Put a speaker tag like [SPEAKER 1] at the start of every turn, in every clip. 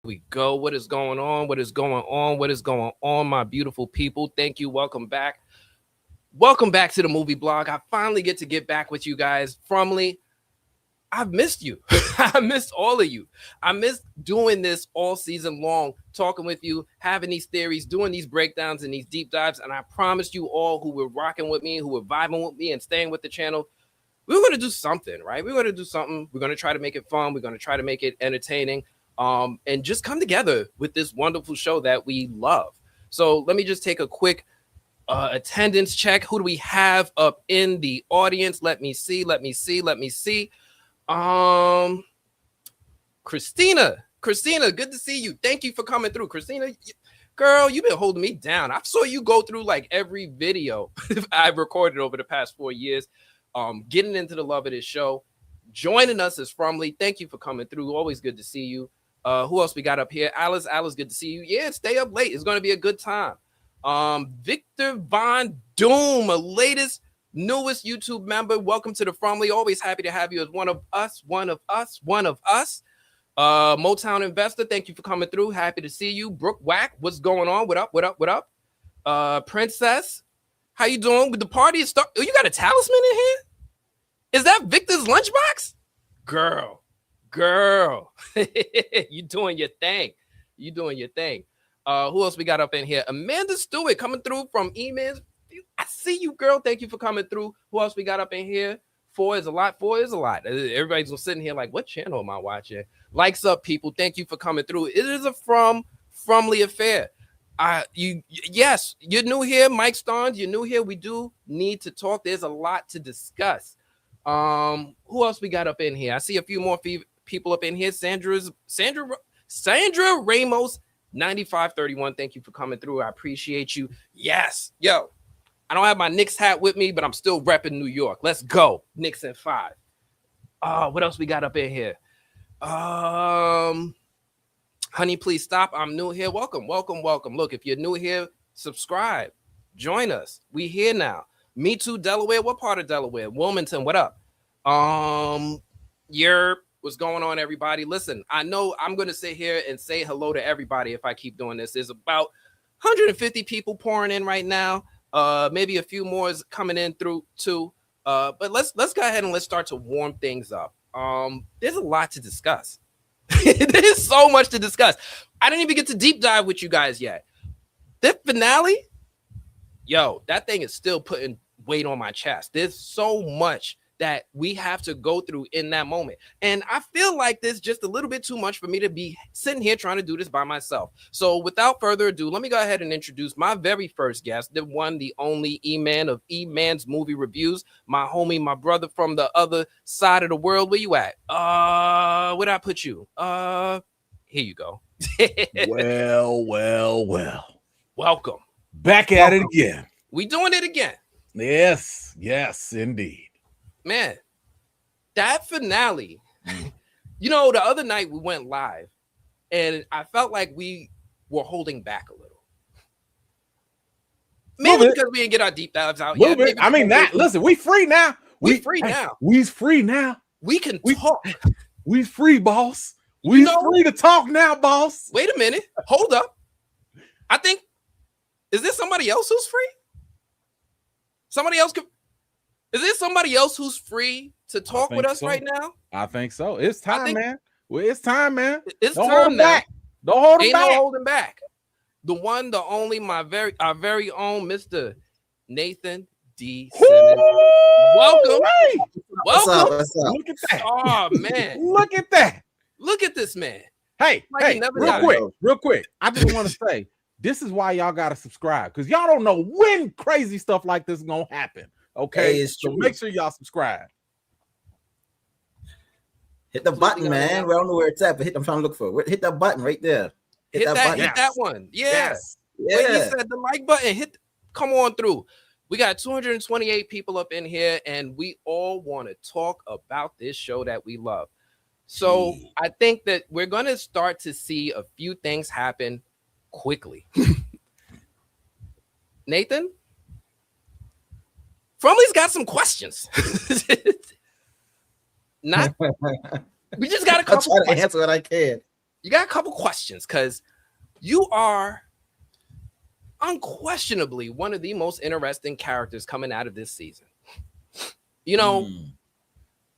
[SPEAKER 1] we go. What is going on? What is going on? What is going on, my beautiful people? Thank you. Welcome back. Welcome back to the movie blog. I finally get back with you guys. FROMily, I've missed you. I missed all of you. I missed doing this all season long, talking with you, having these theories, doing these breakdowns and these deep dives. And I promised you all who were rocking with me, who were vibing with me and staying with the channel, we were going to do something, right? We're going to do something. We're going to try to make it fun. We're going to try to make it entertaining. And just come together with this wonderful show that we love. So let me just take a quick attendance check. Who do we have up in the audience? Let me see. Christina, good to see you. Thank you for coming through. Christina, girl, you've been holding me down. I saw you go through like every video I've recorded over the past 4 years, getting into the love of this show, joining us as FROMily. Thank you for coming through. Always good to see you. Who else we got up here? Alice, good to see you. Yeah, stay up late. It's going to be a good time. Victor Von Doom, a newest YouTube member. Welcome to the FROMily. Always happy to have you as one of us. Motown Investor, thank you for coming through. Happy to see you. Brooke Whack, what's going on? What up? Princess, how you doing? With the party is start. Oh, you got a talisman in here? Is that Victor's lunchbox? Girl, you doing your thing. Who else we got up in here? Amanda Stewart coming through from emails. I see you, girl. Thank you for coming through. Who else we got up in here? 4 is a lot. Everybody's sitting here like, what channel am I watching? Likes up, people. Thank you for coming through. It is a FROMily affair. Yes, you're new here, Mike Starnes. You're new here. We do need to talk. There's a lot to discuss. Who else we got up in here? I see a few more people up in here. Sandra Ramos, 9531. Thank you for coming through. I appreciate you. Yes, yo. I don't have my Knicks hat with me, but I'm still repping New York. Let's go. Knicks in 5. What else we got up in here? Honey, please stop. I'm new here. Welcome. Look, if you're new here, subscribe. Join us. We here now. Me too, Delaware. What part of Delaware? Wilmington, what up? What's going on, everybody? Listen, I know I'm going to sit here and say hello to everybody if I keep doing this. There's about 150 people pouring in right now. Maybe a few more is coming in through too. But let's go ahead and let's start to warm things up. There's a lot to discuss. There's so much to discuss. I didn't even get to deep dive with you guys yet. The finale, yo, that thing is still putting weight on my chest. There's so much that we have to go through in that moment. And I feel like there's just a little bit too much for me to be sitting here trying to do this by myself. So without further ado, let me go ahead and introduce my very first guest, the one, the only E-Man of E-Man's Movie Reviews, my homie, my brother from the other side of the world. Where you at? Where'd I put you? Here you go.
[SPEAKER 2] Well.
[SPEAKER 1] Welcome.
[SPEAKER 2] Back at it again.
[SPEAKER 1] We doing it again.
[SPEAKER 2] Yes, indeed.
[SPEAKER 1] Man, that finale, you know, the other night we went live and I felt like we were holding back a little. Maybe because we didn't get our deep dives out yet.
[SPEAKER 2] I mean, listen, we free now.
[SPEAKER 1] We free now.
[SPEAKER 2] We's free now.
[SPEAKER 1] We can talk.
[SPEAKER 2] We free, boss. We free to talk now, boss.
[SPEAKER 1] Wait a minute. Hold up. I think, is there somebody else who's free? Is there somebody else who's free to talk with us right now?
[SPEAKER 2] I think so. It's time, man. Well, it's time, man.
[SPEAKER 1] It's time now.
[SPEAKER 2] Don't hold him back.
[SPEAKER 1] Ain't no holding back. The one, the only, our very own Mr. Nathan D. Simmons. Welcome.
[SPEAKER 2] Hey.
[SPEAKER 1] Welcome.
[SPEAKER 3] What's up?
[SPEAKER 2] Look at that.
[SPEAKER 1] Oh, man.
[SPEAKER 2] Look at that.
[SPEAKER 1] Look at this man.
[SPEAKER 2] Hey, real quick. I just want to say, this is why y'all got to subscribe, because y'all don't know when crazy stuff like this is going to happen. Okay, so make sure y'all subscribe.
[SPEAKER 3] Hit the button, man. We don't know where it's at, but I'm trying to look for it. Hit that button right there.
[SPEAKER 1] Hit that button. Hit that one. Yeah.
[SPEAKER 3] Yes.
[SPEAKER 1] When he said the like button, come on through. We got 228 people up in here, and we all want to talk about this show that we love. So I think that we're going to start to see a few things happen quickly. Nathan? FROMily's got some questions. We just got a couple.
[SPEAKER 3] I'll try to answer what I can.
[SPEAKER 1] you got a couple questions because you are unquestionably one of the most interesting characters coming out of this season. You know,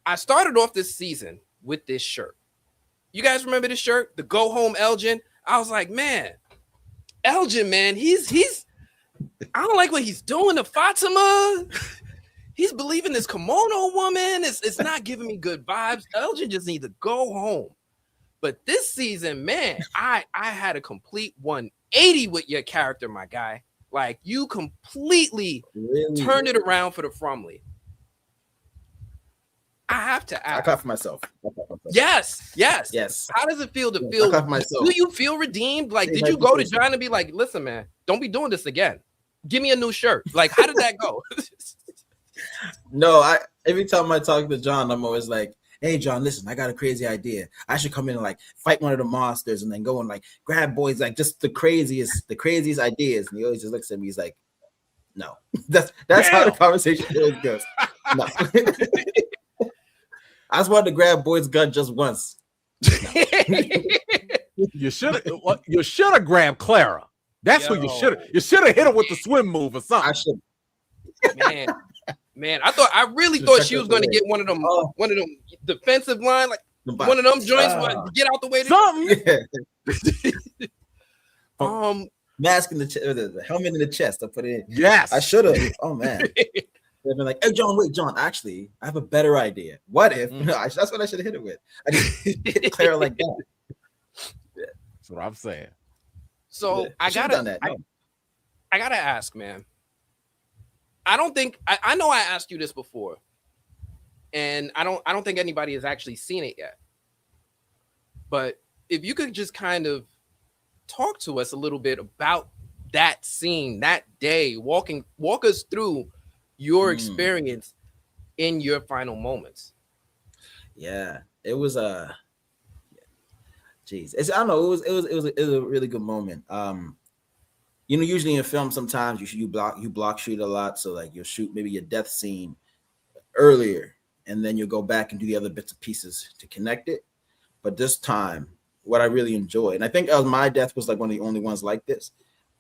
[SPEAKER 1] I started off this season with this shirt. You guys remember this shirt? The Go Home Elgin? I was like, man, Elgin, man, he's I don't like what he's doing to Fatima. He's believing this kimono woman. It's not giving me good vibes. Elgin just needs to go home. But this season, man, I had a complete 180 with your character, my guy. Like, you completely turned it around for the FROMily. I have to ask.
[SPEAKER 3] I clap for myself.
[SPEAKER 1] Yes. How does it feel to feel?
[SPEAKER 3] I clap for myself.
[SPEAKER 1] Do you feel redeemed? Like, did you go to John and be like, listen, man, don't be doing this again. Give me a new shirt. Like, how did that go?
[SPEAKER 3] No, every time I talk to John, I'm always like, hey, John, listen, I got a crazy idea. I should come in and like fight one of the monsters and then go and like grab boys, like just the craziest ideas. And he always just looks at me. He's like, no, that's how the conversation always goes. No. I just wanted to grab boy's gun just once. No.
[SPEAKER 2] You should have grabbed Clara. That's who you should have. You should have hit her with the swim move or something.
[SPEAKER 3] I should.
[SPEAKER 1] Man, I really thought she was going to get one of them defensive line, like one of them joints, get out the way.
[SPEAKER 2] Something.
[SPEAKER 3] Mask in the helmet in the chest. I put it in.
[SPEAKER 2] Yes,
[SPEAKER 3] I should have. Oh man. They've been like, hey, John, wait, John, actually, I have a better idea. What if? No, that's what I should have hit it with. I just hit Clara like that.
[SPEAKER 2] That's what I'm saying.
[SPEAKER 1] So I gotta ask, man. I know I asked you this before, and I don't think anybody has actually seen it yet. But if you could just kind of talk to us a little bit about that scene, that day, walk us through your experience in your final moments.
[SPEAKER 3] Yeah, it was geez, I don't know. It was a really good moment. You know, usually in film, sometimes you block shoot a lot, so like you'll shoot maybe your death scene earlier, and then you'll go back and do the other bits and pieces to connect it. But this time, what I really enjoyed, and I think my death was like one of the only ones like this.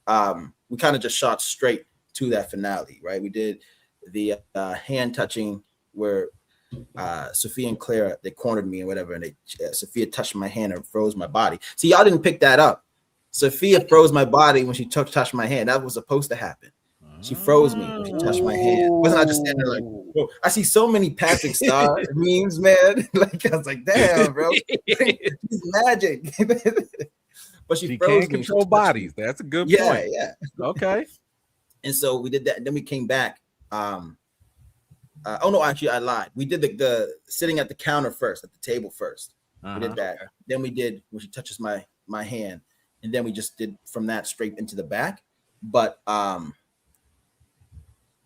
[SPEAKER 3] We kind of just shot straight to that finale, right? We did the hand touching where Sophia and Clara, they cornered me and whatever, and Sophia touched my hand and froze my body. See, y'all didn't pick that up. Sophia froze my body when she touched my hand. That was supposed to happen. She froze me when she touched my hand. Wasn't I just standing there like, whoa. I see so many Patrick Star memes, man. Like, I was like, damn, bro. She's magic. But she froze
[SPEAKER 2] can't control bodies. That's a good point.
[SPEAKER 3] Yeah.
[SPEAKER 2] Okay.
[SPEAKER 3] And so we did that. And then we came back. Oh no, actually I lied. We did the sitting at the counter first, at the table first. We did that. Okay. Then we did when she touches my hand, and then we just did from that straight into the back. But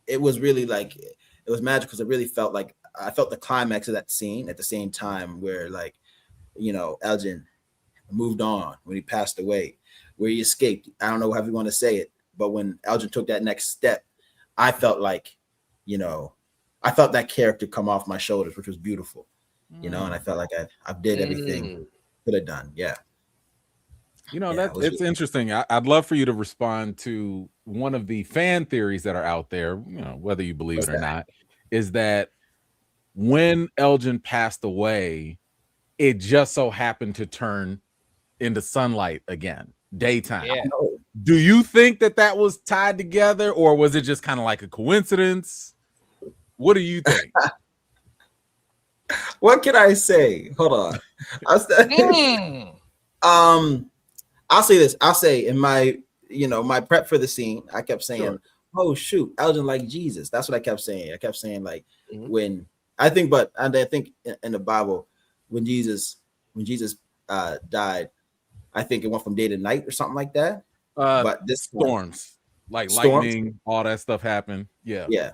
[SPEAKER 3] it was really like it was magical because it really felt like I felt the climax of that scene at the same time where, like, you know, Elgin moved on when he passed away, where he escaped. I don't know how you want to say it, but when Elgin took that next step, I felt like, you know, I felt that character come off my shoulders, which was beautiful, you know, and I felt like I did everything could have done. Yeah.
[SPEAKER 2] You know, it's interesting. I'd love for you to respond to one of the fan theories that are out there, you know, whether you believe it or not, is that when Elgin passed away, it just so happened to turn into sunlight again, daytime. Yeah. Do you think that was tied together, or was it just kind of like a coincidence? What do you think?
[SPEAKER 3] What can I say? Hold on. I'll say this. I'll say in my, you know, my prep for the scene, I kept saying, oh shoot, Elgin like Jesus. That's what I kept saying. I kept saying like when I think in the Bible, when Jesus died, I think it went from day to night or something like that. But this
[SPEAKER 2] storms, like lightning, all that stuff happened. Yeah.
[SPEAKER 3] Yeah.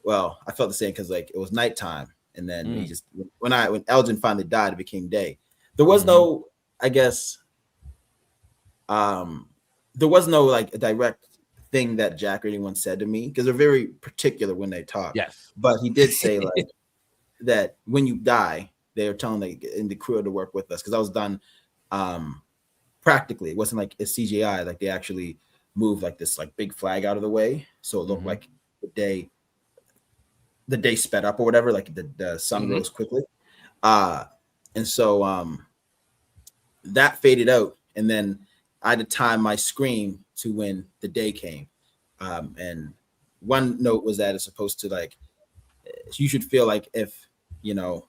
[SPEAKER 3] Well, I felt the same because like it was nighttime, and then he just when Elgin finally died, it became day. There was no, I guess, there was no like a direct thing that Jack or anyone said to me because they're very particular when they talk.
[SPEAKER 2] Yes,
[SPEAKER 3] but he did say like that when you die, they are telling in the crew to work with us because I was done Practically. It wasn't like a CGI, like they actually moved like this like big flag out of the way, so it looked like the day sped up or whatever, like the sun rose quickly. And so that faded out, and then I had to time my scream to when the day came. And one note was that it's supposed to like, you should feel like if, you know,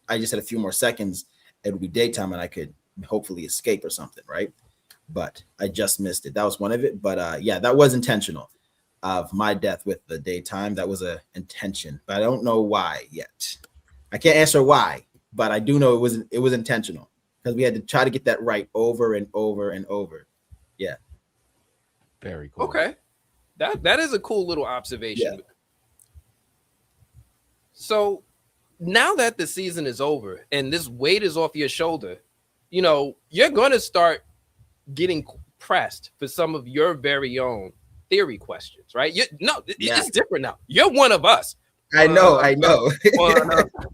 [SPEAKER 3] I just had a few more seconds, it would be daytime and I could hopefully escape or something, right? But I just missed it. That was one of it. But yeah, that was intentional. Of my death with the daytime, that was a intention, but I don't know why yet. I can't answer why, but I do know it was intentional, because we had to try to get that right over and over and over. Yeah.
[SPEAKER 2] Very cool.
[SPEAKER 1] Okay. That is a cool little observation.
[SPEAKER 3] Yeah.
[SPEAKER 1] So now that the season is over and this weight is off your shoulder, you know, you're going to start getting pressed for some of your very own theory questions, right? It's different now. You're one of us.
[SPEAKER 3] I know.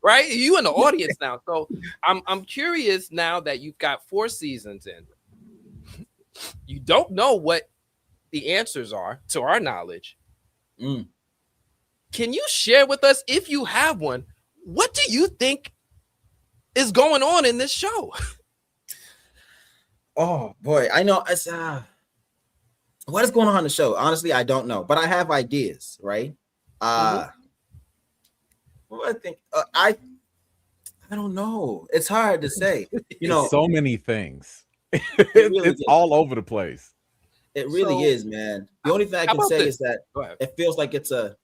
[SPEAKER 1] Right? You in the audience now. So I'm curious, now that you've got 4 seasons in, you don't know what the answers are to our knowledge. Can you share with us, if you have one, what do you think is going on in this show?
[SPEAKER 3] Oh boy, I know. It's what is going on in the show? Honestly, I don't know, but I have ideas, right? What I think, I don't know. It's hard to say. You know,
[SPEAKER 2] so many things. It's all over the place.
[SPEAKER 3] It really is, man. The only thing I can say is that it feels like it's a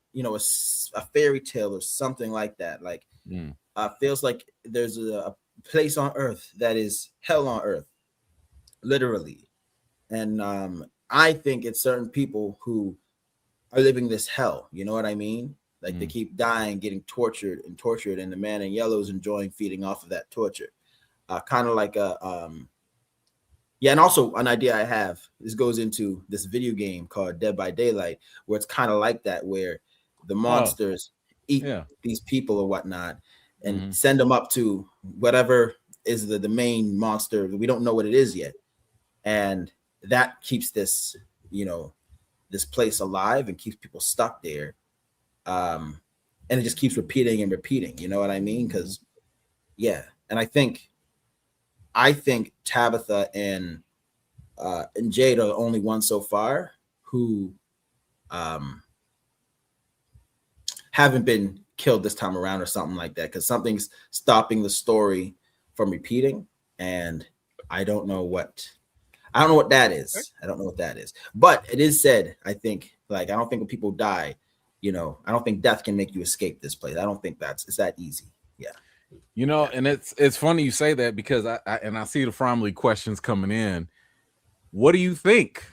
[SPEAKER 3] fairy tale or something like that. Like, feels like there's a place on earth that is hell on earth, literally. And I think it's certain people who are living this hell. You know what I mean? Like they keep dying, getting tortured, and the man in yellow is enjoying feeding off of that torture. Kind of like a yeah, and also an idea I have. This goes into this video game called Dead by Daylight, where it's kind of like that, where the monsters eat these people or whatnot, and send them up to whatever is the main monster. We don't know what it is yet, and that keeps this, you know, this place alive and keeps people stuck there. And it just keeps repeating and repeating. You know what I mean? Because yeah, and I think Tabitha and Jade are the only ones so far who haven't been killed this time around or something like that, because something's stopping the story from repeating, and I don't know what that is. I don't know what that is, but it is said, I think, like, I don't think when people die, you know, I don't think death can make you escape this place. I don't think it's that easy. Yeah.
[SPEAKER 2] You know, and it's funny you say that, because I see the FROMily questions coming in. What do you think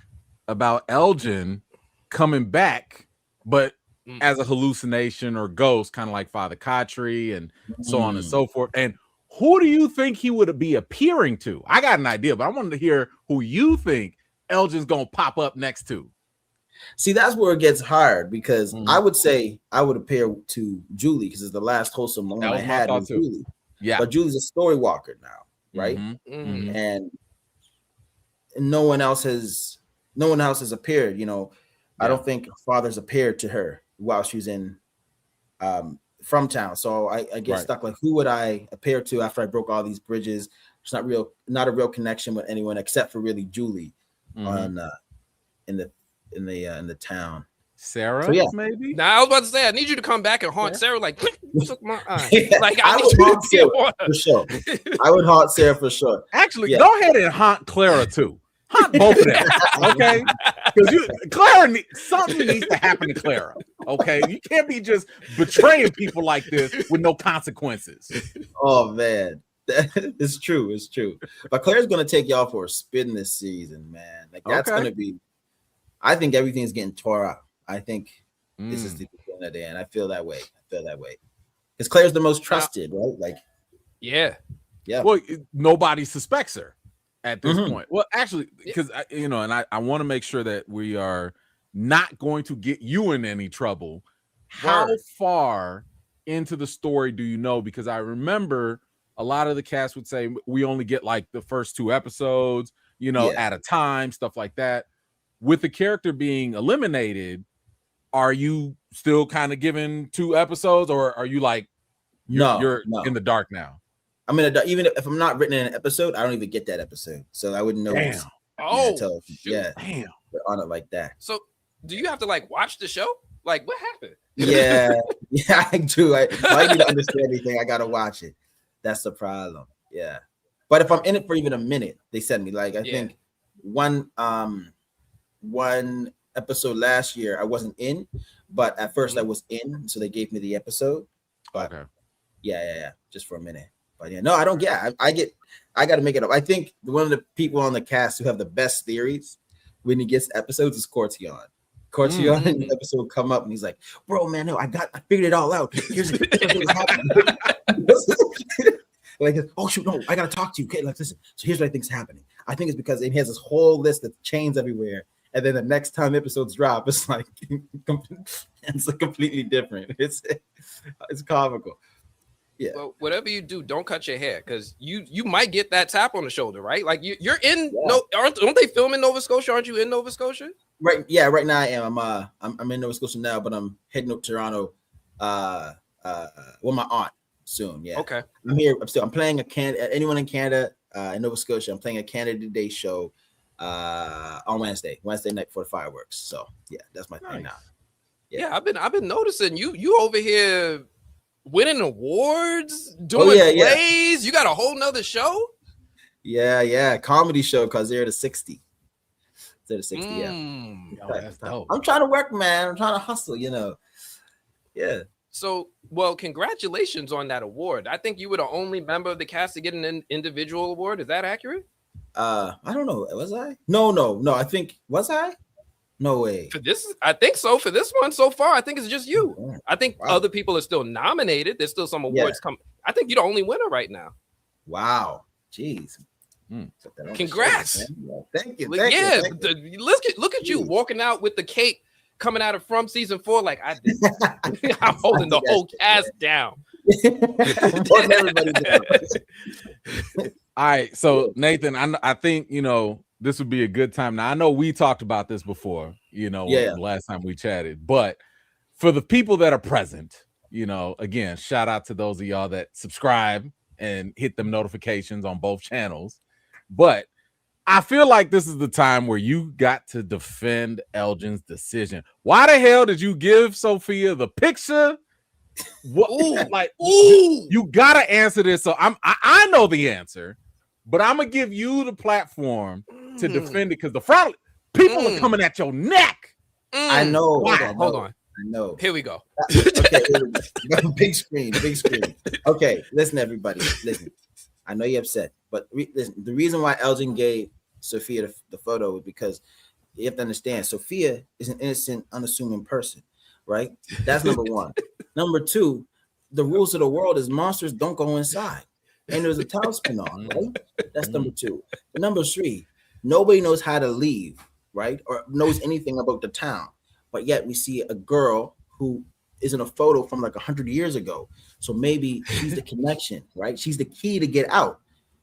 [SPEAKER 2] about Elgin coming back, but as a hallucination or ghost, kind of like Father Khatri and so on and so forth? And who do you think he would be appearing to? I got an idea, but I wanted to hear who you think Elgin's gonna pop up next to.
[SPEAKER 3] See, that's where it gets hard, because I would say I would appear to Julie, because it's the last wholesome moment I had with Julie. Yeah, but Julie's a story walker now, right? And no one else has appeared. You know, I don't think Father's appeared to her while she's in From Town. So I get stuck. Like, who would I appear to after I broke all these bridges? It's not a real connection with anyone except for really Julie on in the town.
[SPEAKER 2] Sarah,
[SPEAKER 3] so, yeah.
[SPEAKER 2] maybe.
[SPEAKER 1] Now I was about to say, I need you to come back and haunt Sarah. Like, took my eye. Like,
[SPEAKER 3] I would haunt Sarah for sure. I would haunt Sarah for sure.
[SPEAKER 2] Actually, go ahead and haunt Clara too. Haunt both of them, okay? Because something needs to happen to Clara. Okay, you can't be just betraying people like this with no consequences.
[SPEAKER 3] Oh man, it's true. It's true. But Claire's gonna take y'all for a spin this season, man. Like, that's gonna be. I think everything's getting tore up. I think this is the beginning of the end. I feel that way. Because Claire's the most trusted, right? Like, yeah.
[SPEAKER 2] Well, nobody suspects her at this point. Well, actually, because and I want to make sure that we are not going to get you in any trouble. How far into the story do you know? Because I remember a lot of the cast would say we only get like the first 2 episodes, at a time, stuff like that. With the character being eliminated, are you still kind of given 2 episodes, or are you like you're in the dark now?
[SPEAKER 3] I'm in the even if I'm not written in an episode, I don't even get that episode, so I wouldn't know.
[SPEAKER 2] Damn.
[SPEAKER 3] Damn. On it like that.
[SPEAKER 1] So do you have to like watch the show? Like, what happened?
[SPEAKER 3] Yeah, I do. I need to understand anything. I gotta watch it. That's the problem. Yeah, but if I'm in it for even a minute, they send me like I think one episode last year I wasn't in, but at first I was in, so they gave me the episode. But yeah, just for a minute. But yeah, no, I don't get. I got to make it up. I think one of the people on the cast who have the best theories when he gets episodes is Cortion. Cortion in the episode come up and he's like, "Bro, man, no, I figured it all out. Here's what's happening." Like, oh shoot, no, I gotta talk to you. Okay, like listen. So here's what I think's happening. I think it's because he has this whole list of chains everywhere, and then the next time episodes drop, it's like it's completely different. It's comical. Yeah.
[SPEAKER 1] Well, whatever you do, don't cut your hair because you might get that tap on the shoulder, right? Like you're in don't they film in Nova Scotia? Aren't you in Nova Scotia?
[SPEAKER 3] Right. Yeah. Right now I am. I'm in Nova Scotia now, but I'm heading up to Toronto. With my aunt soon. Yeah.
[SPEAKER 1] Okay.
[SPEAKER 3] I'm here. I'm playing anyone in Canada, in Nova Scotia. I'm playing a Canada Day show on Wednesday night for the fireworks. So yeah, that's my thing now.
[SPEAKER 1] Yeah, I've been noticing you over here winning awards, doing plays. Yeah. You got a whole nother show?
[SPEAKER 3] Yeah. Comedy show because they're the 60. They're the 60,
[SPEAKER 2] that's dope.
[SPEAKER 3] I'm trying to work, man. I'm trying to hustle, Yeah.
[SPEAKER 1] So, well, congratulations on that award. I think you were the only member of the cast to get an individual award. Is that accurate?
[SPEAKER 3] I don't know. Was I? No. I think, was I? No way.
[SPEAKER 1] For this, I think so. For this one so far, I think it's just you. I think other people are still nominated. There's still some awards coming. I think you're the only winner right now.
[SPEAKER 3] Wow. Jeez.
[SPEAKER 1] Congrats.
[SPEAKER 3] Thank you.
[SPEAKER 1] Look at you walking out with the cake coming out of From season 4 like I did. I'm holding the whole cast down.
[SPEAKER 2] All right. So Nathan, I think, this would be a good time. Now, I know we talked about this before, last time we chatted, but for the people that are present, again, shout out to those of y'all that subscribe and hit them notifications on both channels. But I feel like this is the time where you got to defend Elgin's decision. Why the hell did you give Sophia the picture? You gotta answer this. So I know the answer, but I'm gonna give you the platform to defend it because the front people are coming at your neck.
[SPEAKER 3] I know.
[SPEAKER 1] Hold on.
[SPEAKER 3] I know.
[SPEAKER 1] Here we go.
[SPEAKER 3] Okay, big screen. Okay, listen, everybody. Listen. I know you're upset, but listen, the reason why Elgin gave Sophia the photo is because you have to understand Sophia is an innocent, unassuming person, right? That's number one. Number two, the rules of the world is monsters don't go inside. And there's a tailspin on, right? That's number two. Number three, nobody knows how to leave, right? Or knows anything about the town. But yet we see a girl who is in a photo from like 100 years ago. So maybe she's the connection, right? She's the key to get out.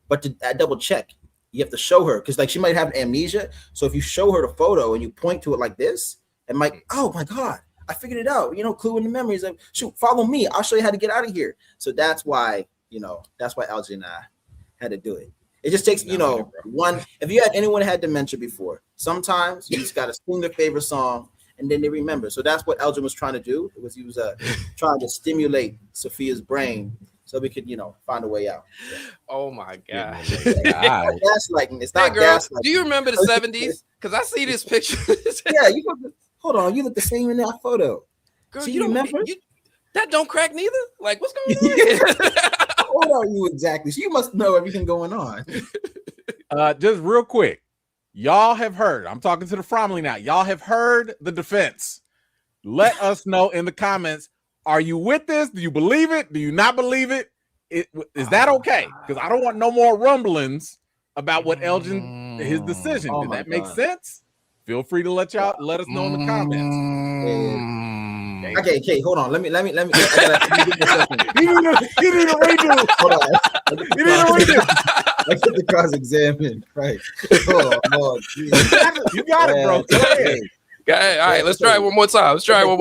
[SPEAKER 3] But to double check, you have to show her because like she might have amnesia. So if you show her the photo and you point to it like this, it might, oh my God, I figured it out. Clue in the memories of shoot, follow me. I'll show you how to get out of here. So that's why, that's why Elgin and I had to do it. It just takes, one, if you had anyone had dementia before, sometimes you just got to sing their favorite song and then they remember. So that's what Elgin was trying to do. He was trying to stimulate Sophia's brain so we could, find a way out.
[SPEAKER 1] Yeah. Oh my God.
[SPEAKER 3] Gaslighting. It's not gaslighting.
[SPEAKER 1] Do you remember the 70s? Because I see this picture.
[SPEAKER 3] Yeah, hold on. You look the same in that photo.
[SPEAKER 1] Girl,
[SPEAKER 3] you remember?
[SPEAKER 1] That don't crack neither? Like, what's going on?
[SPEAKER 3] How old are you exactly? So you must know everything going on.
[SPEAKER 2] Just real quick. Y'all have heard, I'm talking to the FROMily now. Y'all have heard the defense. Let us know in the comments. Are you with this? Do you believe it? Do you not believe it? Is that okay? Because I don't want no more rumblings about what Elgin, his decision. Did that make sense? Feel free to let us know in the comments.
[SPEAKER 3] Okay, hold on. Let me. I gotta,
[SPEAKER 2] he need a redo.
[SPEAKER 3] Hold on. I get the cross-examine. Right. Oh,
[SPEAKER 2] you got it, bro. Go ahead.
[SPEAKER 1] Okay, all right, let's try it one more time. Sorry,
[SPEAKER 3] Your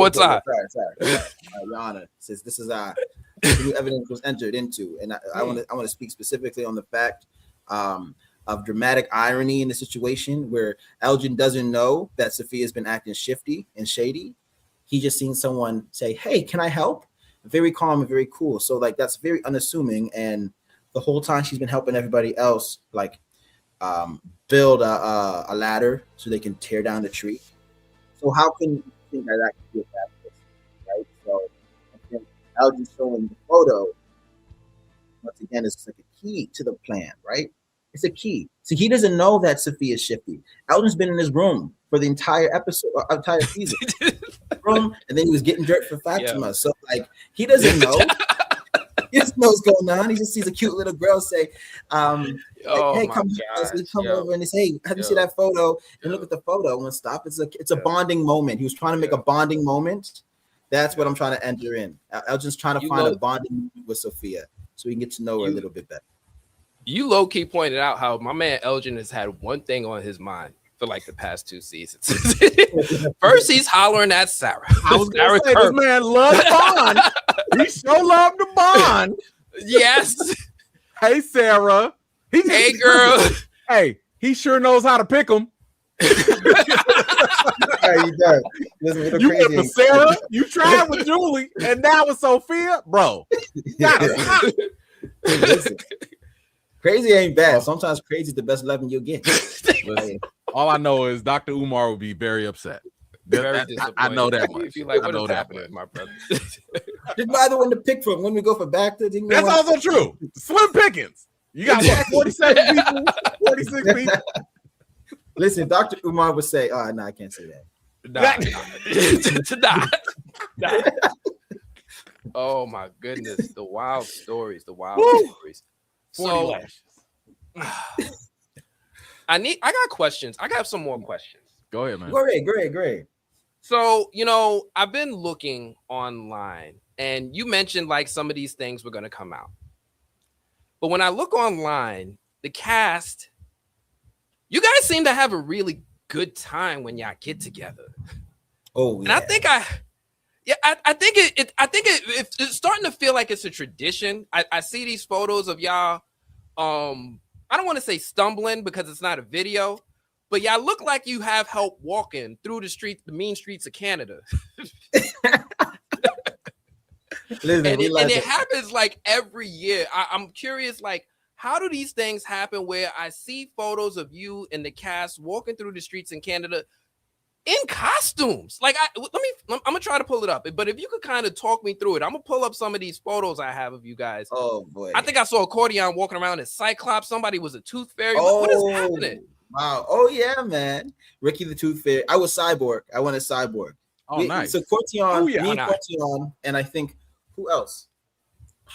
[SPEAKER 3] Honor, since this is new evidence was entered into, and I want to speak specifically on the fact of dramatic irony in the situation where Elgin doesn't know that Sophia's been acting shifty and shady. He just seen someone say, "Hey, can I help?" Very calm and very cool. So like that's very unassuming, and the whole time she's been helping everybody else like build a ladder so they can tear down the tree. So how can you think that could be a bad person, right? So I think Elgin showing the photo once again is like a key to the plan, right? It's a key. So he doesn't know that Sophia is shifty. Elgin's been in his room for the entire episode, entire season. Room, and then he was getting dirt for Fatima. Yeah. So like he doesn't know. He doesn't know what's going on. He just sees a cute little girl say, "Hey, come over," and he say, "Hey, have you seen that photo?" And look at the photo and stop. It's a bonding moment. He was trying to make a bonding moment. That's what I'm trying to enter in. Elgin's trying to find a bonding moment with Sophia so we can get to know her a little bit better.
[SPEAKER 1] You low-key pointed out how my man Elgin has had one thing on his mind for like the past 2 seasons. First, he's hollering at Sarah.
[SPEAKER 2] I was gonna say, this man loves Bond. He sure loved the Bond.
[SPEAKER 1] Yes.
[SPEAKER 2] Hey, Sarah.
[SPEAKER 1] Hey, girl.
[SPEAKER 2] Hey, he sure knows how to pick them.
[SPEAKER 3] He does.
[SPEAKER 2] You went for Sarah, you tried with Julie, and now with Sophia, bro.
[SPEAKER 3] Listen, crazy ain't bad. Sometimes crazy is the best loving you'll get.
[SPEAKER 2] Listen, all I know is Dr. Umar will be very upset.
[SPEAKER 1] Very disappointed.
[SPEAKER 2] I know that much.
[SPEAKER 1] Feel like, what is happening, my brother?
[SPEAKER 3] Just buy the one to pick from when we go for back to.
[SPEAKER 2] That's also true. Slim pickings. You got what, 47 people, 46 people.
[SPEAKER 3] Listen, Dr. Umar would say, "Oh, no, I can't say
[SPEAKER 1] that." Nah. Oh my goodness, the wild stories. So, I got questions. I got some more questions.
[SPEAKER 2] Go ahead, man.
[SPEAKER 3] Great.
[SPEAKER 1] So, I've been looking online, and you mentioned like some of these things were going to come out. But when I look online, the cast, you guys seem to have a really good time when y'all get together.
[SPEAKER 3] Oh,
[SPEAKER 1] and I think it's starting to feel like it's a tradition. I see these photos of y'all. I don't want to say stumbling because it's not a video, but y'all look like you have help walking through the mean streets of Canada.
[SPEAKER 3] Listen,
[SPEAKER 1] and it happens like every year. I'm curious, like, how do these things happen where I see photos of you and the cast walking through the streets in Canada in costumes? Like, I'm gonna try to pull it up, but if you could kind of talk me through it, I'm gonna pull up some of these photos I have of you guys.
[SPEAKER 3] Oh boy,
[SPEAKER 1] I think I saw Accordion walking around as Cyclops. Somebody was a Tooth Fairy. What is happening?
[SPEAKER 3] Wow. Oh yeah, man. Ricky the Tooth Fairy. I was Cyborg. I wanted Cyborg.
[SPEAKER 2] Nice.
[SPEAKER 3] So Cortion, Cortion, and I think who else?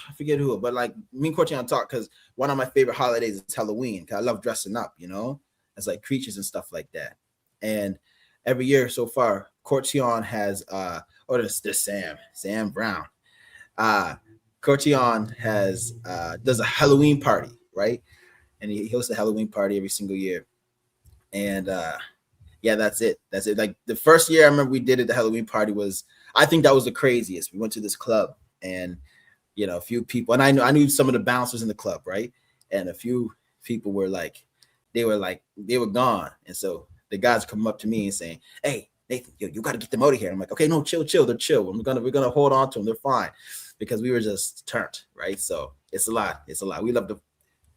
[SPEAKER 3] I forget who, but like me and Cortion talk because one of my favorite holidays is Halloween. Cause I love dressing up, as like creatures and stuff like that. And every year so far, Cortion has there's Sam Brown. Cortion has does a Halloween party, right? And he hosts a Halloween party every single year. And that's it. Like the first year I remember we did it, the Halloween party I think that was the craziest. We went to this club and a few people, and I knew some of the bouncers in the club, right? And a few people were they were gone. And so the guys come up to me and saying, "Hey, Nathan, you got to get them out of here." I'm like, "Okay, no, chill. They're chill. We're gonna hold on to them. They're fine," because we were just turned, right? So it's a lot. We love to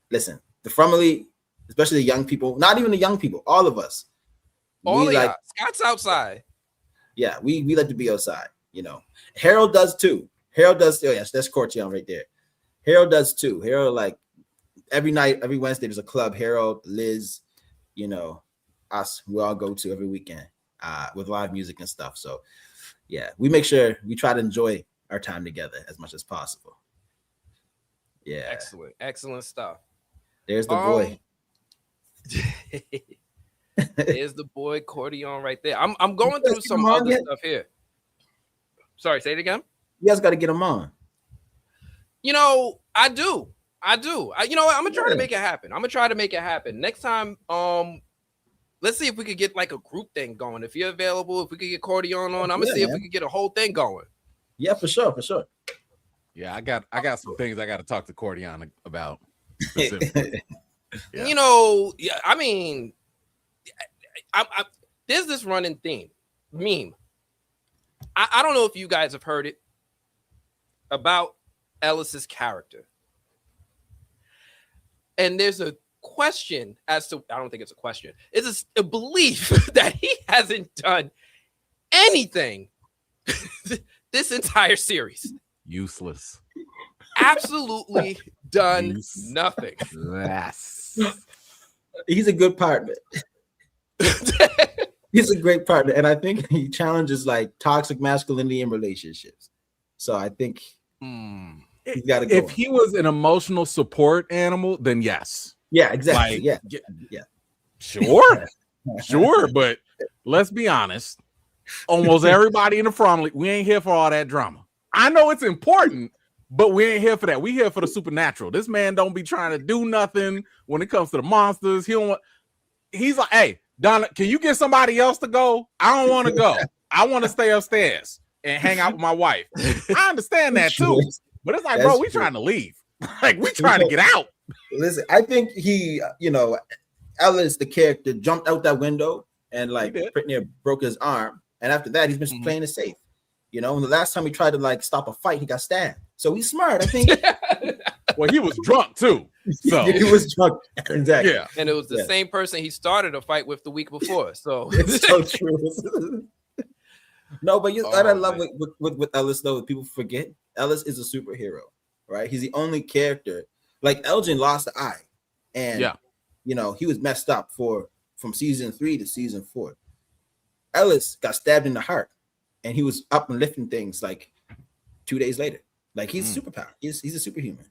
[SPEAKER 3] listen. The FROMily, especially the young people, not even the young people, all of us.
[SPEAKER 1] Scott's outside.
[SPEAKER 3] Yeah, we like to be outside. Harold does too. Yes, that's Cortion right there. Harold does too. Harold, like every night, every Wednesday, there's a club. Harold, Liz, us, we all go to every weekend with live music and stuff. So yeah, we make sure we try to enjoy our time together as much as possible. Yeah.
[SPEAKER 1] Excellent stuff.
[SPEAKER 3] There's the boy.
[SPEAKER 1] There's the boy Cordion right there. I'm going through some other stuff here. Sorry, say it again.
[SPEAKER 3] You guys got to get him on.
[SPEAKER 1] I do. I do. You know what? I'm gonna try to make it happen. Next time. Let's see if we could get like a group thing going. If you're available, if we could get Cordion on, I'm gonna see if we could get a whole thing going.
[SPEAKER 3] Yeah, for sure.
[SPEAKER 2] Yeah, I got some things I got to talk to Cordion about. Specifically.
[SPEAKER 1] You know, yeah. I mean, there's this running meme. I don't know if you guys have heard it about Ellis's character, and there's a question as to, I don't think it's a question, it's a belief that he hasn't done anything this entire series.
[SPEAKER 2] Useless.
[SPEAKER 1] Absolutely done nothing.
[SPEAKER 2] Yes.
[SPEAKER 3] He's a good partner. He's a great partner, and I think he challenges like toxic masculinity in relationships. So I think he's got to go.
[SPEAKER 2] If he was an emotional support animal, then yes.
[SPEAKER 3] Yeah, exactly.
[SPEAKER 2] Like,
[SPEAKER 3] yeah.
[SPEAKER 2] Sure, but let's be honest. Almost everybody in the FROMily, we ain't here for all that drama. I know it's important, but we ain't here for that. We here for the supernatural. This man don't be trying to do nothing when it comes to the monsters. He's like, hey, Donna, can you get somebody else to go? I don't want to go. I want to stay upstairs and hang out with my wife. I understand that too, but it's like, bro, we trying to leave. Like, we trying to get out.
[SPEAKER 3] Listen, I think he, Ellis, the character, jumped out that window and like pretty near broke his arm. And after that, he's been playing it safe. You know, and the last time he tried to like stop a fight, he got stabbed. So he's smart, I think.
[SPEAKER 2] Well, he was drunk too. So
[SPEAKER 3] he was drunk. Exactly.
[SPEAKER 2] Yeah.
[SPEAKER 1] And it was the same person he started a fight with the week before. So
[SPEAKER 3] it's so true. No, but what I love with Ellis, though, people forget Ellis is a superhero, right? He's the only character. Like Elgin lost the eye, and he was messed up from season 3 to season 4. Ellis got stabbed in the heart, and he was up and lifting things like 2 days later. Like he's a superpower. He's a superhuman.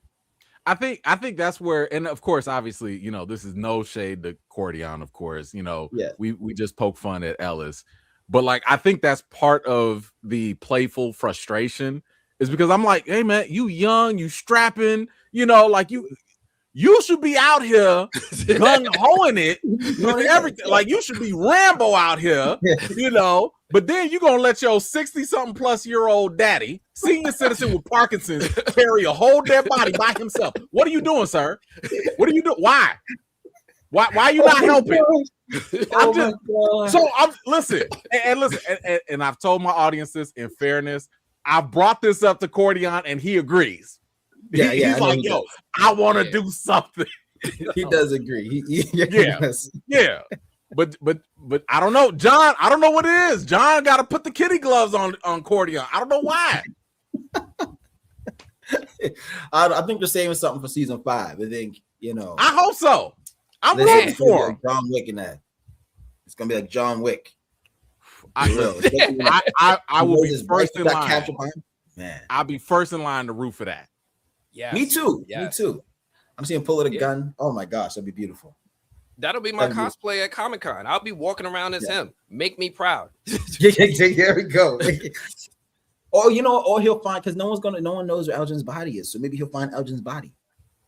[SPEAKER 2] I think that's where, and of course, obviously, this is no shade to Cordion, of course. We just poke fun at Ellis, but like I think that's part of the playful frustration is because I'm like, hey man, you young, you strapping, like you should be out here gung-hoing it with everything. Like you should be Rambo out here, but then you're gonna let your 60-something plus year old daddy, senior citizen with Parkinson's, carry a whole dead body by himself. What are you doing, sir? What are you doing? Why are you not helping? Listen, and I've told my audience this in fairness. I brought this up to Cordion and he agrees. He's like, yo, I want to do something.
[SPEAKER 3] He does agree.
[SPEAKER 2] Yeah. But I don't know, John. I don't know what it is. John got to put the kitty gloves on Cordion. I don't know why.
[SPEAKER 3] I think they're saving something for season 5. I think
[SPEAKER 2] I hope so. I'm rooting for him.
[SPEAKER 3] John Wick in that. It's gonna be like John Wick.
[SPEAKER 2] I will be first in line. Man, I'll be first in line to root for that.
[SPEAKER 3] Yeah, me too. I'm seeing pull of a gun. Oh my gosh, that'd be beautiful.
[SPEAKER 1] That'll be my cosplay at Comic-Con. I'll be walking around as him. Make me proud.
[SPEAKER 3] There we go. Or he'll find, because no one knows where Elgin's body is, so maybe he'll find Elgin's body.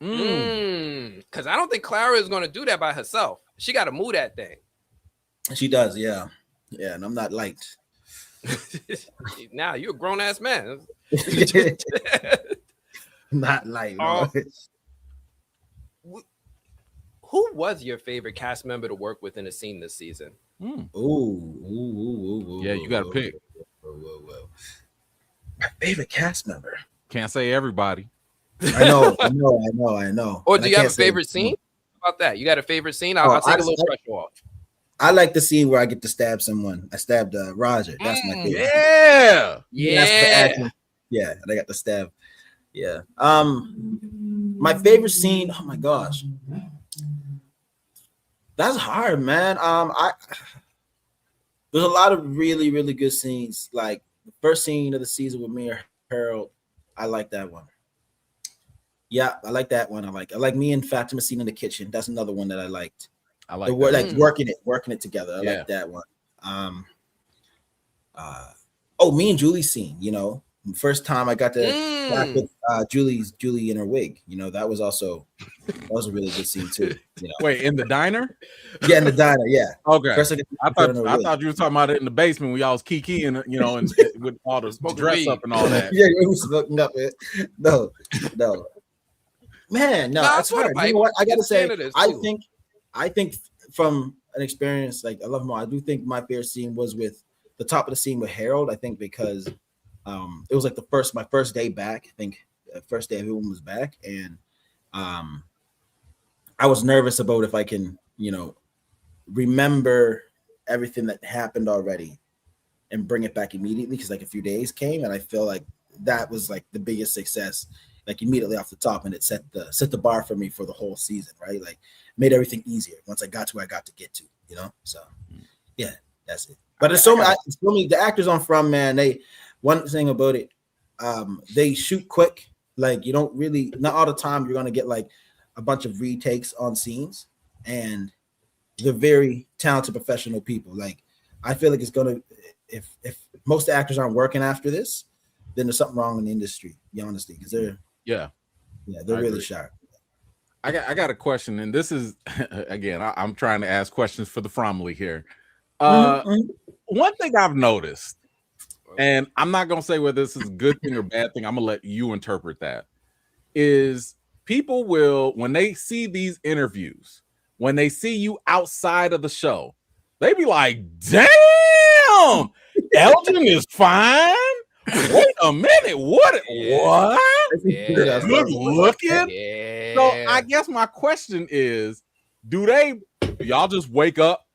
[SPEAKER 1] Because I don't think Clara is going to do that by herself. She got to move that thing.
[SPEAKER 3] She does, yeah, and I'm not liked.
[SPEAKER 1] Now you're a grown ass man.
[SPEAKER 3] Not like.
[SPEAKER 1] Who was your favorite cast member to work with in a scene this season?
[SPEAKER 3] Ooh.
[SPEAKER 2] Yeah, you got to pick.
[SPEAKER 3] Whoa. My favorite cast member.
[SPEAKER 2] Can't say everybody.
[SPEAKER 3] I know.
[SPEAKER 1] Or do you have a favorite scene? How about that? You got a favorite scene? I'll take a little pressure off.
[SPEAKER 3] I like the scene where I get to stab someone. I stabbed Roger. That's my favorite.
[SPEAKER 2] Yeah.
[SPEAKER 3] Yeah, I got the stab. Yeah. My favorite scene. Oh my gosh. That's hard, man. There's a lot of really, really good scenes. Like the first scene of the season with me and Harold. I like that one. Yeah, I like that one. I like me and Fatima scene in the kitchen. That's another one that I liked.
[SPEAKER 2] I like
[SPEAKER 3] working it together. I like that one. Me and Julie scene, First time I got to back with Julie in her wig. You know, that was a really good scene too. You know?
[SPEAKER 2] Wait, in the diner?
[SPEAKER 3] Yeah, in the diner. Yeah.
[SPEAKER 2] Okay.
[SPEAKER 3] First
[SPEAKER 2] I thought you were talking about it in the basement when y'all was kikiing, you know, and with all the dress up and all that.
[SPEAKER 3] Yeah, it was looking up. No. Man, no, that's hard. You know what? I gotta say, I think from an experience, like I love them all. I do think my favorite scene was with the top of the scene with Harold. I think because it was like my first day back. I think the first day everyone was back, and I was nervous about if I can, you know, remember everything that happened already and bring it back immediately, because like a few days came, and I feel like that was like the biggest success, like immediately off the top, and it set the bar for me for the whole season, right? Like made everything easier once I got to where I got to get to, you know. So yeah, that's it. But it's so many the actors on From, man, one thing about it, they shoot quick. Like you don't really, not all the time you're gonna get like a bunch of retakes on scenes, and they're very talented professional people. Like I feel like it's gonna, if most actors aren't working after this, then there's something wrong in the industry, to be honest, because they're they're really sharp.
[SPEAKER 2] I got a question, and this is again, I'm trying to ask questions for the FROMily here. One thing I've noticed, and I'm not gonna say whether this is a good thing or bad thing, I'm gonna let you interpret that, is people will, when they see these interviews, when they see you outside of the show, they be like, damn, Elgin is fine. Wait a minute, what? Yeah. Good looking. Yeah. So I guess my question is, do y'all just wake up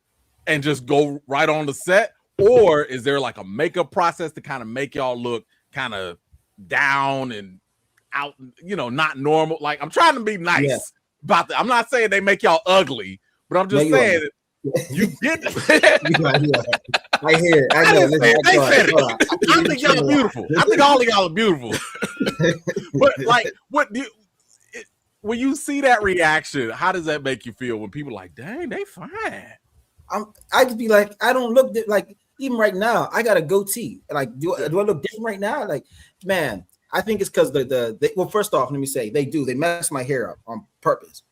[SPEAKER 2] and just go right on the set, or is there like a makeup process to kind of make y'all look kind of down and out, you know, not normal? Like I'm trying to be nice about that. I'm not saying they make y'all ugly, but I'm just saying you get I hear it. I know. I think y'all are beautiful. I think all of y'all are beautiful. But like, when you see that reaction, how does that make you feel when people are like, dang, they fine?
[SPEAKER 3] I just be like, I don't look like, even right now, I got a goatee. Like, do I look different right now? Like, man, I think it's because well, first off, let me say, they mess my hair up on purpose,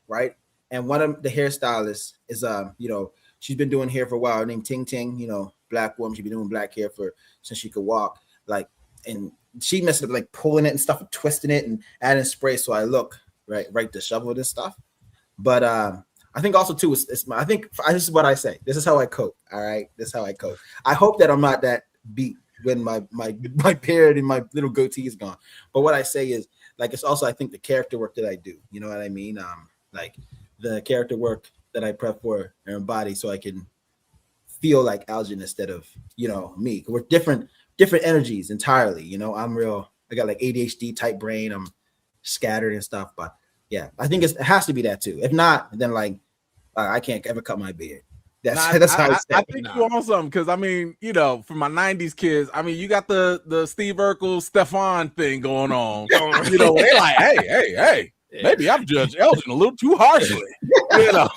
[SPEAKER 3] right? And one of the hairstylists is, you know, she's been doing hair for a while, named Ting Ting, you know, black woman. She's been doing black hair since she could walk. Like, and she messed up like pulling it and stuff and twisting it and adding spray. So I look right disheveled and stuff. But I think also too, this is what I say. This is how I cope. All right. This is how I cope. I hope that I'm not that beat when my beard and my little goatee is gone. But what I say is, like, it's also, I think, the character work that I do. You know what I mean? Like the character work that I prep for and embody, so I can feel like Elgin instead of, you know, me. We're different energies entirely. You know, I got like ADHD type brain. I'm scattered and stuff. But yeah, I think it has to be that too. If not, then like I can't ever cut my beard. That's how
[SPEAKER 2] I think you're on something, because I mean, you know, for my 90s kids, I mean, you got the Steve Urkel, Stefan thing going on. You know, they're like, hey, maybe I've judged Elgin a little too harshly. You know.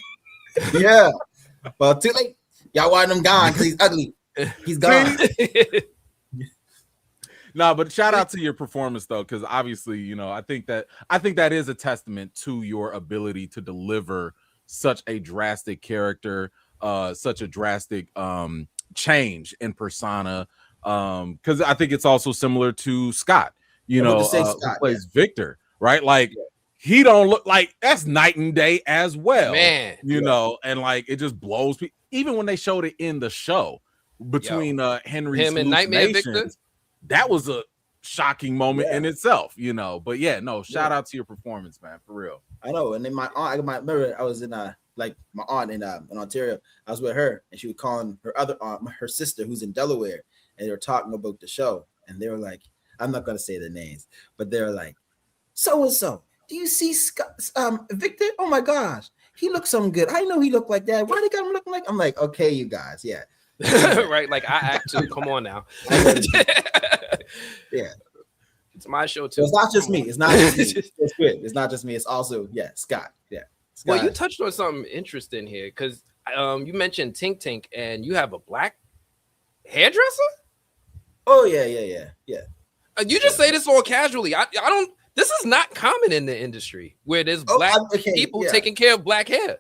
[SPEAKER 3] Yeah. Well, too late. Y'all want him gone because he's ugly. He's gone.
[SPEAKER 2] No, but shout out to your performance though, because obviously, you know, I think that is a testament to your ability to deliver such a drastic character, such a drastic change in persona. Because I think it's also similar to Scott, you know, who plays Victor, right? Like he don't look like, that's night and day as well, man. You know, and like it just blows people. Even when they showed it in the show between Henry's
[SPEAKER 1] and Nightmare Victor,
[SPEAKER 2] that was a shocking moment in itself, you know. But yeah, no, shout out to your performance, man, for real.
[SPEAKER 3] I know. And then my aunt, I remember I was in like my aunt in Ontario. I was with her, and she was calling her other aunt, her sister, who's in Delaware, and they were talking about the show, and they were like, I'm not gonna say the names, but they were like, so and so. Do you see Victor? Oh my gosh, he looks so good. I know he looked like that. Why they got him looking like? I'm like, okay, you guys, yeah.
[SPEAKER 1] Right, like I actually come on now.
[SPEAKER 3] Yeah,
[SPEAKER 1] it's my show too.
[SPEAKER 3] So it's not just me. It's not just me. It's good. It's not just me. It's also Scott. Yeah. Scott.
[SPEAKER 1] Well, you touched on something interesting here, because you mentioned Tink Tink, and you have a black hairdresser.
[SPEAKER 3] Oh yeah.
[SPEAKER 1] You just say this all casually. I don't. This is not common in the industry where there's black people taking care of black hair.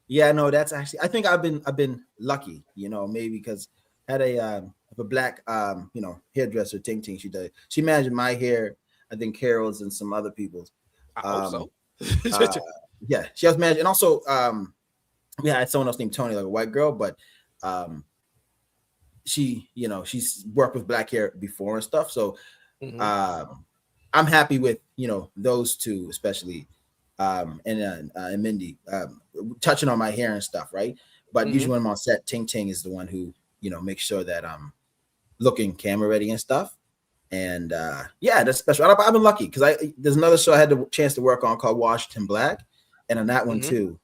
[SPEAKER 3] Yeah, no, that's actually. I think I've been lucky, you know, maybe because I had a black hairdresser, Ting Ting. She managed my hair. I think Carol's and some other people's.
[SPEAKER 1] I hope so.
[SPEAKER 3] Yeah, she was managed, and also we had someone else named Tony, like a white girl, but she's worked with black hair before and stuff. So I'm happy with those two, especially and Mindy touching on my hair and stuff, right? But usually when I'm on set, Ting Ting is the one who makes sure that I'm looking camera ready and stuff. And that's special. I've been lucky because there's another show I had the chance to work on called Washington Black, and on that one too,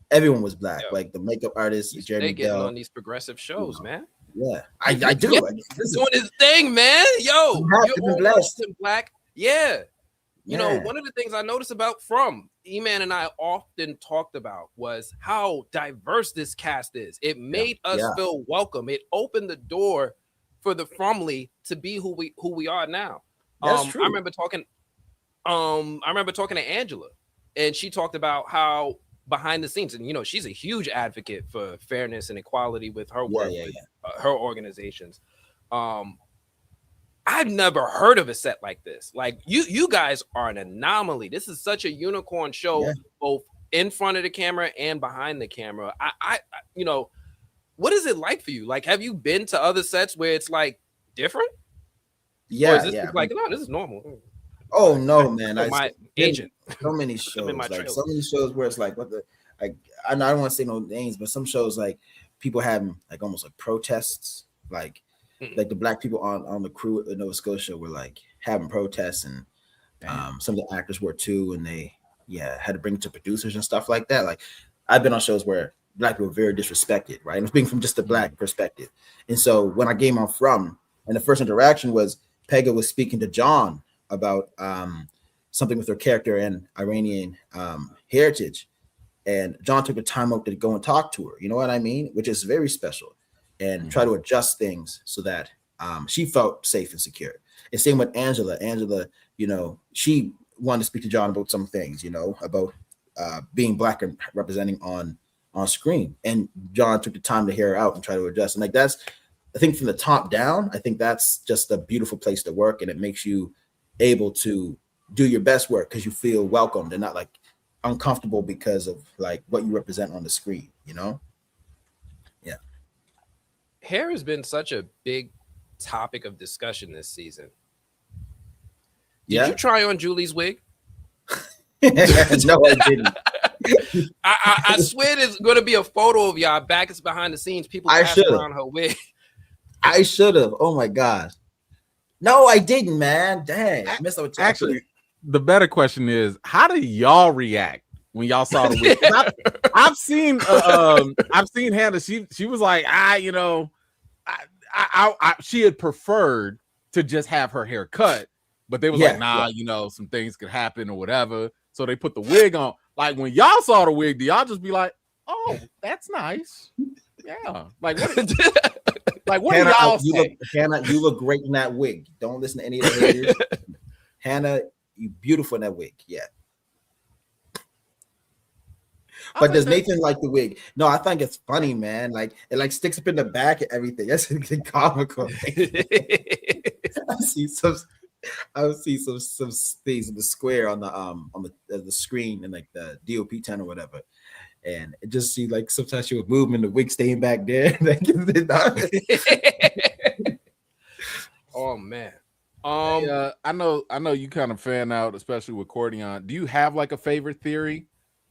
[SPEAKER 3] everyone was black, like the makeup artist, Jeremy
[SPEAKER 1] getting on these progressive shows, man.
[SPEAKER 3] Yeah, I do.
[SPEAKER 1] He's doing his thing, man. Yo, you're blessed and black. Yeah. You know, one of the things I noticed about From, E-Man and I often talked about was how diverse this cast is. It made us feel welcome. It opened the door for the FROMily to be who we are now.
[SPEAKER 3] That's true.
[SPEAKER 1] I remember talking to Angela, and she talked about how behind the scenes, and she's a huge advocate for fairness and equality with her work, with her organizations. I've never heard of a set like this. Like you guys are an anomaly. This is such a unicorn show, both in front of the camera and behind the camera. I what is it like for you? Like, have you been to other sets where it's like different?
[SPEAKER 3] Yeah,
[SPEAKER 1] like, no, this is normal.
[SPEAKER 3] Oh no, man!
[SPEAKER 1] My agent.
[SPEAKER 3] So many shows, so many shows where it's like, I don't want to say no names, but some shows like people having like almost like protests, like the black people on the crew in Nova Scotia were like having protests, and some of the actors were too, and they had to bring it to producers and stuff like that. Like I've been on shows where black people were very disrespected, right? And it's being from just the black perspective. And so when I came on From, and the first interaction was Pega was speaking to John about something with her character and Iranian heritage, and John took the time out to go and talk to her. You know what I mean? Which is very special, and try to adjust things so that she felt safe and secure. And same with Angela. Angela, she wanted to speak to John about some things, about being black and representing on screen. And John took the time to hear her out and try to adjust. And like that's, I think from the top down, I think that's just a beautiful place to work, and it makes you able to do your best work because you feel welcomed and not like uncomfortable because of like what you represent on the screen,
[SPEAKER 1] Hair has been such a big topic of discussion this season. Did you try on Julie's wig?
[SPEAKER 3] No, I didn't.
[SPEAKER 1] I swear there's going to be a photo of y'all back behind the scenes. People passing around her wig.
[SPEAKER 3] I should have. Oh my gosh. No, I didn't, man. Dang. I missed out.
[SPEAKER 2] Actually, the better question is, how did y'all react when y'all saw the wig? I've seen Hannah. She was like, she had preferred to just have her hair cut, but they was like, nah, some things could happen or whatever. So they put the wig on. Like when y'all saw the wig, do y'all just be like, oh, that's nice? Yeah. Like what
[SPEAKER 3] Hannah,
[SPEAKER 2] do y'all say?
[SPEAKER 3] Hannah, you look great in that wig. Don't listen to any of the haters. Hannah, you beautiful in that wig. Yeah. But does Nathan like the wig? No, I think it's funny, man. Like it like sticks up in the back and everything. That's comical. I see some things in the square on the screen and like the DOP 10 or whatever. And it just see like sometimes she would move and the wig staying back there.
[SPEAKER 1] Oh man.
[SPEAKER 2] I know you kind of fan out, especially with Cordion. Do you have like a favorite theory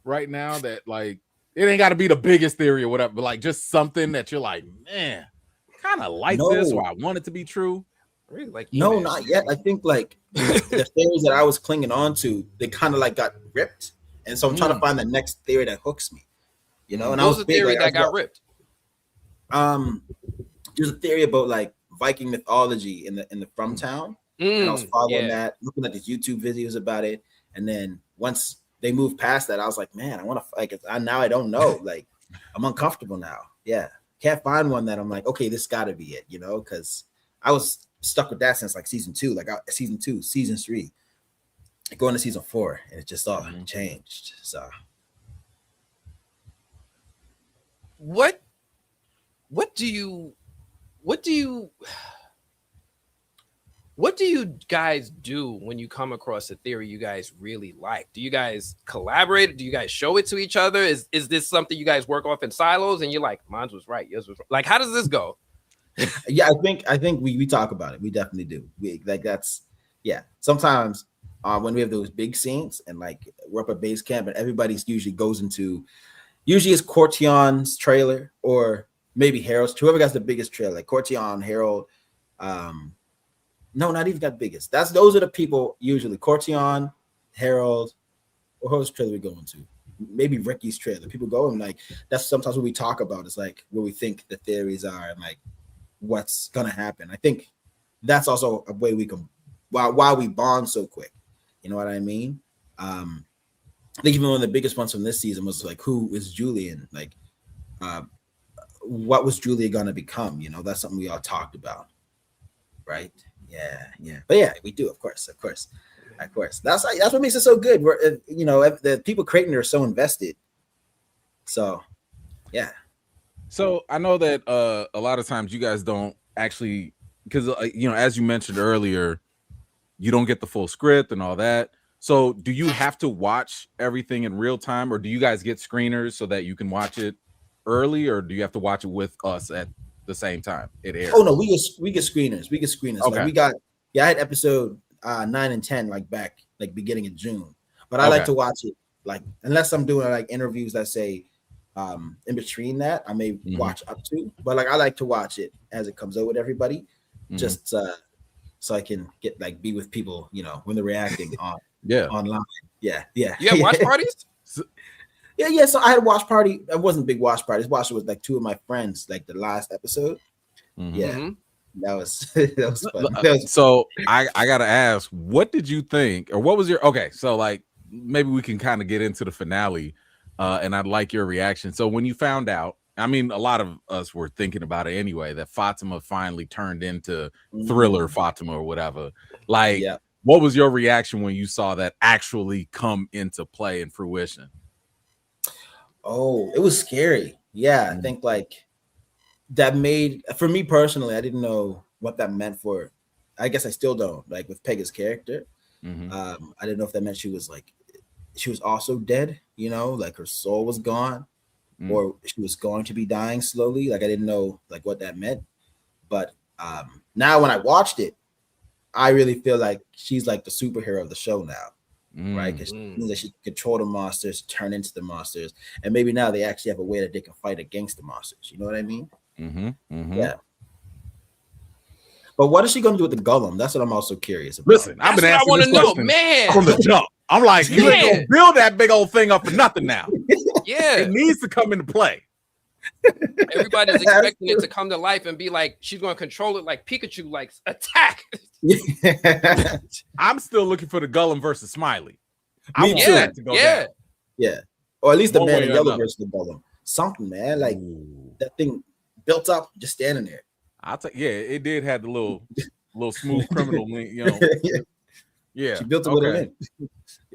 [SPEAKER 2] right now that like it ain't got to be the biggest theory or whatever, but like just something that you're like, man, kind of like this, or I want it to be true?
[SPEAKER 1] Really? Like
[SPEAKER 3] no, not yet. I think like the theories that I was clinging on to, they kind of like got ripped, and so I'm trying to find the next theory that hooks me. And
[SPEAKER 1] I was the theory that got ripped.
[SPEAKER 3] There's a theory about like Viking mythology in the From town. And I was following that, looking at these YouTube videos about it, and then once they moved past that, I was like, man, I want to like. Now I don't know. Like, I'm uncomfortable now. Yeah, can't find one that I'm like, okay, this got to be it. Because I was stuck with that since like season 2, season 3, going to season 4, and it just all changed. So
[SPEAKER 1] what do you guys do when you come across a theory you guys really like? Do you guys collaborate? Do you guys show it to each other? Is this something you guys work off in silos and you're like, mine was right, yours was right? Like, how does this go?
[SPEAKER 3] Yeah, I think we talk about it. We definitely do. Sometimes when we have those big scenes and like we're up at base camp and everybody's usually it's Cortion's trailer or maybe Harold's, whoever got the biggest trailer, like Cortion, Harold, no, not even got biggest. Those are the people usually. Cortion, Harold, or whose trailer we going to? Maybe Ricky's trailer. People go and like that's sometimes what we talk about. It's like where we think the theories are and like what's gonna happen. I think that's also a way we can why we bond so quick. You know what I mean? I think even one of the biggest ones from this season was like, who is Julian? Like, what was Julia gonna become? You know, that's something we all talked about, right? Yeah. But yeah, we do, of course. That's what makes it so good. We're, the people creating it are so invested. So, yeah.
[SPEAKER 2] So I know that a lot of times you guys don't actually, because as you mentioned earlier, you don't get the full script and all that. So do you have to watch everything in real time, or do you guys get screeners so that you can watch it early, or do you have to watch it with us at the same time it airs?
[SPEAKER 3] Oh no, we get screeners. Okay. Like I had episode 9 and 10 like back like beginning of June, but I like to watch it like unless I'm doing like interviews that say in between that I may watch up to, but like I like to watch it as it comes out with everybody, just so I can get like be with people, when they're reacting on online. Yeah. You
[SPEAKER 1] have watch parties?
[SPEAKER 3] Yeah. So I had a watch party. It wasn't a big watch party. I watched it with like 2 of my friends, like the last episode. Yeah. That was fun.
[SPEAKER 2] So I gotta ask, what did you think, or what was your so like maybe we can kind of get into the finale, and I'd like your reaction. So when you found out, I mean, a lot of us were thinking about it anyway, that Fatima finally turned into Thriller Fatima or whatever. Like, what was your reaction when you saw that actually come into play and fruition?
[SPEAKER 3] Oh, it was scary. Yeah, I think like that made, for me personally, I didn't know what that meant for, I guess I still don't, like with Pega's character. I didn't know if that meant she was also dead, like her soul was gone, or she was going to be dying slowly. Like I didn't know like what that meant. But now when I watched it, I really feel like she's like the superhero of the show now. Right, because she can control the monsters, turn into the monsters, and maybe now they actually have a way that they can fight against the monsters. You know what I mean? Yeah. But what is she going to do with the Golem? That's what I'm also curious about.
[SPEAKER 2] Listen, I've been asking this question from the jump. I'm like, you ain't gonna build that big old thing up for nothing now.
[SPEAKER 1] Yeah,
[SPEAKER 2] it needs to come into play.
[SPEAKER 1] Everybody's expecting it to come to life and be like, she's going to control it like Pikachu, like attack.
[SPEAKER 2] I'm still looking for the Golem versus Smiley. I
[SPEAKER 3] want
[SPEAKER 2] that to go down.
[SPEAKER 3] Yeah. Or at least the man in yellow versus the Golem. Something, man. Like that thing built up, just standing there.
[SPEAKER 2] I'll take. Yeah, it did have the little smooth criminal link, Yeah.
[SPEAKER 3] She built it with her in.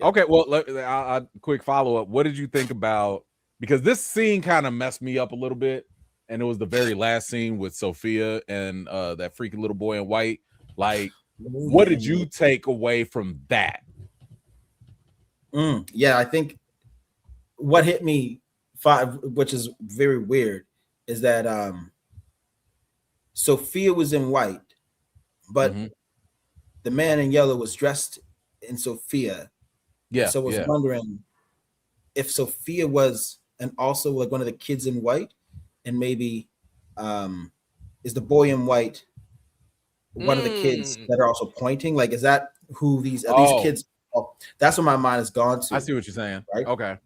[SPEAKER 2] Okay, well, a quick follow up. What did you think about? Because this scene kind of messed me up a little bit, and it was the very last scene with Sophia and that freaky little boy in white. Like, what did you take away from that?
[SPEAKER 3] Yeah, I think what hit me, which is very weird, is that Sophia was in white, but the man in yellow was dressed in Sophia.
[SPEAKER 2] Yeah.
[SPEAKER 3] So I was wondering if Sophia was, and also like one of the kids in white, and maybe is the boy in white one of the kids that are also pointing? Like, is that who these kids? Oh, that's where my mind has gone to.
[SPEAKER 2] I see what you're saying.
[SPEAKER 3] Right?
[SPEAKER 2] Okay.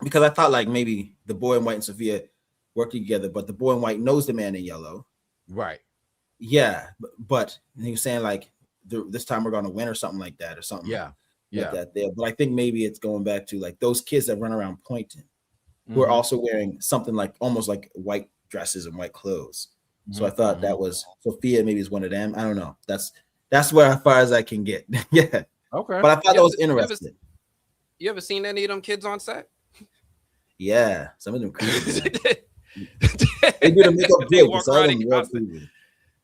[SPEAKER 3] Because I thought like maybe the boy in white and Sophia work together, but the boy in white knows the man in yellow.
[SPEAKER 2] Right.
[SPEAKER 3] Yeah, but he was saying like this time we're going to win or something like that or something.
[SPEAKER 2] Yeah.
[SPEAKER 3] Like that there. But I think maybe it's going back to like those kids that run around pointing, who are also wearing something like almost like white dresses and white clothes. So I thought that was Sophia. Maybe is one of them. I don't know. That's where as far as I can get. Yeah.
[SPEAKER 2] Okay.
[SPEAKER 3] But I thought that was interesting.
[SPEAKER 1] You ever seen any of them kids on set?
[SPEAKER 3] Yeah, some of them creepy. They do the makeup good. Some of them real creepy.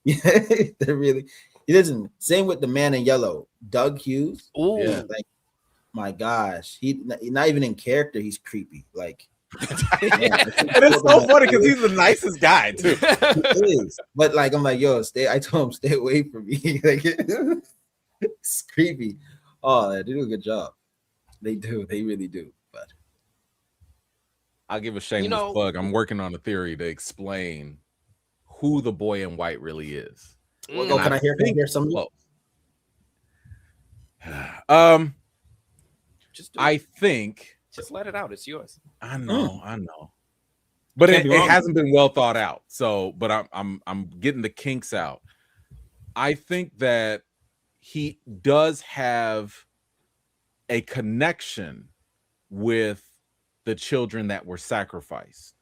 [SPEAKER 3] Yeah, they're really. Listen, same with the man in yellow, Doug Hughes.
[SPEAKER 1] Ooh,
[SPEAKER 3] yeah, like my gosh, he's not even in character. He's creepy. Like,
[SPEAKER 2] but it's so funny because he's the nicest guy too.
[SPEAKER 3] He is. But like, I'm like, yo, stay. I told him stay away from me. Like, it's creepy. Oh, they do a good job. They do. They really do. But
[SPEAKER 2] I'll give a shameless plug. I'm working on a theory to explain who the boy in white really is.
[SPEAKER 3] Well, can I hear some?
[SPEAKER 2] I think.
[SPEAKER 1] Just let it out. It's yours.
[SPEAKER 2] I know. But it hasn't been well thought out. So, but I'm getting the kinks out. I think that he does have a connection with the children that were sacrificed.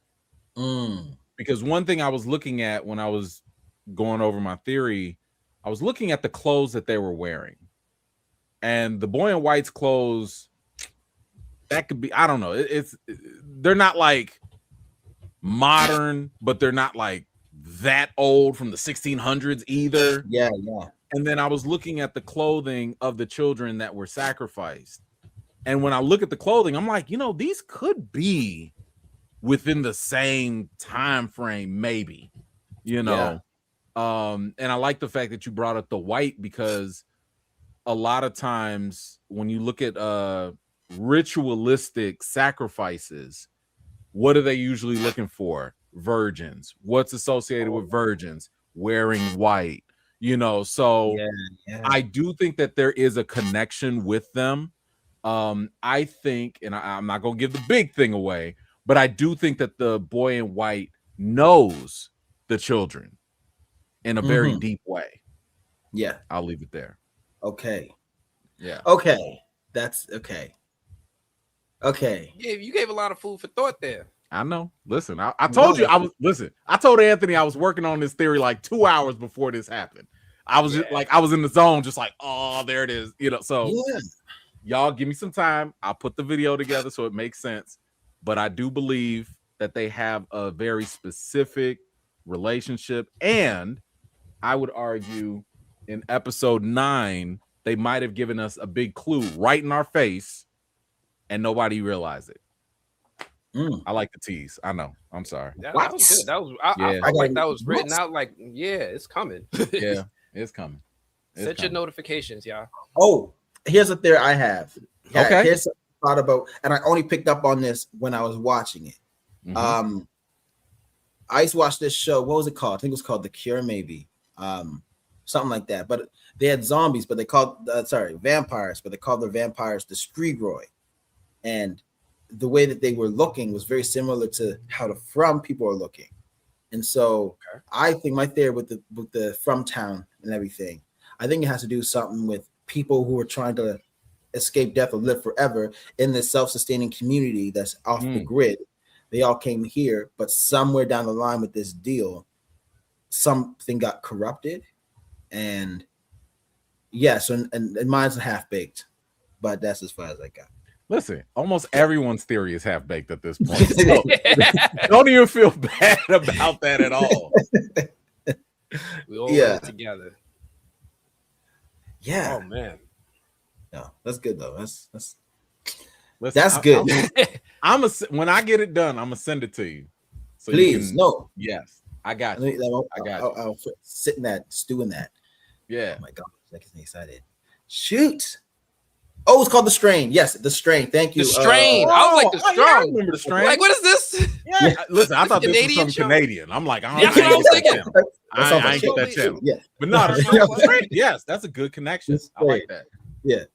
[SPEAKER 2] Because one thing I was looking at when I was going over my theory, I was looking at the clothes that they were wearing. And the boy in white's clothes, that could be, I don't know. They're not like modern, but they're not like that old from the 1600s either.
[SPEAKER 3] Yeah.
[SPEAKER 2] And then I was looking at the clothing of the children that were sacrificed. And when I look at the clothing, I'm like, these could be within the same time frame, maybe, Yeah. And I like the fact that you brought up the white, because a lot of times when you look at ritualistic sacrifices, what are they usually looking for? Virgins. What's associated with virgins? Wearing white. So yeah. I do think that there is a connection with them. I think, and I'm not gonna give the big thing away, but I do think that the boy in white knows the children in a very deep way.
[SPEAKER 3] Yeah,
[SPEAKER 2] I'll leave it there.
[SPEAKER 3] Okay.
[SPEAKER 2] Yeah.
[SPEAKER 3] Okay. That's okay. Okay.
[SPEAKER 1] You gave a lot of food for thought there.
[SPEAKER 2] I know. Listen, I told you I told Anthony I was working on this theory like 2 hours before this happened. I was just like, I was in the zone, just like, oh, there it is. So y'all give me some time. I'll put the video together so it makes sense. But I do believe that they have a very specific relationship. And I would argue in episode 9, they might have given us a big clue right in our face and nobody realized it. I like the tease. I know. I'm sorry.
[SPEAKER 1] That was good. I felt like that was written out like, it's coming.
[SPEAKER 2] Yeah, it's coming.
[SPEAKER 1] Set your notifications, y'all.
[SPEAKER 3] Oh, here's a theory I have.
[SPEAKER 2] Okay.
[SPEAKER 3] Here's something I thought about, and I only picked up on this when I was watching it. I used to watch this show. What was it called? I think it was called The Cure, maybe. Something like that. But they had zombies, but they called vampires, but they called the vampires the Strigoi. And the way that they were looking was very similar to how the From people are looking. And so I think my theory with the From town and everything, I think it has to do something with people who are trying to escape death or live forever in this self-sustaining community that's off the grid. They all came here, but somewhere down the line with this deal, something got corrupted. And so mine's half-baked, but that's as far as I got.
[SPEAKER 2] Listen, almost everyone's theory is half-baked at this point. So don't even feel bad about that at all.
[SPEAKER 1] We all work together.
[SPEAKER 3] Yeah.
[SPEAKER 1] Oh man.
[SPEAKER 3] No, that's good though.
[SPEAKER 2] Listen,
[SPEAKER 3] that's good.
[SPEAKER 2] When I get it done, I'm gonna send it to you. So
[SPEAKER 3] please,
[SPEAKER 2] Yes, I got you.
[SPEAKER 3] I'll sit in that, stew in that.
[SPEAKER 2] Yeah.
[SPEAKER 3] Oh my God, that gets me excited. Shoot. Oh, it's called The Strain. Yes, The Strain. Thank you.
[SPEAKER 1] The Strain. I was like, The Strain.
[SPEAKER 2] I remember The Strain.
[SPEAKER 1] Like, what is this?
[SPEAKER 2] Yeah. Listen, I thought this was something Canadian. I'm like, I ain't get that channel.
[SPEAKER 3] Yeah.
[SPEAKER 2] But no, The Strain. Yes, that's a good connection. I like that.
[SPEAKER 3] Yeah.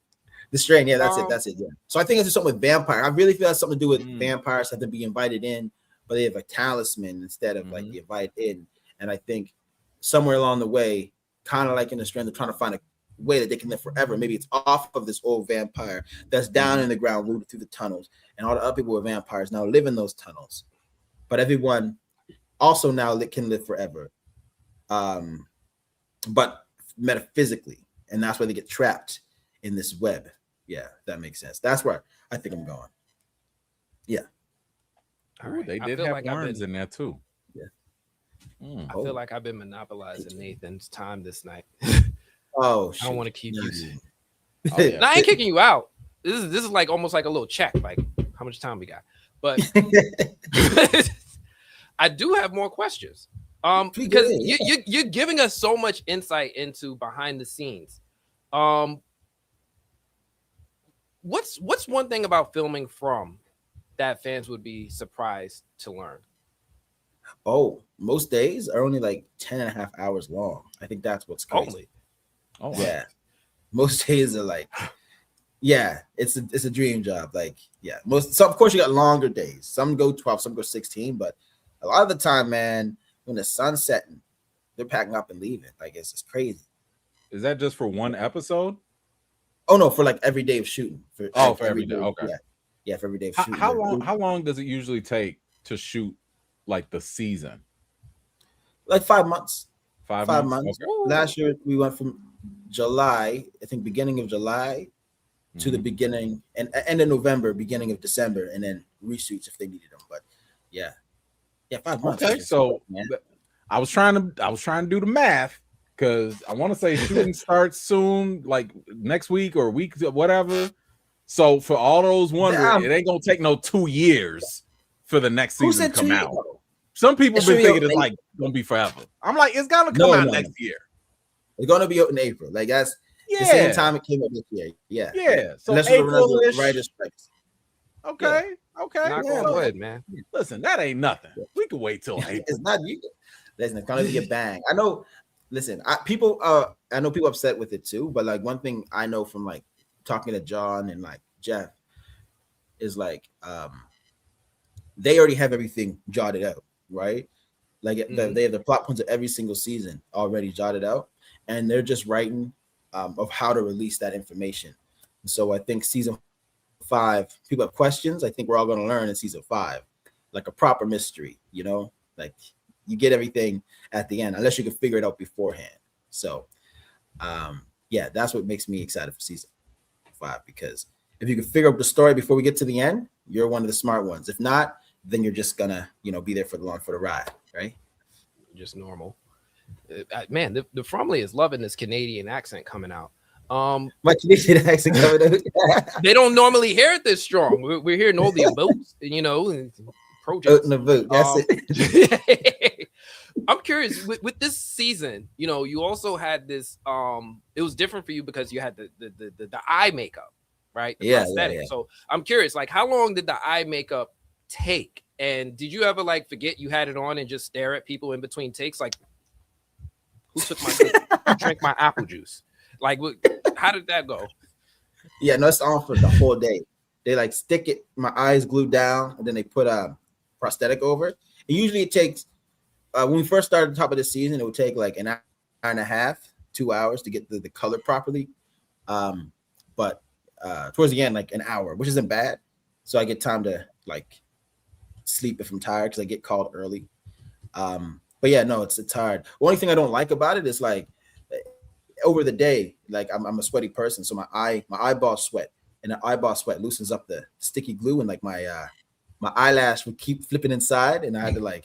[SPEAKER 3] The Strain. Yeah, that's it. Yeah. So I think it's something with vampire. I really feel that's something to do with vampires have to be invited in, but they have a talisman instead of like the invite in. And I think somewhere along the way, kind of like in The Strain, they're trying to find a way that they can live forever. Maybe it's off of this old vampire that's down in the ground, rooted through the tunnels, and all the other people who are vampires now live in those tunnels. But everyone also now can live forever. but metaphysically, and that's why they get trapped in this web. Yeah, that makes sense. That's where I think I'm going. Yeah.
[SPEAKER 2] All right. They did have like worms in there too.
[SPEAKER 3] Yeah.
[SPEAKER 1] I feel like I've been monopolizing Nathan's time this night.
[SPEAKER 3] Oh,
[SPEAKER 1] I don't want to keep you.
[SPEAKER 2] Oh, yeah.
[SPEAKER 1] No, I ain't kicking you out. This is like almost like a little check, like how much time we got. But I do have more questions. Because you're giving us so much insight into behind the scenes. What's one thing about filming From that fans would be surprised to learn?
[SPEAKER 3] Oh, most days are only like 10 and a half hours long. I think that's what's crazy.
[SPEAKER 2] Oh, wow.
[SPEAKER 3] Yeah. Most days are like, yeah, it's a dream job. Like, yeah, so of course you got longer days. Some go 12, some go 16, but a lot of the time, man, when the sun's setting, they're packing up and leaving. Like, it's just crazy.
[SPEAKER 2] Is that just for one episode?
[SPEAKER 3] Oh no, for like every day of shooting. For
[SPEAKER 2] every day. Okay.
[SPEAKER 3] Yeah, for every day of shooting.
[SPEAKER 2] How long does it usually take to shoot like the season?
[SPEAKER 3] Like 5 months.
[SPEAKER 2] 5
[SPEAKER 3] months.
[SPEAKER 2] Okay.
[SPEAKER 3] Last year we went from July, I think beginning of July to the beginning and end of November, beginning of December, and then reshoots if they needed them. But yeah, 5 months.
[SPEAKER 2] Okay, so I was trying to do the math because I want to say shooting starts soon, like next week or week, whatever. So for all those wondering, it ain't gonna take no 2 years for the next season to come out. Some people been thinking it's like gonna be forever. I'm like, it's gonna come out next year.
[SPEAKER 3] It's gonna be out in April. Like that's the same time it came out this year. Yeah.
[SPEAKER 2] Yeah. So
[SPEAKER 3] April-ish. Writer's strikes.
[SPEAKER 2] Okay. Yeah. Okay.
[SPEAKER 1] Knock on wood, man.
[SPEAKER 2] Listen, that ain't nothing. We can wait till April.
[SPEAKER 3] It's not you. Listen, it's gonna be a bang. I know. Listen, I know people upset with it too, but like one thing I know from like talking to John and like Jeff is like they already have everything jotted out, right? Like they have the plot points of every single season already jotted out, and they're just writing of how to release that information. And so I think season 5, people have questions. I think we're all going to learn in season 5, like a proper mystery, you know, like you get everything at the end, unless you can figure it out beforehand. So that's what makes me excited for season 5, because if you can figure out the story before we get to the end, you're one of the smart ones. If not, then you're just gonna, be there for the ride, right?
[SPEAKER 1] Just normal. Man, the FROMily is loving this Canadian accent coming out.
[SPEAKER 3] My Canadian accent coming out.
[SPEAKER 1] They don't normally hear it this strong. We're hearing all the aboats, projects.
[SPEAKER 3] The boat. That's it.
[SPEAKER 1] I'm curious with this season. You also had this. It was different for you because you had the eye makeup, right? The prosthetic. Yeah. So I'm curious, like, how long did the eye makeup take? And did you ever like forget you had it on and just stare at people in between takes? Like, who took my cookie? Who drank my apple juice? Like, how did that go?
[SPEAKER 3] Yeah, no, it's on for the whole day. They like stick it, my eyes glued down, and then they put a prosthetic over it. And usually it takes, when we first started the top of the season, it would take like an hour and a half, 2 hours to get the color properly. But towards the end, like an hour, which isn't bad. So I get time to like sleep if I'm tired, because I get called early. But yeah, no, it's hard. The only thing I don't like about it is like over the day, like I'm a sweaty person, so my eyeballs sweat, and the eyeball sweat loosens up the sticky glue, and like my eyelash would keep flipping inside, and I had to like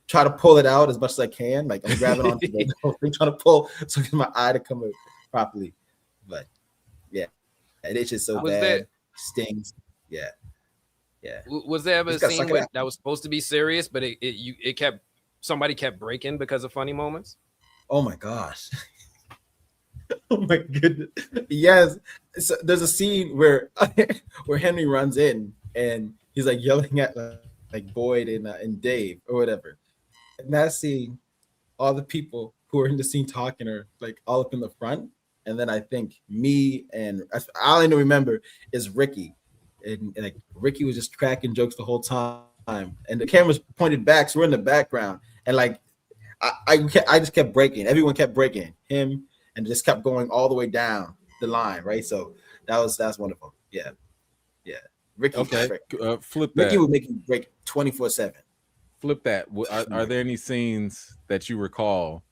[SPEAKER 3] try to pull it out as much as I can. Like I'm grabbing onto the whole thing, trying to pull so get my eye to come out properly. But yeah, it itches so bad, stings. Yeah.
[SPEAKER 1] Was there ever a scene that was supposed to be serious, but somebody kept breaking because of funny moments?
[SPEAKER 3] Oh my gosh. Oh my goodness. Yes. So there's a scene where Henry runs in and he's like yelling at like Boyd and Dave or whatever. And that scene, all the people who are in the scene talking are like all up in the front. And then I think me and all I remember is Ricky. And like Ricky was just cracking jokes the whole time. And the camera's pointed back, so we're in the background. And like I just kept breaking. Everyone kept breaking. Him, and just kept going all the way down the line, right? So that's wonderful. Yeah. Ricky,
[SPEAKER 2] okay. Flip
[SPEAKER 3] that. Ricky would make you break 24/7.
[SPEAKER 2] Flip that. Are there any scenes that you recall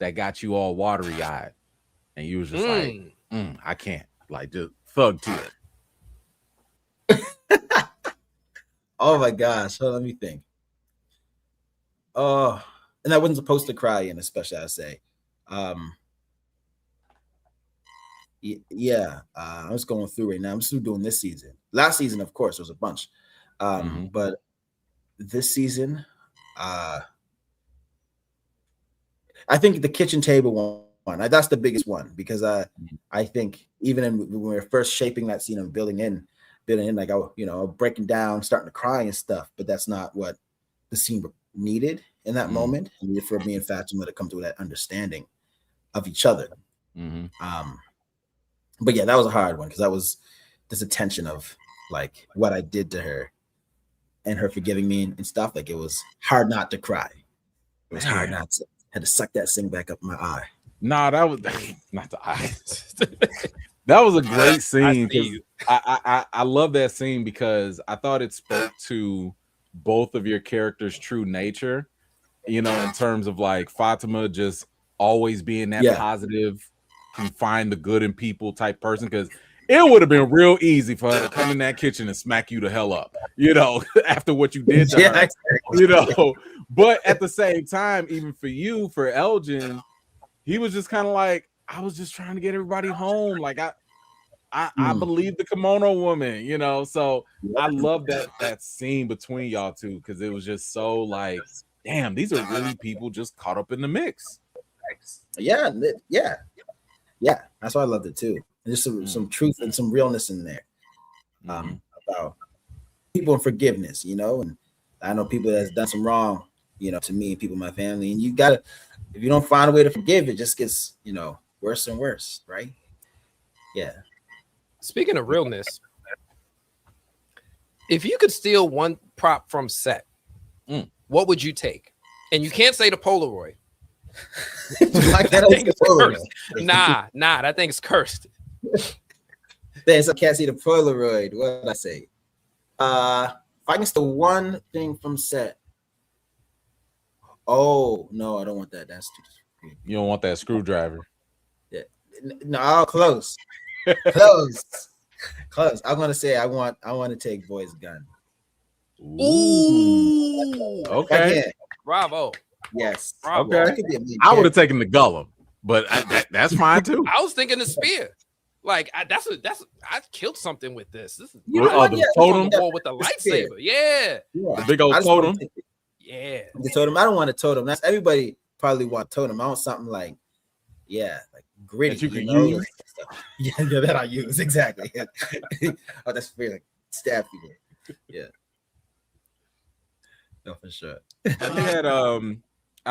[SPEAKER 2] that got you all watery eyed, and you was just like, I can't, like, just thug to it.
[SPEAKER 3] Oh my gosh, so let me think. Oh, and I wasn't supposed to cry in, especially I say. Yeah, I was going through right now. I'm still doing this season. Last season, of course, was a bunch, but this season, I think the kitchen table one. That's the biggest one because I think even when we were first shaping that scene and building in, like breaking down, starting to cry and stuff. But that's not what the scene needed in that moment. It needed for me and Fatima to come to that understanding of each other. But yeah, that was a hard one because that was this attention of like what I did to her and her forgiving me and stuff. Like it was hard not to cry. It was hard not to. Had to suck that thing back up my eye.
[SPEAKER 2] Nah, that was not the eye. That was a great scene. I love that scene because I thought it spoke to both of your characters' true nature. You know, in terms of like Fatima just always being that positive, can find the good in people type person. Because it would have been real easy for her to come in that kitchen and smack you the hell up, you know, after what you did to her, you know. But at the same time, even for you, for Elgin, he was just kind of like, I was just trying to get everybody home. Like I believe the kimono woman, you know. So I love that scene between y'all two because it was just so like, damn, these are really people just caught up in the mix.
[SPEAKER 3] Yeah. That's why I loved it too. There's some truth and some realness in there about people and forgiveness, you know. And I know people that's done some wrong, you know, to me and people in my family. And you gotta, if you don't find a way to forgive, it just gets, you know, worse and worse, right? Yeah.
[SPEAKER 1] Speaking of realness, if you could steal one prop from set, what would you take? And you can't say the Polaroid.
[SPEAKER 3] Like that
[SPEAKER 1] thing's cursed. Nah, that thing's cursed.
[SPEAKER 3] Thanks, I can't see the Polaroid. What did I say? If I can steal one thing from set. Oh no, I don't want that. That's too.
[SPEAKER 2] You don't want that screwdriver.
[SPEAKER 3] Yeah, no, close. Close. I'm gonna say I want to take Boy's gun.
[SPEAKER 1] Ooh.
[SPEAKER 2] Okay.
[SPEAKER 1] Bravo.
[SPEAKER 3] Yes.
[SPEAKER 1] Bravo.
[SPEAKER 2] Okay. I would have taken the Gollum, but that's fine too.
[SPEAKER 1] I was thinking the spear. Like I killed something with this. This is
[SPEAKER 2] the totem
[SPEAKER 1] with the lightsaber. Yeah.
[SPEAKER 2] The big old totem.
[SPEAKER 1] Yeah.
[SPEAKER 3] The totem. I don't want a totem. That's everybody probably want totem. I want something like gritty.
[SPEAKER 2] That you can use.
[SPEAKER 3] Yeah, that I use exactly. Oh, that's weird. Like stab people. Yeah. No, for sure.
[SPEAKER 2] I had I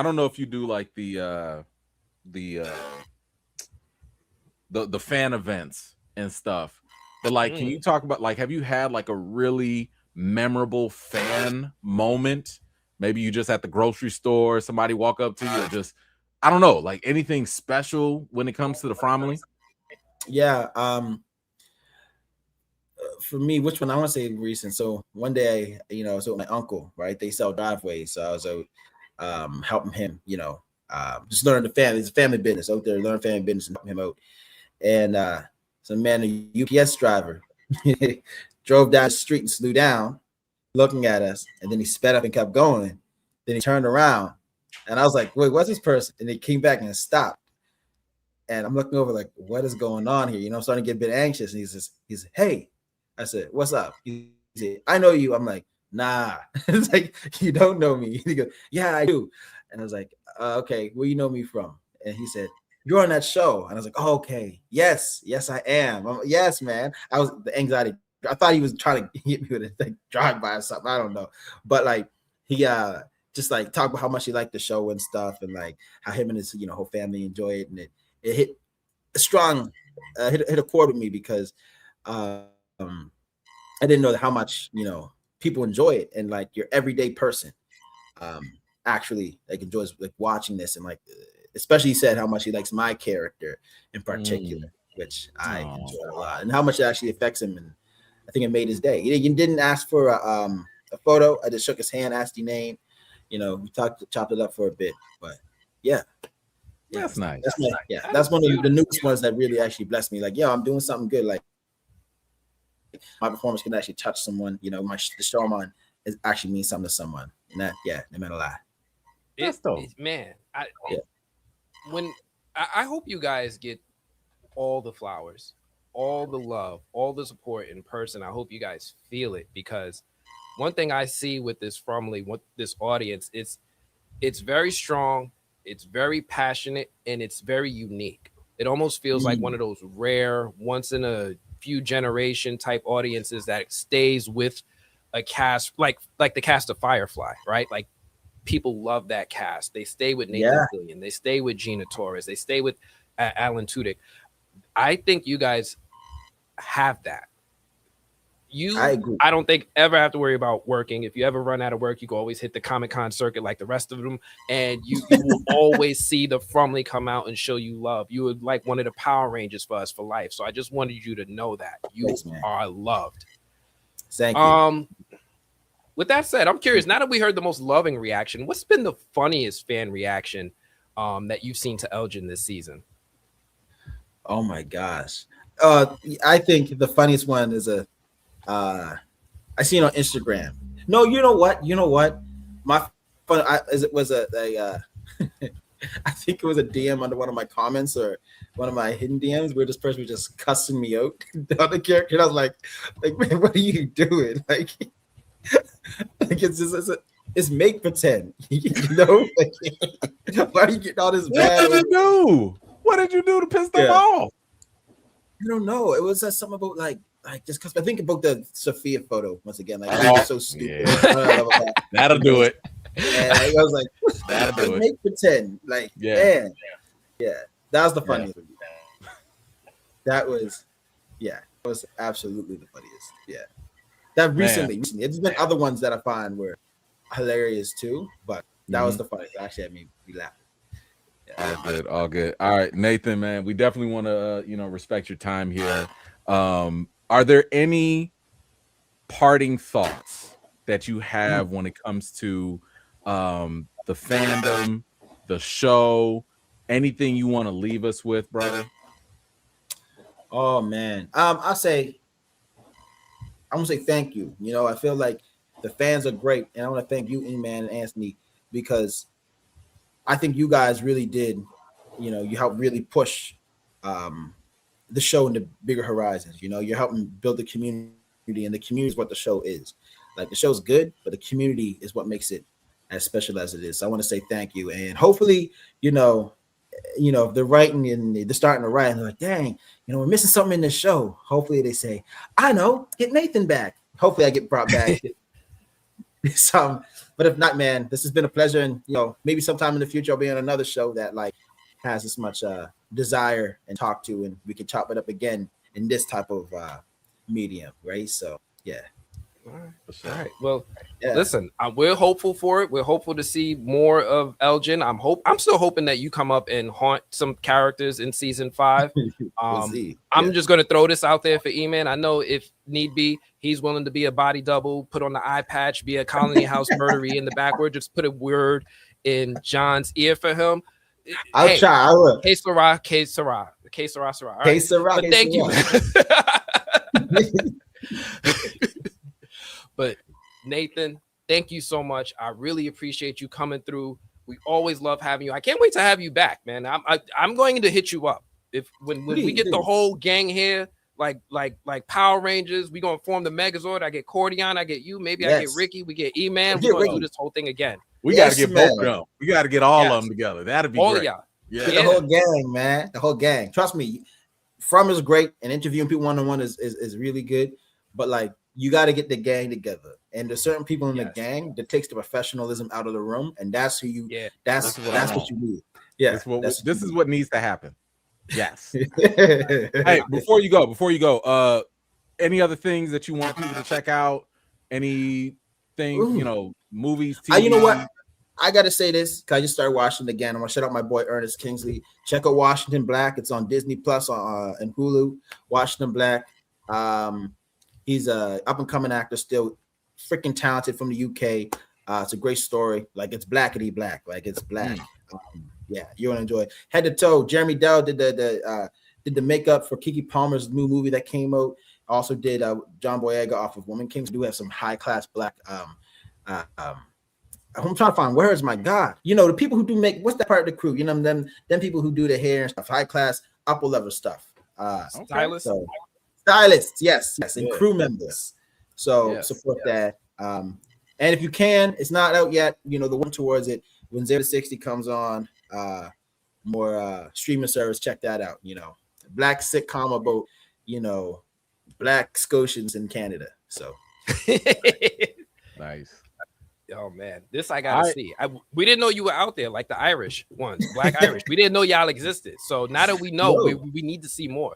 [SPEAKER 2] don't know if you do like the fan events and stuff, but like, can you talk about like, have you had like a really memorable fan moment? Maybe you just at the grocery store, somebody walk up to you, or just, I don't know, like anything special when it comes to the FROMily?
[SPEAKER 3] Yeah. For me, which one I want to say recent. So one day, you know, so my uncle, right? They sell driveways. So I was out helping him, you know, just learn the family. It's a family business out there, learn family business and help him out. And some man, a UPS driver, drove down the street and slew down, looking at us, and then he sped up and kept going. Then he turned around, and I was like, "Wait, what's this person?" And he came back and stopped. And I'm looking over like, "What is going on here?" You know, I'm starting to get a bit anxious. And he says, "Hey," I said, "What's up?" He said, "I know you." I'm like, "Nah." It's like, "You don't know me." He goes, "Yeah, I do." And I was like, "Okay, where you know me from?" And he said, "You're on that show." And I was like, "Oh, okay. Yes, I am." Yes, man. I was the anxiety. I thought he was trying to hit me with a like, drive-by or something. I don't know. But like he just like talked about how much he liked the show and stuff, and like how him and his, you know, whole family enjoy it. And it hit a strong hit a chord with me because I didn't know how much, you know, people enjoy it, and like your everyday person actually like enjoys like watching this, and like especially he said how much he likes my character in particular, which I enjoy a lot, and how much it actually affects him. And I think it made his day. He didn't ask for a photo. I just shook his hand, asked his name. You know, we chopped it up for a bit, but yeah.
[SPEAKER 2] That's nice.
[SPEAKER 3] That's one of the newest ones that really actually blessed me. Like, I'm doing something good. Like, my performance can actually touch someone. You know, the show I'm on actually means something to someone. And that, no matter lie.
[SPEAKER 1] That's dope. Man, I hope you guys get all the flowers, all the love, all the support in person. I hope you guys feel it, because one thing I see with this FROMily, with this audience, it's very strong, it's very passionate, and it's very unique. It almost feels like one of those rare, once in a few generation type audiences that stays with a cast like the cast of Firefly, right? Like, people love that cast. They stay with Nathan Fillion, they stay with Gina Torres, they stay with Alan Tudyk. I think you guys have that. I agree. I don't think ever have to worry about working. If you ever run out of work, you can always hit the Comic-Con circuit like the rest of them, and you will always see the FROMily come out and show you love. You would like one of the Power Rangers for us for life. So I just wanted you to know that you are loved.
[SPEAKER 3] Thank you.
[SPEAKER 1] With that said, I'm curious, now that we heard the most loving reaction, what's been the funniest fan reaction that you've seen to Elgin this season?
[SPEAKER 3] Oh my gosh. I think the funniest one is I seen on Instagram. No, you know what? My fun was a I think it was a DM under one of my comments or one of my hidden DMs where this person was just cussing me out. The other character, and I was like, man, what are you doing? Like it's make pretend, you know? Like, why are you getting all this bad?
[SPEAKER 2] What did you do? What did you do to piss them off?
[SPEAKER 3] I don't know. It was something about like just because I think about the Sophia photo once again. Like, it was so stupid. Yeah.
[SPEAKER 2] That'll do it.
[SPEAKER 3] And I was like, that'll do it. Make pretend. Like, man. Yeah. That was the funniest. That was absolutely the funniest. Yeah. That recently, it's been other ones that I find were hilarious too, but that was the funniest. Actually, had me laughing.
[SPEAKER 2] All good. All right, Nathan, man, we definitely want to respect your time here. Are there any parting thoughts that you have when it comes to the fandom, the show, anything you want to leave us with, brother?
[SPEAKER 3] Oh man, I want to say thank you. You know, I feel like the fans are great, and I want to thank you, E-Man and Anthony, because I think you guys really did, you helped really push the show into bigger horizons. You know, you're helping build the community, and the community is what the show is. Like, the show's good, but the community is what makes it as special as it is. So I want to say thank you, and hopefully, if they're writing and they're starting to write and they're like, dang, we're missing something in this show. Hopefully they say, I know, get Nathan back. Hopefully I get brought back. But if not, man, this has been a pleasure. And, maybe sometime in the future, I'll be on another show that has as much desire and talk to, and we can chop it up again in this type of medium. Right. So, yeah.
[SPEAKER 1] All right. Well, listen, we're hopeful for it. We're hopeful to see more of Elgin. I'm still hoping that you come up and haunt some characters in season 5. I'm just going to throw this out there for E-Man. I know if need be, he's willing to be a body double, put on the eye patch, be a Colony House murderer in the backward. Just put a word in John's ear for him.
[SPEAKER 3] I'll try. I will.
[SPEAKER 1] K Sarah. All right.
[SPEAKER 3] Sarah.
[SPEAKER 1] Thank you. But Nathan, thank you so much. I really appreciate you coming through. We always love having you. I can't wait to have you back, man. I'm going to hit you up when we get the whole gang here, like Power Rangers. We gonna form the Megazord. I get Cordion, I get you. Maybe I get Ricky. We get E-Man. We're gonna do this whole thing again.
[SPEAKER 2] We gotta get both of them. We gotta get all of them together. That'd be
[SPEAKER 3] all
[SPEAKER 2] great.
[SPEAKER 3] Of y'all. Yeah, the whole gang, man. The whole gang. Trust me, From is great, and interviewing people one-on-one is really good. But you got to get the gang together, and there's certain people in the gang that takes the professionalism out of the room, and that's who you. Yeah, that's what you need. Yeah,
[SPEAKER 2] this is what needs to happen. Yes. Hey, before you go, any other things that you want people to check out? Anything, movies, TV?
[SPEAKER 3] You know what? I gotta say this because I just started watching it again. I'm gonna shout out my boy Ernest Kingsley. Check out Washington Black. It's on Disney Plus and Hulu. Washington Black. He's a up and coming actor, still freaking talented from the UK. It's a great story. Like, it's blackety black. Like, it's black. Yeah, you're gonna enjoy it. Head to toe. Jeremy Dell did the makeup for Keke Palmer's new movie that came out. Also did John Boyega off of Woman King. So do have some high class black. I'm trying to find where is my God. You know, the people who do make what's that part of the crew? You know, them people who do the hair and stuff, high class, upper level stuff.
[SPEAKER 1] Stylists.
[SPEAKER 3] So, stylists, yes, and crew members. So support that. And if you can, it's not out yet. You know, the one towards it when 0 to 60 comes on, more streaming service. Check that out. You know, black sitcom about Black Scotians in Canada. So
[SPEAKER 2] nice.
[SPEAKER 1] Oh man, this I gotta see. We didn't know you were out there like the Irish ones, Black Irish. We didn't know y'all existed. So now that we know, we need to see more.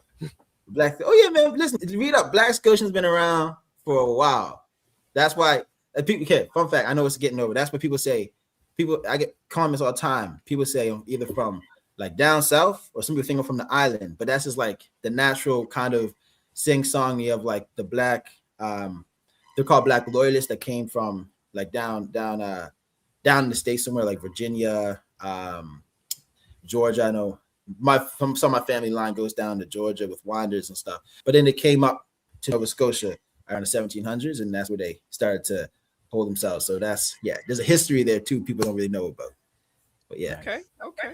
[SPEAKER 3] Black. Oh yeah, man. Listen, read up. Black Scotians been around for a while. That's why people. Okay, fun fact. I know it's getting over. That's what people say. I get comments all the time. People say either from like down south or some people think from the island. But that's just like the natural kind of sing-songy of like the black. They're called Black loyalists that came from like down in the States somewhere like Virginia, Georgia. I know some of my family line goes down to Georgia with winders and stuff. But then they came up to Nova Scotia around the 1700s, and that's where they started to hold themselves. So that's there's a history there too. People don't really know about. But yeah.
[SPEAKER 1] Okay.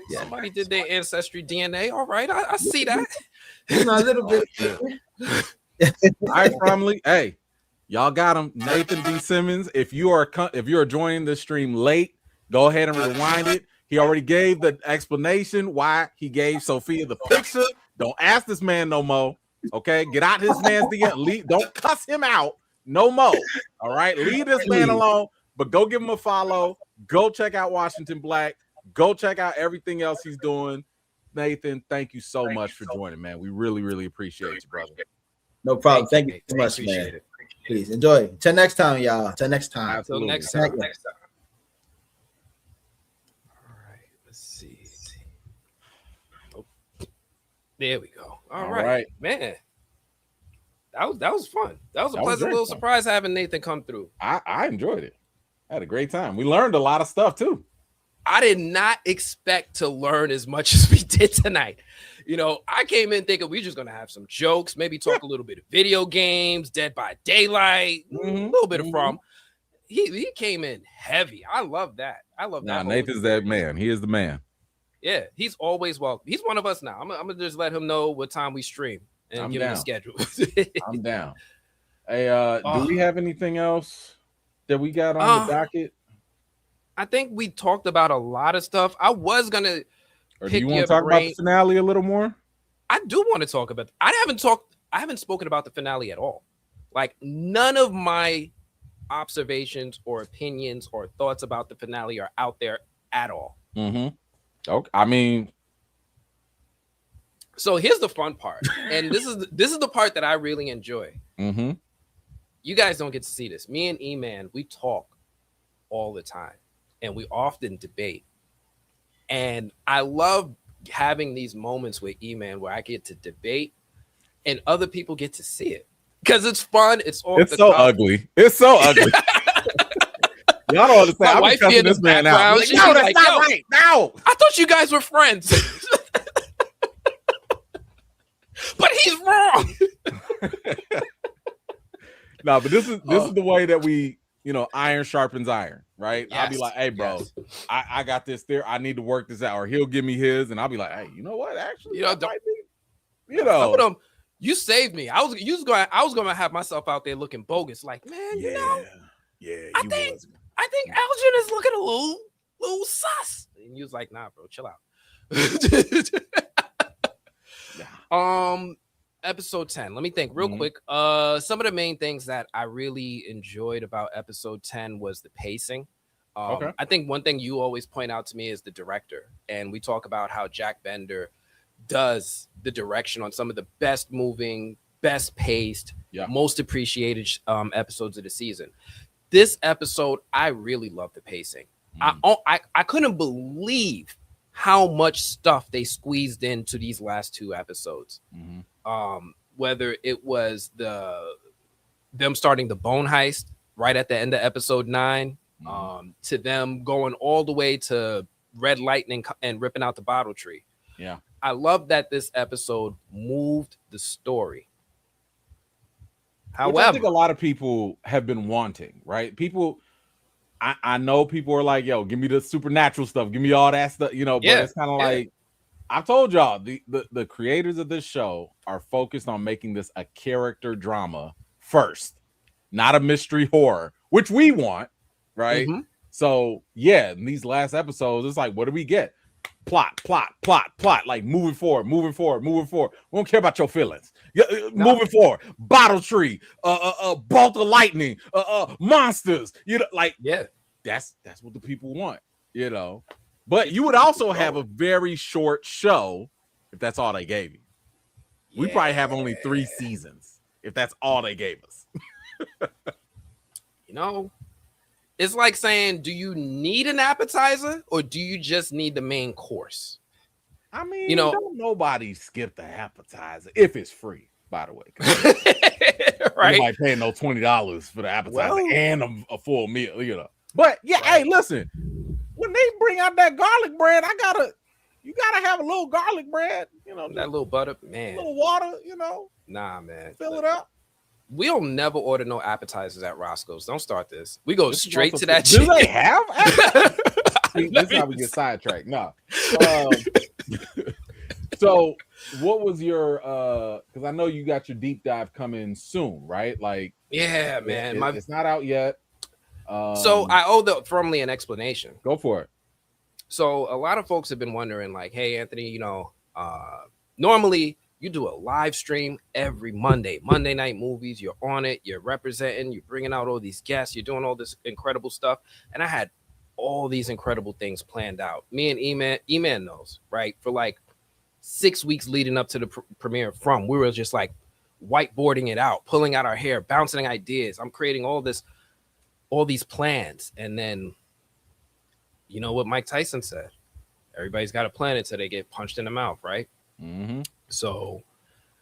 [SPEAKER 1] Yeah. Somebody did their ancestry DNA. All right, I see that.
[SPEAKER 3] A little bit.
[SPEAKER 2] All right, FROMily. Hey. Y'all got him, Nathan D. Simmons. If you are joining the stream late, go ahead and rewind it. He already gave the explanation why he gave Sophia the picture. Don't ask this man no more. Okay, get out his man's DM. Don't cuss him out no more. All right, leave this man alone. But go give him a follow. Go check out Washington Black. Go check out everything else he's doing. Nathan, thank you so much for joining, man. We really, really appreciate you, brother.
[SPEAKER 3] No problem. Thank you so much, man. Please enjoy. Till next time, y'all. Till next time.
[SPEAKER 1] Until next time. All right, let's see. Oh, there we go. All right, man. That was fun. That was a pleasant little surprise having Nathan come through.
[SPEAKER 2] I enjoyed it. I had a great time. We learned a lot of stuff too.
[SPEAKER 1] I did not expect to learn as much as we did tonight. You know, I came in thinking we're just going to have some jokes, maybe talk a little bit of video games, Dead by Daylight, a little bit of From. He came in heavy. I love that.
[SPEAKER 2] Nah, Nathan's that man. He is the man.
[SPEAKER 1] Yeah, he's always welcome. He's one of us now. I'm going to just let him know what time we stream and give him a schedule.
[SPEAKER 2] I'm down. Hey, do we have anything else that we got on the docket?
[SPEAKER 1] I think we talked about a lot of stuff. I was going to
[SPEAKER 2] Or do you want to talk about the finale a little more?
[SPEAKER 1] I do want to talk about. I haven't spoken about the finale at all. Like none of my observations or opinions or thoughts about the finale are out there at all.
[SPEAKER 2] Okay. I mean,
[SPEAKER 1] so here's the fun part, and this is the part that I really enjoy. You guys don't get to see this. Me and E-Man, we talk all the time, and we often debate. And I love having these moments with E-Man where I get to debate and other people get to see it because it's fun. It's so
[SPEAKER 2] ugly. It's so ugly. Y'all don't understand.
[SPEAKER 1] My wife being this man out. Like, no, that's not right. No, I thought you guys were friends. But he's wrong.
[SPEAKER 2] No, but this is the way that we, iron sharpens iron, right? Yes. I'll be like, hey, bro, I got this there. I need to work this out. Or he'll give me his, and I'll be like, hey, you know what? Actually,
[SPEAKER 1] some of them, you saved me. I was going to have myself out there looking bogus. Like, man, I think Elgin is looking a little sus. And you was like, nah, bro, chill out. Episode 10. Let me think real quick. Some of the main things that I really enjoyed about episode 10 was the pacing. I think one thing you always point out to me is the director, and we talk about how Jack Bender does the direction on some of the best moving, best paced, most appreciated episodes of the season. This episode, I really love the pacing. I couldn't believe how much stuff they squeezed into these last two episodes. Whether it was them starting the bone heist right at the end of episode 9, to them going all the way to red lightning and ripping out the bottle tree.
[SPEAKER 2] Yeah.
[SPEAKER 1] I love that this episode moved the story. However,
[SPEAKER 2] which I think a lot of people have been wanting, right? People, I know people are like, yo, give me the supernatural stuff, give me all that stuff, you know, but it's kind of like, I told y'all, the creators of this show are focused on making this a character drama first, not a mystery horror, which we want, right?
[SPEAKER 1] Mm-hmm.
[SPEAKER 2] So yeah, in these last episodes, it's like, what do we get? Plot, like moving forward. We don't care about your feelings. Moving forward, bottle tree, bolt of lightning, monsters. You know, like that's what the people want. You know, but you would also have a very short show if that's all they gave you. We probably have only 3 seasons if that's all they gave us.
[SPEAKER 1] You know. It's like saying, do you need an appetizer or do you just need the main course?
[SPEAKER 2] I mean, don't nobody skip the appetizer if it's free, by the way. Right? You might pay no $20 for the appetizer and a full meal, you know. But yeah, hey, listen, when they bring out that garlic bread, you gotta have a little garlic bread, you know.
[SPEAKER 1] That little butter, man.
[SPEAKER 2] A little water, you know.
[SPEAKER 1] Nah, man.
[SPEAKER 2] Fill it up.
[SPEAKER 1] We'll never order no appetizers at Roscoe's. Don't start this. We go straight to that.
[SPEAKER 2] Do they have? That's how we get sidetracked. No. So, what was your? Because I know you got your deep dive coming soon, right? Like,
[SPEAKER 1] yeah, man.
[SPEAKER 2] It's not out yet.
[SPEAKER 1] So I owe the FROMily an explanation.
[SPEAKER 2] Go for it.
[SPEAKER 1] So a lot of folks have been wondering, like, hey, Anthony, you know, normally you do a live stream every Monday night movies. You're on it. You're representing. You're bringing out all these guests. You're doing all this incredible stuff. And I had all these incredible things planned out. Me and E-Man knows, right? For like 6 weeks leading up to the premiere of From, we were just like whiteboarding it out, pulling out our hair, bouncing ideas. I'm creating all these plans. And then, you know what Mike Tyson said? Everybody's got a plan until they get punched in the mouth, right?
[SPEAKER 2] Mm-hmm.
[SPEAKER 1] So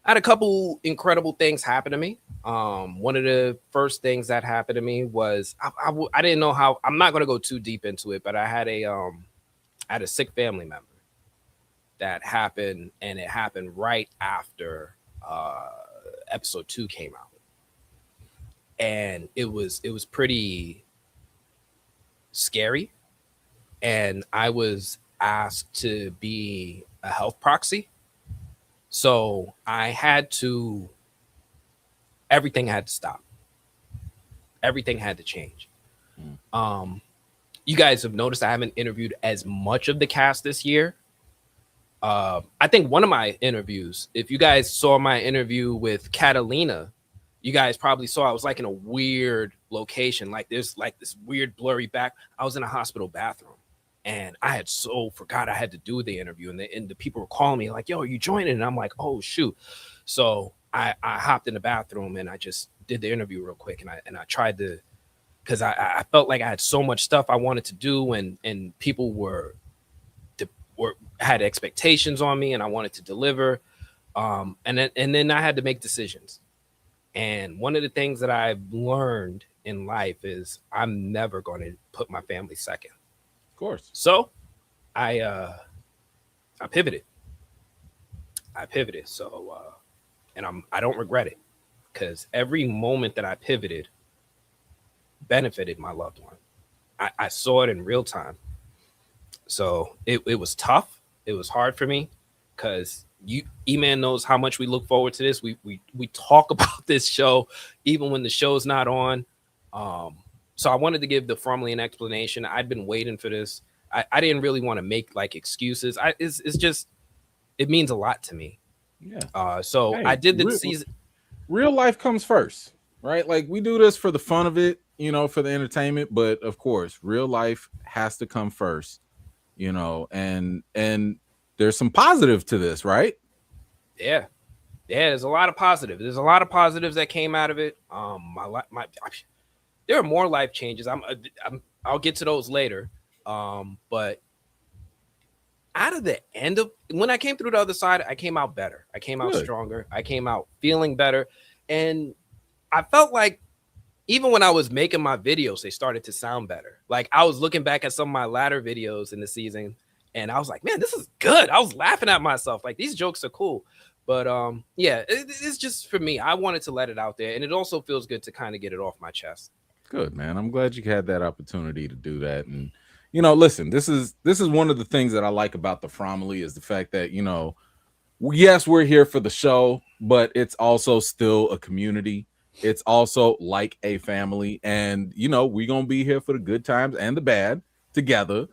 [SPEAKER 1] I had a couple incredible things happen to me. One of the first things that happened to me was I didn't know how. I'm not going to go too deep into it, but I had a sick family member that happened, and it happened right after episode 2 came out, and it was pretty scary, and I was asked to be a health proxy. So everything had to stop. Everything had to change. You guys have noticed I haven't interviewed as much of the cast this year. I think one of my interviews, if you guys saw my interview with Catalina, you guys probably saw I was like in a weird location. Like there's like this weird blurry back. I was in a hospital bathroom. And I had forgot I had to do the interview, and the people were calling me like, yo, are you joining? And I'm like, oh, shoot. So I hopped in the bathroom and I just did the interview real quick. And I tried to, because I felt like I had so much stuff I wanted to do, and people had expectations on me, and I wanted to deliver. And then I had to make decisions. And one of the things that I've learned in life is I'm never going to put my family second.
[SPEAKER 2] Course.
[SPEAKER 1] So I pivoted. So and I don't regret it, because every moment that I pivoted benefited my loved one. I saw it in real time. So it was tough. It was hard for me, because E-Man knows how much we look forward to this. We talk about this show even when the show's not on. So I wanted to give the FROMily an explanation. I'd been waiting for this. I didn't really want to make like excuses. It's just, it means a lot to me.
[SPEAKER 2] Yeah.
[SPEAKER 1] So I did the season.
[SPEAKER 2] Real life comes first, right? Like we do this for the fun of it, you know, for the entertainment. But of course, real life has to come first, you know, and there's some positive to this, right?
[SPEAKER 1] Yeah. There's a lot of positive. There's a lot of positives that came out of it. There are more life changes. I'll get to those later. But out of the end of when I came through the other side, I came out better. I came out stronger. I came out feeling better. And I felt like even when I was making my videos, they started to sound better. Like I was looking back at some of my latter videos in the season, and I was like, man, this is good. I was laughing at myself. Like these jokes are cool. But yeah, it's just for me. I wanted to let it out there, and it also feels good to kind of get it off my chest.
[SPEAKER 2] Good, man. I'm glad you had that opportunity to do that. And listen, this is one of the things that I like about the FROMily is the fact that yes, we're here for the show, but it's also still a community. It's also like a family, and we're gonna be here for the good times and the bad together.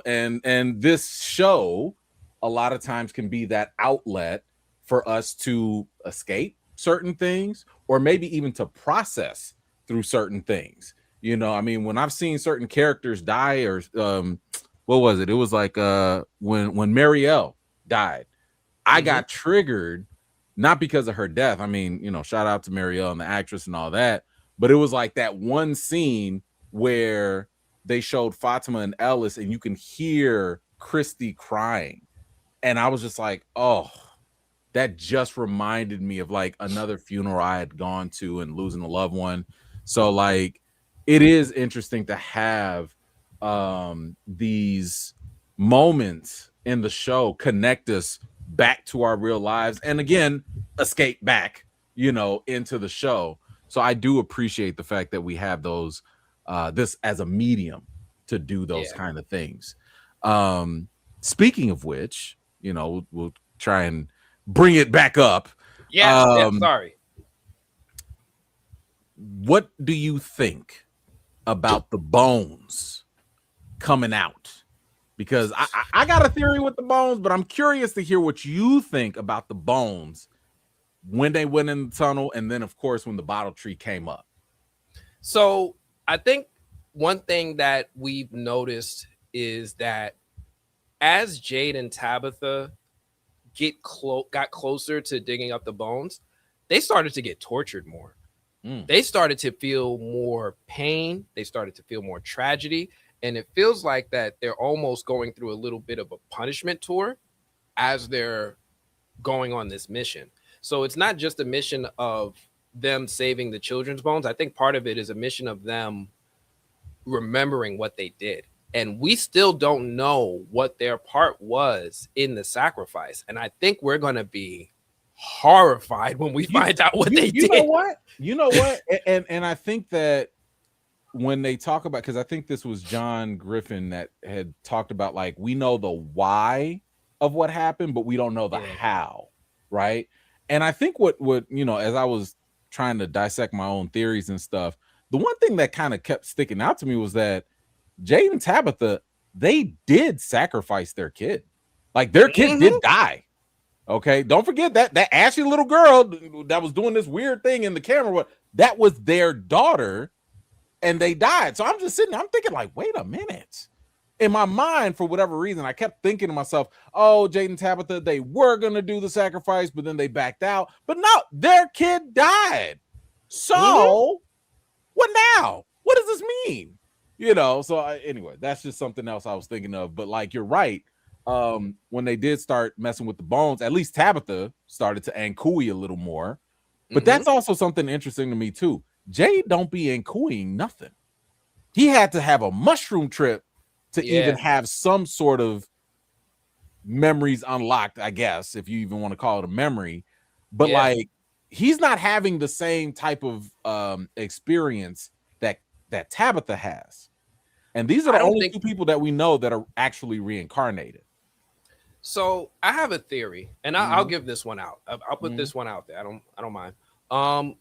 [SPEAKER 2] And this show a lot of times can be that outlet for us to escape certain things, or maybe even to process through certain things. I mean, when I've seen certain characters die, or what was it? It was like when Marielle died, I got triggered, not because of her death. I mean, shout out to Marielle and the actress and all that, but it was like that one scene where they showed Fatima and Ellis, and you can hear Christy crying, and I was just like, oh, that just reminded me of like another funeral I had gone to and losing a loved one. So like, it is interesting to have these moments in the show connect us back to our real lives, and again, escape back, into the show. So I do appreciate the fact that we have those, this as a medium to do those kind of things. Speaking of which, we'll try and bring it back up.
[SPEAKER 1] Sorry.
[SPEAKER 2] What do you think about the bones coming out? Because I got a theory with the bones, but I'm curious to hear what you think about the bones when they went in the tunnel, and then of course when the bottle tree came up.
[SPEAKER 1] So I think one thing that we've noticed is that as Jade and Tabitha got closer to digging up the bones, they started to get tortured more. They started to feel more pain. They started to feel more tragedy. And it feels like that they're almost going through a little bit of a punishment tour as they're going on this mission. So it's not just a mission of them saving the children's bones. I think part of it is a mission of them remembering what they did. And we still don't know what their part was in the sacrifice. And I think we're going to be horrified when we find out what they did.
[SPEAKER 2] You know what? And I think that when they talk about, because I think this was John Griffin that had talked about, like, we know the why of what happened, but we don't know the how, right? And I think what as I was trying to dissect my own theories and stuff, the one thing that kind of kept sticking out to me was that Jade and Tabitha, they did sacrifice their kid. Like, their kid did die. Okay, don't forget that ashy little girl that was doing this weird thing in the camera, that was their daughter, and they died. So I'm just sitting there, I'm thinking like, wait a minute. In my mind, for whatever reason, I kept thinking to myself, oh, Jade and Tabitha, they were going to do the sacrifice, but then they backed out. But no, their kid died. So what now? What does this mean? So anyway, that's just something else I was thinking of. But like, you're right. When they did start messing with the bones, at least Tabitha started to ankooey a little more. But that's also something interesting to me too. Jade don't be ankooeying nothing. He had to have a mushroom trip to even have some sort of memories unlocked, I guess, if you even want to call it a memory. But like, he's not having the same type of experience that Tabitha has. And these are the only two people that we know that are actually reincarnated.
[SPEAKER 1] So I have a theory, and I'll give this one out. I'll put this one out there. I don't mind. I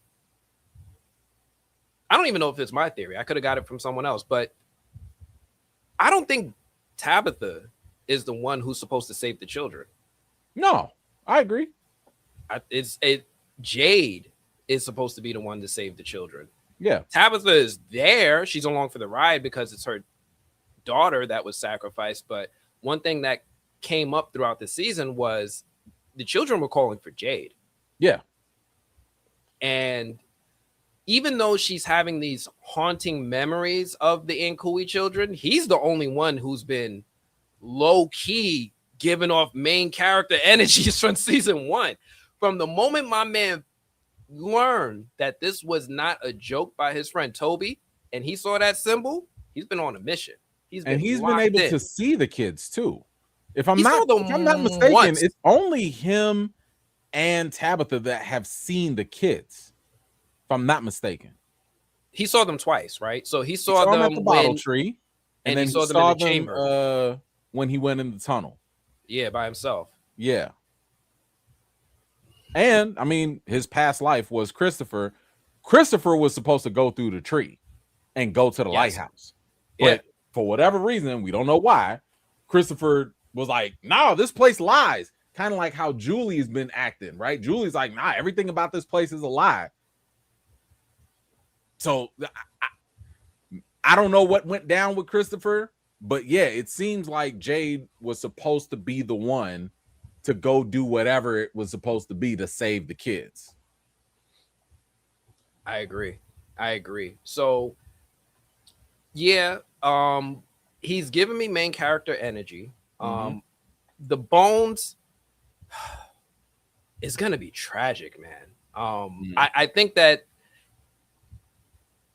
[SPEAKER 1] don't even know if it's my theory. I could have got it from someone else, but I don't think Tabitha is the one who's supposed to save the children.
[SPEAKER 2] No, I agree.
[SPEAKER 1] Jade is supposed to be the one to save the children.
[SPEAKER 2] Yeah.
[SPEAKER 1] Tabitha is there. She's along for the ride because it's her daughter that was sacrificed. But one thing that came up throughout the season was the children were calling for Jade.
[SPEAKER 2] Yeah.
[SPEAKER 1] And even though she's having these haunting memories of the Nkui children, he's the only one who's been low-key giving off main character energies from season 1. From the moment my man learned that this was not a joke by his friend Toby, and he saw that symbol, he's been on a mission. He's been
[SPEAKER 2] able to see the kids too. If I'm not mistaken,
[SPEAKER 1] once.
[SPEAKER 2] it's only him and Tabitha that have seen the kids. If I'm not mistaken,
[SPEAKER 1] he saw them twice, right? So he saw them
[SPEAKER 2] at the bottle tree,
[SPEAKER 1] and then he saw them in the chamber
[SPEAKER 2] when he went in the tunnel.
[SPEAKER 1] Yeah, by himself.
[SPEAKER 2] Yeah. And I mean, his past life was Christopher. Christopher was supposed to go through the tree and go to the lighthouse. But for whatever reason, we don't know why, Christopher was like, no, this place lies. Kind of like how Julie's been acting, right? Julie's like, nah, everything about this place is a lie. So I don't know what went down with Christopher, but yeah, it seems like Jade was supposed to be the one to go do whatever it was supposed to be to save the kids.
[SPEAKER 1] I agree. So yeah, he's giving me main character energy. The Bones is gonna be tragic, man. I think that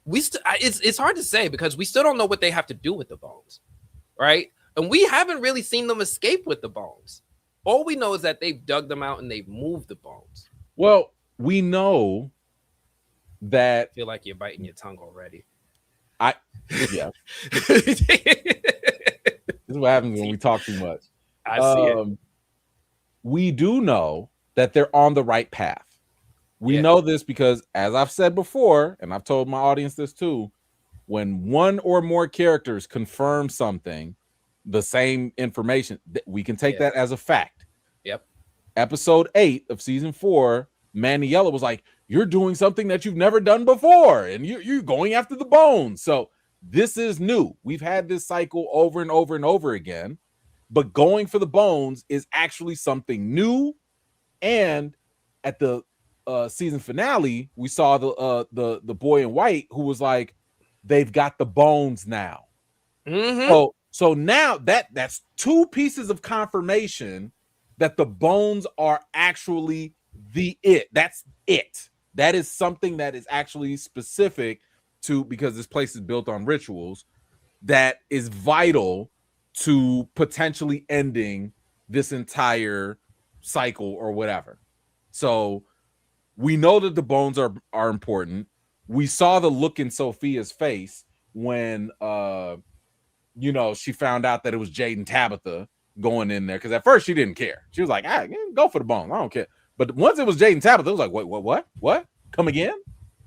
[SPEAKER 1] it's hard to say because we still don't know what they have to do with the Bones, right? And we haven't really seen them escape with the Bones. All we know is that they've dug them out and they've moved the Bones.
[SPEAKER 2] Well, we know that.
[SPEAKER 1] I feel like you're biting your tongue already.
[SPEAKER 2] Yeah. This is what happens when we talk too much.
[SPEAKER 1] I see it.
[SPEAKER 2] We do know that they're on the right path. We know this because, as I've said before, and I've told my audience this too, when one or more characters confirm something, the same information, we can take that as a fact.
[SPEAKER 1] Yep.
[SPEAKER 2] Episode 8 of season 4, Maniella was like, you're doing something that you've never done before, and you're going after the Bones. So this is new. We've had this cycle over and over and over again, but going for the Bones is actually something new. And at the season finale, we saw the boy in white who was like, they've got the Bones now. So now that's 2 pieces of confirmation that the Bones are actually that's it. That is something that is actually specific to, because this place is built on rituals, that is vital to potentially ending this entire cycle or whatever. So we know that the Bones are important. We saw the look in Sophia's face when she found out that it was Jade and Tabitha going in there, because at first she didn't care. She was like, go for the Bones, I don't care. But once it was Jade and Tabitha, it was like, wait, what? Come again?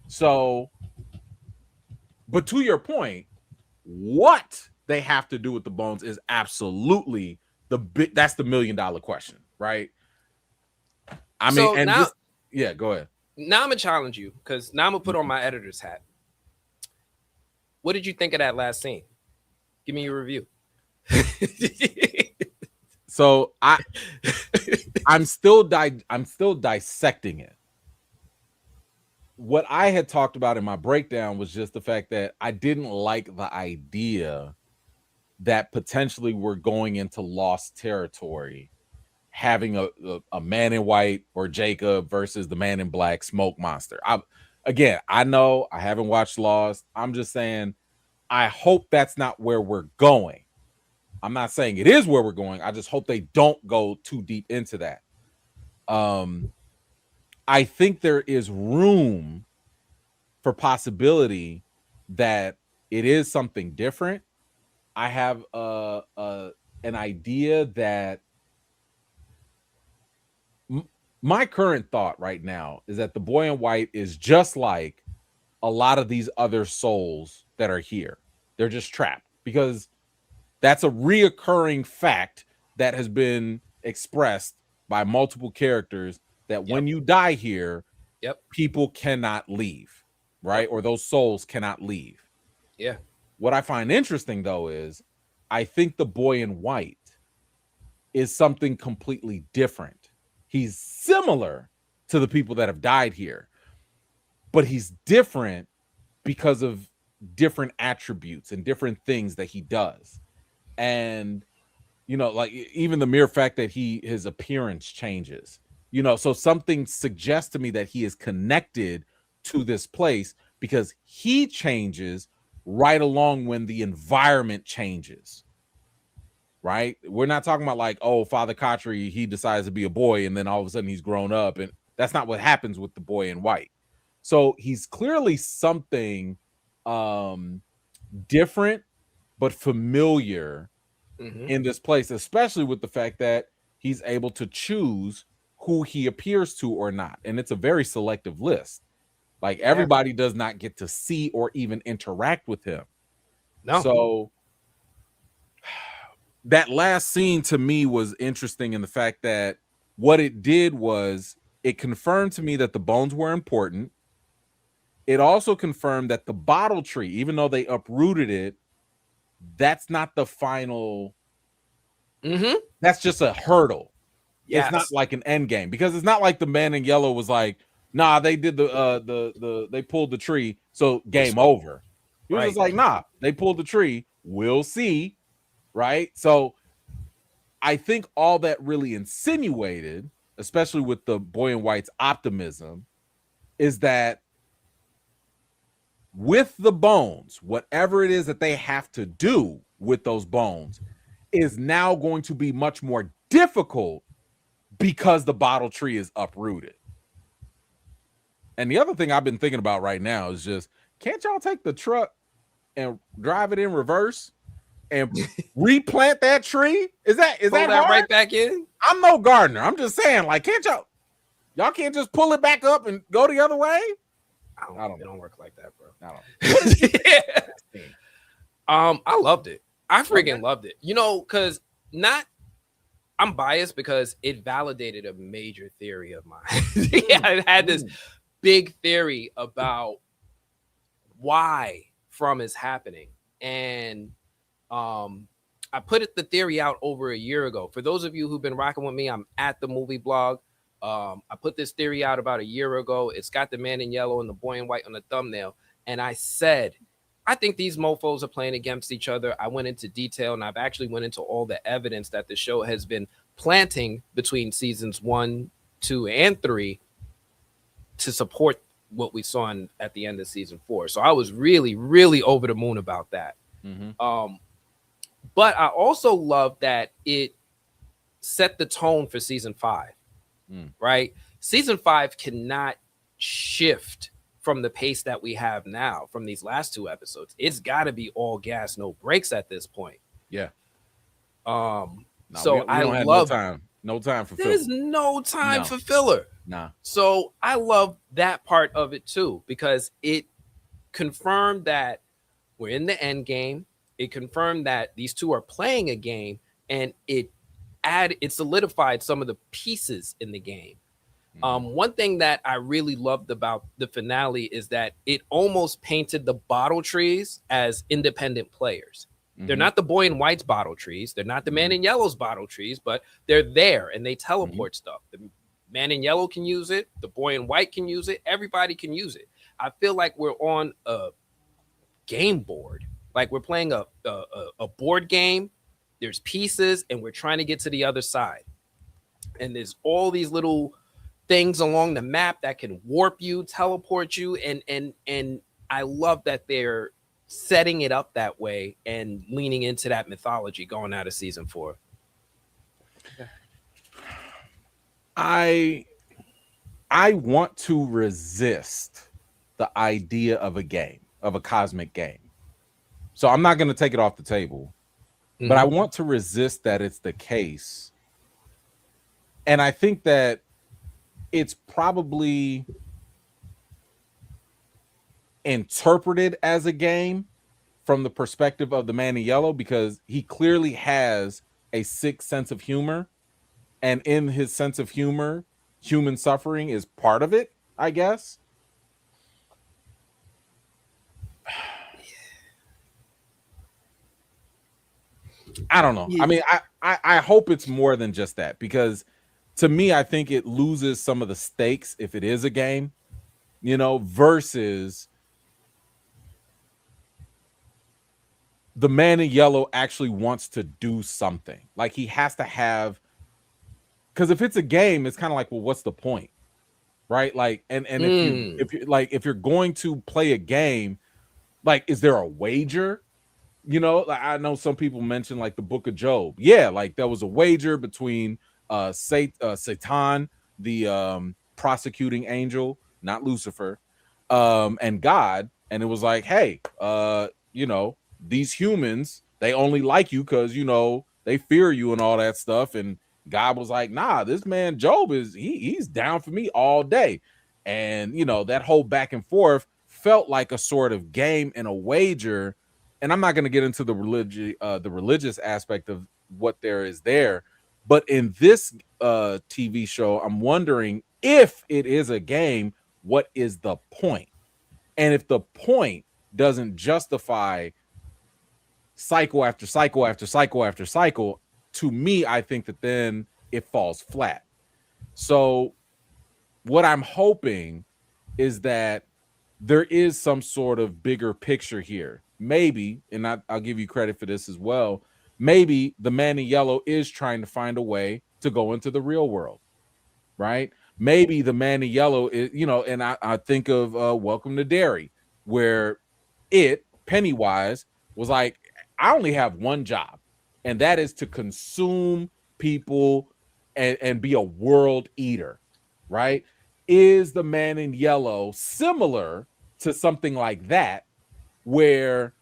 [SPEAKER 2] So, but to your point, what they have to do with the Bones is absolutely that's the $1 million question, right? I mean, and now, go ahead.
[SPEAKER 1] Now I'm gonna challenge you, because now I'm gonna put on my editor's hat. What did you think of that last scene? Give me your review.
[SPEAKER 2] So I'm still dissecting it. What I had talked about in my breakdown was just the fact that I didn't like the idea that potentially we're going into lost territory, having a man in white or Jacob versus the man in black smoke monster. I know I haven't watched Lost. I'm just saying, I hope that's not where we're going. I'm not saying it is where we're going. I just hope they don't go too deep into that. I think there is room for possibility that it is something different. I have an idea that my current thought right now is that the boy in white is just like a lot of these other souls that are here. They're just trapped, because that's a reoccurring fact that has been expressed by multiple characters, that when you die here, people cannot leave, right? Or those souls cannot leave.
[SPEAKER 1] Yeah.
[SPEAKER 2] What I find interesting, though, is I think the boy in white is something completely different. He's similar to the people that have died here, but he's different because of different attributes and different things that he does. And, like even the mere fact that his appearance changes. So something suggests to me that he is connected to this place because he changes right along when the environment changes. Right? We're not talking about like, oh, Father Kotri, he decides to be a boy and then all of a sudden he's grown up, and that's not what happens with the boy in white. So he's clearly something different but familiar in this place, especially with the fact that he's able to choose who he appears to or not. And it's a very selective list. Like everybody does not get to see or even interact with him. No. So that last scene to me was interesting in the fact that what it did was it confirmed to me that the bones were important. It also confirmed that the bottle tree, even though they uprooted it, that's not the final. That's just a hurdle. Yes. It's not like an end game, because it's not like the man in yellow was like, nah, they did they pulled the tree, so game over. He was just like, nah, they pulled the tree. We'll see. Right. So I think all that really insinuated, especially with the boy in white's optimism, is that with the bones, whatever it is that they have to do with those bones is now going to be much more difficult because the bottle tree is uprooted. And the other thing I've been thinking about right now is just, can't y'all take the truck and drive it in reverse and replant that tree? Is that hard?
[SPEAKER 1] Right back in?
[SPEAKER 2] I'm no gardener. I'm just saying, like, can't y'all can't just pull it back up and go the other way?
[SPEAKER 1] I don't. It don't work like that, bro.
[SPEAKER 2] I don't.
[SPEAKER 1] I loved it. I freaking loved it. Because I'm biased because it validated a major theory of mine. I had this big theory about why From is happening, and I put the theory out over a year ago. For those of you who've been rocking with me, I'm at the movie blog. I put this theory out about a year ago. It's got the man in yellow and the boy in white on the thumbnail. And I said, I think these mofos are playing against each other. I went into detail, and I've actually went into all the evidence that the show has been planting between seasons 1, 2, and 3 to support what we saw at the end of season 4. So I was really, really over the moon about that. But I also love that it set the tone for season 5, right? Season 5 cannot shift from the pace that we have now from these last 2 episodes. It's got to be all gas, no brakes at this point.
[SPEAKER 2] Yeah.
[SPEAKER 1] So I love
[SPEAKER 2] no time for filler.
[SPEAKER 1] There's no time for filler.
[SPEAKER 2] Nah.
[SPEAKER 1] So I love that part of it too, because it confirmed that we're in the end game. It confirmed that these two are playing a game, and it solidified some of the pieces in the game. One thing that I really loved about the finale is that it almost painted the bottle trees as independent players. They're not the boy in white's bottle trees. They're not the man in yellow's bottle trees, but they're there and they teleport stuff. The man in yellow can use it. The boy in white can use it. Everybody can use it. I feel like we're on a game board. Like we're playing a board game. There's pieces and we're trying to get to the other side. And there's all these little things along the map that can warp you, teleport you. And I love that they're setting it up that way and leaning into that mythology going out of season 4.
[SPEAKER 2] I want to resist the idea of a game, of a cosmic game. So I'm not going to take it off the table, but I want to resist that it's the case. And I think that it's probably interpreted as a game from the perspective of the man in yellow, because he clearly has a sick sense of humor, and in his sense of humor, human suffering is part of it, I guess. I don't know. I mean, I hope it's more than just that, because to me, I think it loses some of the stakes if it is a game, versus the man in yellow actually wants to do something. Like he has to have because if it's a game, it's kind of like, well, what's the point, right? Like, and if you're going to play a game, like, is there a wager? Like, I know some people mention like the Book of Job. Yeah, like there was a wager between Satan, the prosecuting angel, not Lucifer, and God, and it was like, hey, these humans, they only like you because they fear you and all that stuff. And God was like, nah, this man Job he's down for me all day. And that whole back and forth felt like a sort of game and a wager. And I'm not going to get into the religious aspect of what there is there, but in this TV show, I'm wondering if it is a game, what is the point? And if the point doesn't justify cycle after cycle after cycle after cycle, to me, I think that then it falls flat. So what I'm hoping is that there is some sort of bigger picture here. Maybe, and I'll give you credit for this as well, maybe the man in yellow is trying to find a way to go into the real world, right? Maybe the man in yellow is, and I think of Welcome to Derry, where Pennywise was like, I only have one job, and that is to consume people and be a world eater, right? Is the man in yellow similar to something like that, where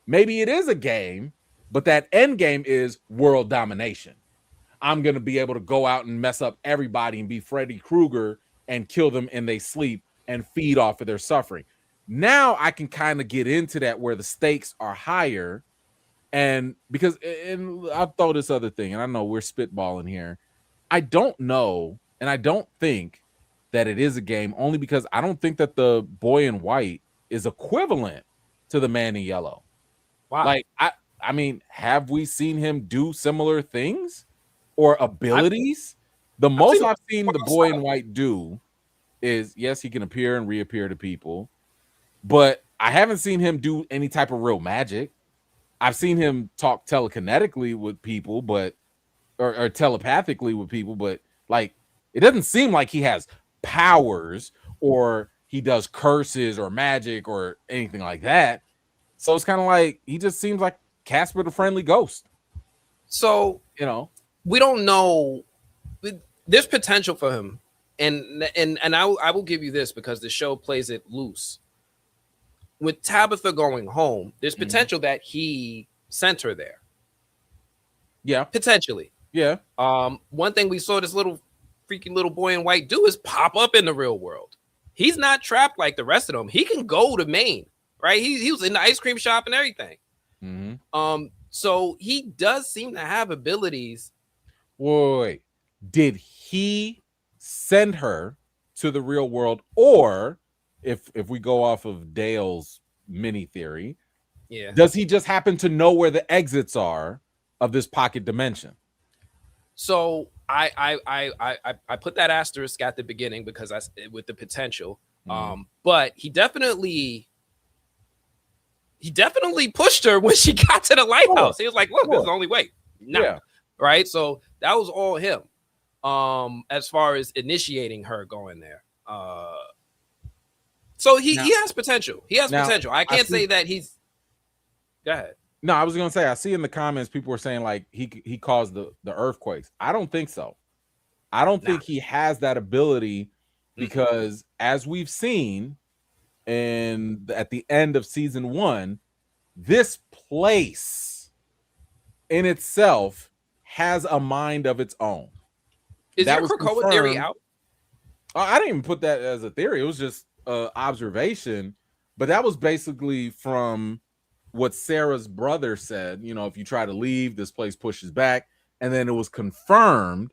[SPEAKER 2] maybe it is a game, but that end game is world domination? I'm going to be able to go out and mess up everybody and be Freddy Krueger and kill them in their sleep and feed off of their suffering. Now I can kind of get into that where the stakes are higher. And I'll throw this other thing, and I know we're spitballing here. I don't know, and I don't think that it is a game, only because I don't think that the boy in white is equivalent to the man in yellow.
[SPEAKER 1] Wow.
[SPEAKER 2] Like, I mean, have we seen him do similar things or abilities? The most I've seen the boy in white do is, yes, he can appear and reappear to people, but I haven't seen him do any type of real magic. I've seen him talk telekinetically with people, or telepathically with people, but like, it doesn't seem like he has powers or he does curses or magic or anything like that. So it's kind of like he just seems like Casper the Friendly Ghost.
[SPEAKER 1] So we don't know. There's potential for him, and I will give you this because the show plays it loose. With Tabitha going home, there's potential that he sent her there.
[SPEAKER 2] Yeah,
[SPEAKER 1] potentially.
[SPEAKER 2] Yeah.
[SPEAKER 1] One thing we saw this freaky little boy in white do is pop up in the real world. He's not trapped like the rest of them. He can go to Maine, right? He was in the ice cream shop and everything. So he does seem to have abilities.
[SPEAKER 2] Wait. Did he send her to the real world, or if we go off of Dale's mini theory, does he just happen to know where the exits are of this pocket dimension?
[SPEAKER 1] So I put that asterisk at the beginning because with the potential. But he definitely pushed her when she got to the lighthouse. He was like, look, this is the only way. Right. So that was all him. As far as initiating her going there. So he has potential. He has potential. I can't say that he's. Go ahead.
[SPEAKER 2] No, I was gonna say, I see in the comments people were saying like he caused the earthquakes. I don't think so. I don't think he has that ability, because as we've seen at the end of season 1, this place in itself has a mind of its own.
[SPEAKER 1] Is that your Krakoa theory out?
[SPEAKER 2] I didn't even put that as a theory. It was just observation, but that was basically from what Sarah's brother said. If you try to leave, this place pushes back. And then it was confirmed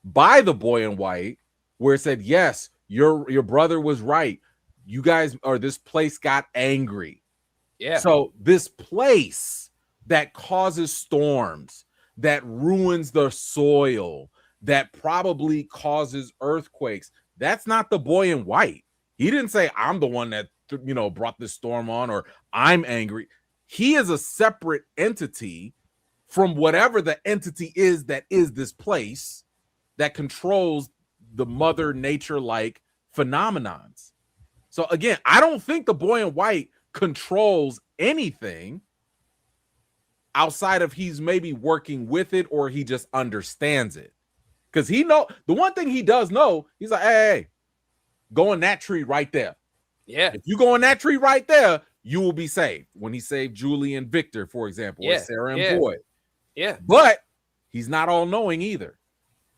[SPEAKER 2] by the boy in white, where it said, yes, your brother was right. You guys, or this place got angry.
[SPEAKER 1] Yeah.
[SPEAKER 2] So this place that causes storms, that ruins the soil, that probably causes earthquakes, that's not the boy in white. He didn't say, I'm the one that brought this storm on, or I'm angry. He is a separate entity from whatever the entity is that is this place. that controls the mother nature-like phenomenons. So again, I don't think the boy in white controls anything outside of he's maybe working with it or he just understands it. Because he know the one thing he does know, he's like, hey, go in that tree right there.
[SPEAKER 1] Yeah.
[SPEAKER 2] If you go in that tree right there, you will be saved. When he saved Julie and Victor, for example, or Sarah and Boyd.
[SPEAKER 1] Yeah.
[SPEAKER 2] But he's not all knowing either.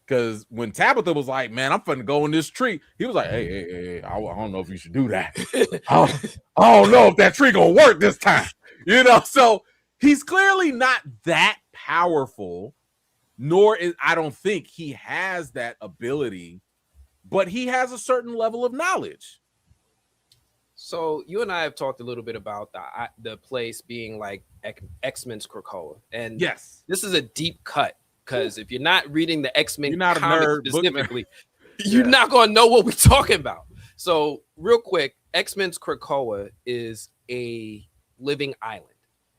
[SPEAKER 2] Because when Tabitha was like, man, I'm finna go in this tree, he was like, hey, I don't know if you should do that. I don't know if that tree gonna work this time. You know, so he's clearly not that powerful, nor is I don't think he has that ability, but he has a certain level of knowledge.
[SPEAKER 1] So you and I have talked a little bit about the place being like X-Men's Krakoa. And
[SPEAKER 2] yes,
[SPEAKER 1] this is a deep cut. Because if you're not reading the X-Men
[SPEAKER 2] comics
[SPEAKER 1] specifically, you're not going to know what we're talking about. So real quick, X-Men's Krakoa is a living island.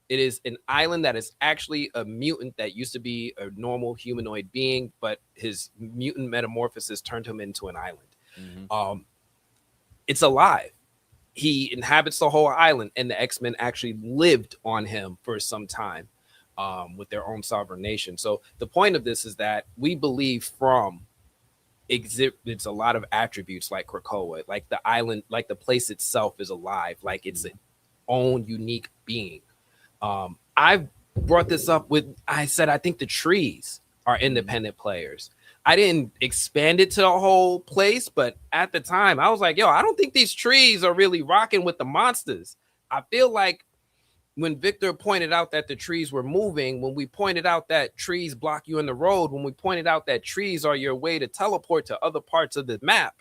[SPEAKER 1] It is an island that is actually a mutant that used to be a normal humanoid being, but his mutant metamorphosis turned him into an island. Mm-hmm. It's alive. He inhabits the whole island, and the X-Men actually lived on him for some time. With their own sovereign nation. So the point of this is that we believe From exhibits a lot of attributes like Krakoa, like the island, like the place itself is alive, like it's its own unique being. I brought this up I said, I think the trees are independent players. I didn't expand it to the whole place, but at the time I was like, yo, I don't think these trees are really rocking with the monsters. I feel like when Victor pointed out that the trees were moving, when we pointed out that trees block you in the road, when we pointed out that trees are your way to teleport to other parts of the map,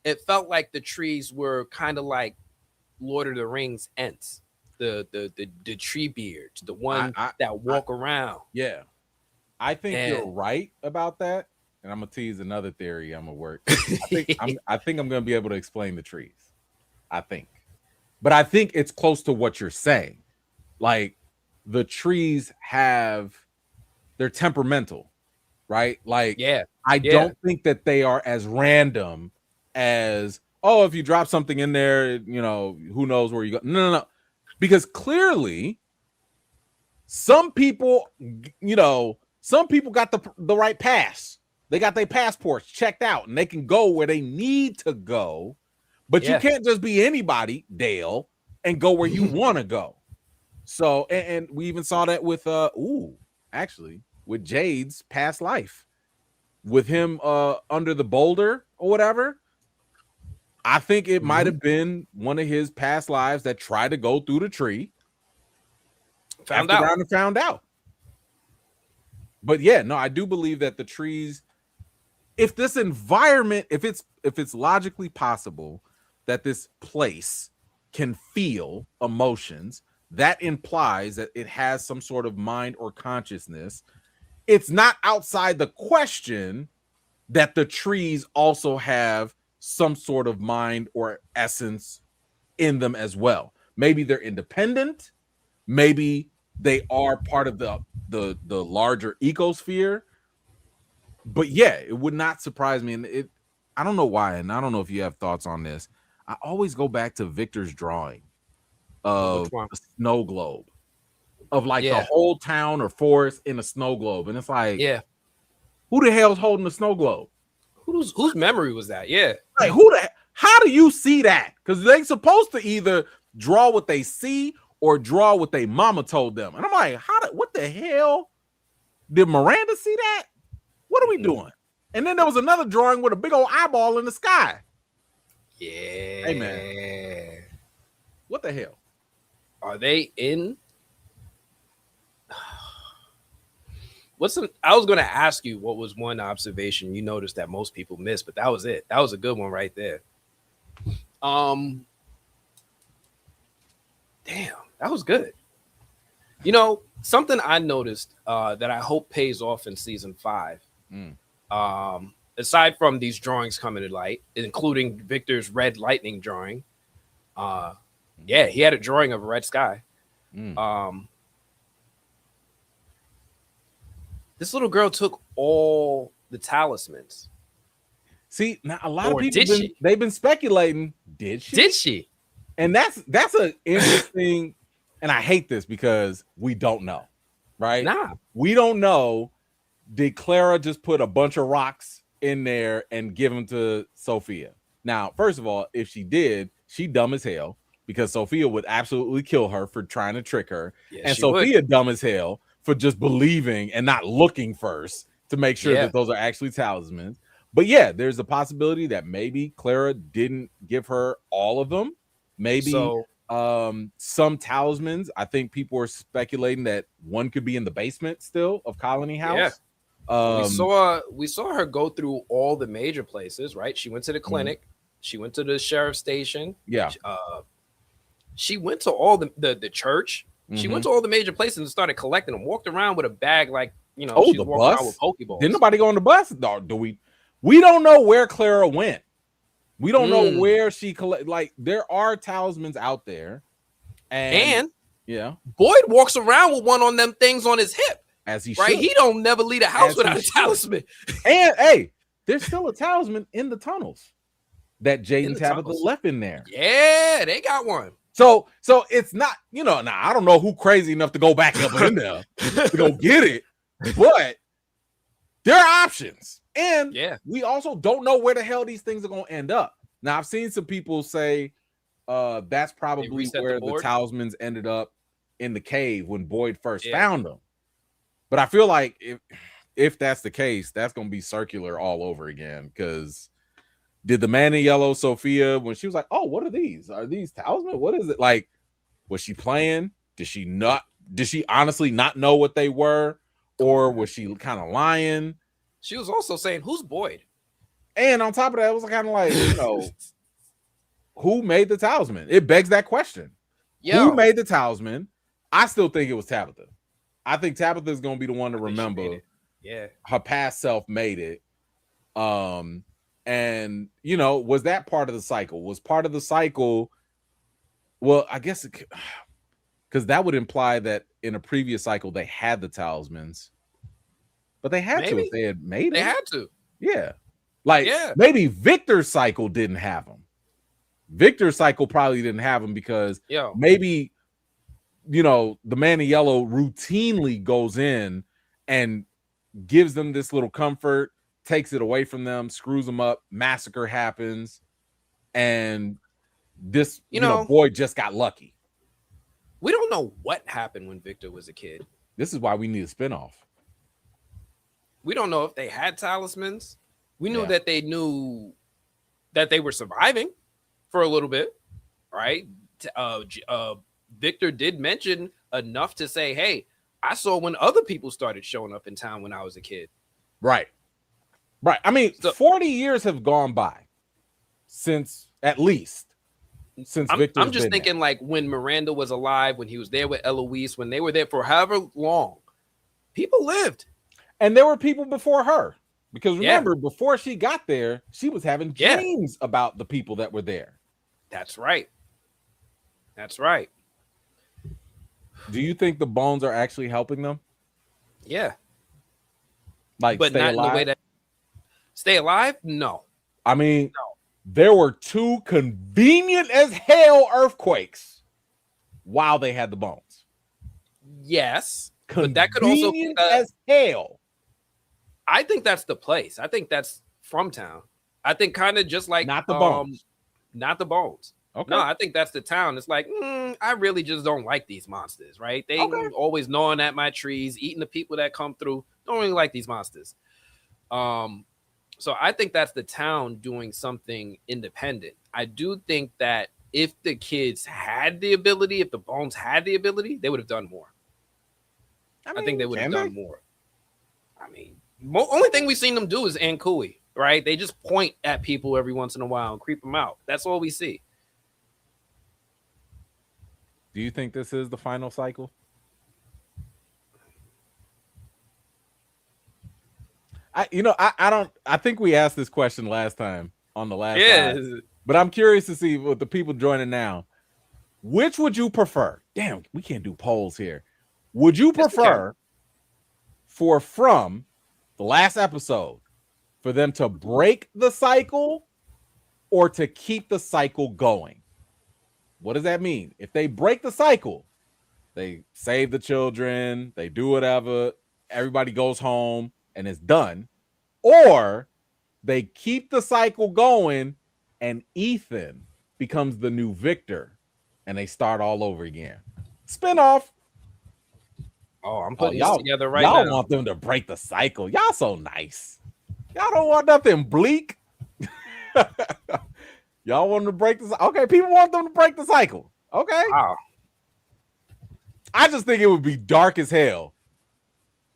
[SPEAKER 1] it felt like the trees were kind of like Lord of the Rings Ents, the tree beards, the one that walk around.
[SPEAKER 2] Yeah, I think you're right about that. And I'm gonna tease another theory. I'm gonna work. I think I'm gonna be able to explain the trees. But I think it's close to what you're saying. Like the trees they're temperamental, right? Like, I don't think that they are as random as, oh, if you drop something in there, you know, who knows where you go. No. Because clearly some people, you know, got the right pass. They got their passports checked out and they can go where they need to go. But you can't just be anybody, Dale, and go where you want to go. So, and we even saw that with with Jade's past life, with him under the boulder or whatever. I think it might have been one of his past lives that tried to go through the tree, found out. But yeah, no, I do believe that the trees, if this environment, if it's logically possible that this place can feel emotions, that implies that it has some sort of mind or consciousness. It's not outside the question that the trees also have some sort of mind or essence in them as well. Maybe they're independent. Maybe they are part of the larger ecosphere. But yeah, it would not surprise me. And I don't know why, and I don't know if you have thoughts on this. I always go back to Victor's drawing of a snow globe, of like the whole town or forest in a snow globe, and it's like, who the hell's holding the snow globe?
[SPEAKER 1] Whose memory was that?
[SPEAKER 2] Like how do you see that? Because they supposed to either draw what they see or draw what they mama told them, and I'm like, what the hell? Did Miranda see that? What are we doing? And then there was another drawing with a big old eyeball in the sky.
[SPEAKER 1] Yeah.
[SPEAKER 2] Hey man, what the hell?
[SPEAKER 1] Are they in? I was going to ask you what was one observation you noticed that most people missed, but that was it. That was a good one right there. Damn, that was good. You know, something I noticed that I hope pays off in season 5. Aside from these drawings coming to light, including Victor's red lightning drawing. He had a drawing of a red sky. This little girl took all the talismans.
[SPEAKER 2] See, now a lot of
[SPEAKER 1] Or
[SPEAKER 2] people they've been speculating. Did she?
[SPEAKER 1] Did she?
[SPEAKER 2] And that's an interesting. And I hate this because we don't know, right?
[SPEAKER 1] Nah,
[SPEAKER 2] we don't know. Did Clara just put a bunch of rocks in there and give them to Sophia? Now, first of all, if she did, she dumb as hell because Sophia would absolutely kill her for trying to trick her, and Sophia would. Dumb as hell for just believing and not looking first to make sure that those are actually talismans. But yeah, there's a possibility that maybe Clara didn't give her all of them. Maybe some talismans. I think people are speculating that one could be in the basement still of Colony House.
[SPEAKER 1] Yeah. We saw her go through all the major places, right? She went to the clinic. She went to the sheriff's station.
[SPEAKER 2] Yeah.
[SPEAKER 1] She went to all the church. She went to all the major places and started collecting them. Walked around with a bag like, she's
[SPEAKER 2] the
[SPEAKER 1] walking
[SPEAKER 2] bus?
[SPEAKER 1] around with Pokeballs.
[SPEAKER 2] Didn't nobody go on the bus? No, do we? We don't know where Clara went. We don't know where she like there are talismans out there. And yeah,
[SPEAKER 1] Boyd walks around with one on them things on his hip.
[SPEAKER 2] As he
[SPEAKER 1] right?
[SPEAKER 2] should.
[SPEAKER 1] He don't never leave the house without a talisman.
[SPEAKER 2] And hey, there's still a talisman in the tunnels that Jade and Tabitha left in there.
[SPEAKER 1] Yeah, they got one.
[SPEAKER 2] So it's not, now I don't know who crazy enough to go back up in there to go get it, but there are options. And we also don't know where the hell these things are going to end up. Now, I've seen some people say that's probably where the talismans ended up in the cave when Boyd first found them. But I feel like if that's the case, that's going to be circular all over again. Because did the man in yellow, Sophia, when she was like, oh, what are these? Are these talismans? What is it? Like, was she playing? Did she honestly not know what they were? Or was she kind of lying?
[SPEAKER 1] She was also saying, who's Boyd?
[SPEAKER 2] And on top of that, it was kind of like, who made the talisman? It begs that question. Who made the talisman? I still think it was Tabitha. I think Tabitha is going to be the one to remember.
[SPEAKER 1] Yeah.
[SPEAKER 2] Her past self made it. And, was that part of the cycle? Was part of the cycle, well, I guess, because that would imply that in a previous cycle, they had the talismans. But they had to if they had made it.
[SPEAKER 1] They had to.
[SPEAKER 2] Yeah. Maybe Victor's cycle didn't have them. Victor's cycle probably didn't have them because maybe, the man in yellow routinely goes in and gives them this little comfort, takes it away from them, screws them up, massacre happens, and this, Boyd just got lucky.
[SPEAKER 1] We don't know what happened when Victor was a kid.
[SPEAKER 2] This is why we need a spinoff.
[SPEAKER 1] We don't know if they had talismans. We knew that they knew that they were surviving for a little bit, right? Victor did mention enough to say, hey, I saw when other people started showing up in town when I was a kid.
[SPEAKER 2] Right. I mean, 40 years have gone by since Victor.
[SPEAKER 1] I'm just thinking like when Miranda was alive, when he was there with Eloise, when they were there for however long, people lived. And
[SPEAKER 2] there were people before her. Because remember, before she got there, she was having dreams about the people that were there.
[SPEAKER 1] That's right.
[SPEAKER 2] Do you think the bones are actually helping them?
[SPEAKER 1] Yeah.
[SPEAKER 2] But
[SPEAKER 1] not alive? In the way that stay alive? No.
[SPEAKER 2] I mean, there were 2 convenient as hell earthquakes while they had the bones.
[SPEAKER 1] Yes. But that could also be
[SPEAKER 2] as hell.
[SPEAKER 1] I think that's the place. I think that's from town. I think kind of just like
[SPEAKER 2] not the bones.
[SPEAKER 1] Not the bones.
[SPEAKER 2] Okay.
[SPEAKER 1] No, I think that's the town. It's like, I really just don't like these monsters, right? They always gnawing at my trees, eating the people that come through. Don't really like these monsters. So I think that's the town doing something independent. I do think that if the kids had the ability, if the bones had the ability, they would have done more. I think they would have done more. I mean, only thing we've seen them do is Ankui, right? They just point at people every once in a while and creep them out. That's all we see.
[SPEAKER 2] Do you think this is the final cycle? I don't. I think we asked this question last time on the last live, but I'm curious to see what the people joining now. Which would you prefer? Damn, we can't do polls here. Would you prefer for From the last episode for them to break the cycle or to keep the cycle going. What does that mean? If they break the cycle, they save the children, they do whatever, everybody goes home and it's done. Or they keep the cycle going and Ethan becomes the new Victor and they start all over again. Spinoff.
[SPEAKER 1] Oh, I'm putting this together right now.
[SPEAKER 2] Y'all want them to break the cycle. Y'all so nice. Y'all don't want nothing bleak. Y'all want them to break the. Okay, people want them to break the cycle. Okay.
[SPEAKER 1] Wow.
[SPEAKER 2] I just think it would be dark as hell.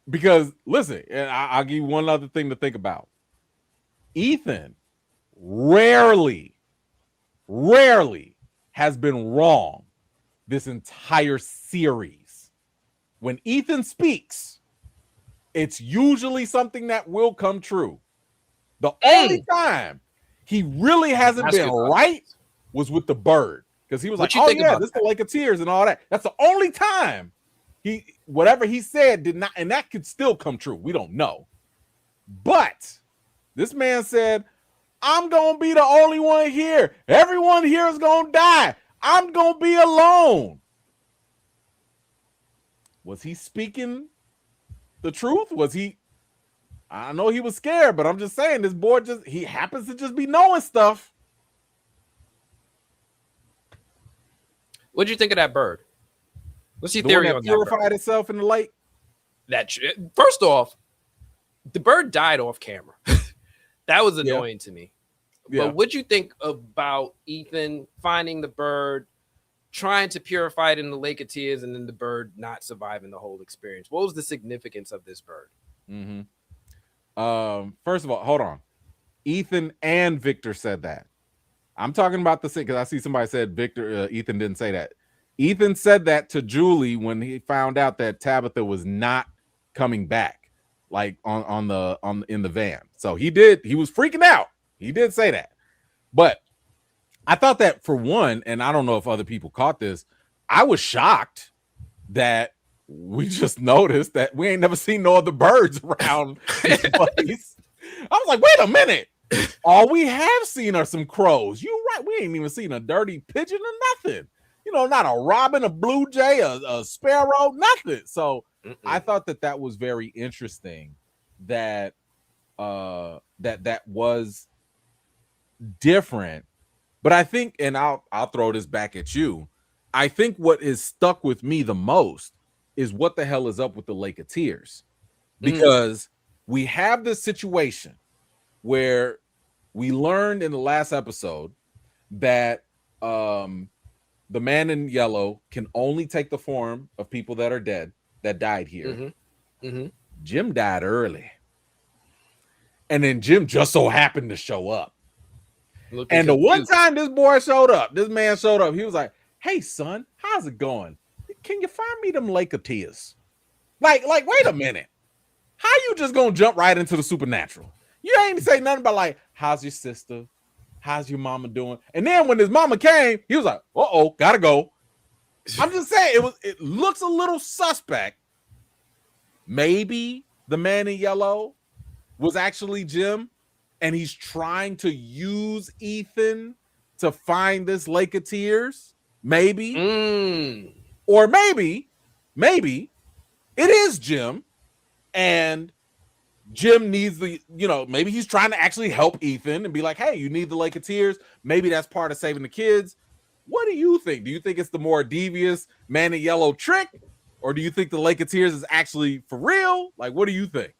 [SPEAKER 2] Because listen, and I'll give you one other thing to think about. Ethan rarely has been wrong this entire series. When Ethan speaks, it's usually something that will come true. The only time he really hasn't been right was with the bird. Because he was like, oh yeah, this is the Lake of Tears and all that. That's the only time whatever he said did not, and that could still come true. We don't know. But this man said, I'm going to be the only one here. Everyone here is going to die. I'm going to be alone. Was he speaking the truth? Was he? I know he was scared, but I'm just saying this boy he happens to just be knowing stuff.
[SPEAKER 1] What'd you think of that bird? What's your
[SPEAKER 2] the
[SPEAKER 1] theory
[SPEAKER 2] one that
[SPEAKER 1] on
[SPEAKER 2] purified
[SPEAKER 1] that bird?
[SPEAKER 2] Itself in the lake?
[SPEAKER 1] First off, the bird died off camera. That was annoying to me. Yeah. But what'd you think about Ethan finding the bird, trying to purify it in the Lake of Tears, and then the bird not surviving the whole experience? What was the significance of this bird?
[SPEAKER 2] Mm-hmm. First of all, hold on. Ethan and Victor said that. I'm talking about the because I see somebody said Ethan didn't say that. Ethan said that to Julie when he found out that Tabitha was not coming back, like in the van. So he was freaking out. He did say that. But I thought that for one, and I don't know if other people caught this, I was shocked that we just noticed that we ain't never seen no other birds around this place. I was like, wait a minute. All we have seen are some crows. You're right. We ain't even seen a dirty pigeon or nothing. You know, not a robin, a blue jay, a sparrow, nothing. So I thought that was very interesting that that was different. But I think, and I'll throw this back at you. I think what is stuck with me the most is what the hell is up with the Lake of Tears, because we have this situation where we learned in the last episode that the man in yellow can only take the form of people that are dead, that died here. Jim died early. And then Jim just so happened to show up. And the one time this man showed up, he was like, hey, son, how's it going? Can you find me them Lake of Tears? Like, wait a minute. How you just gonna jump right into the supernatural? You ain't say nothing about like, how's your sister? How's your mama doing? And then when his mama came, he was like, uh-oh, gotta go. I'm just saying, it looks a little suspect. Maybe the man in yellow was actually Jim, and he's trying to use Ethan to find this Lake of Tears. Maybe. Or maybe it is Jim, and Jim needs maybe he's trying to actually help Ethan and be like, hey, you need the Lake of Tears. Maybe that's part of saving the kids. What do you think? Do you think it's the more devious man in yellow trick? Or do you think the Lake of Tears is actually for real? Like, what do you think?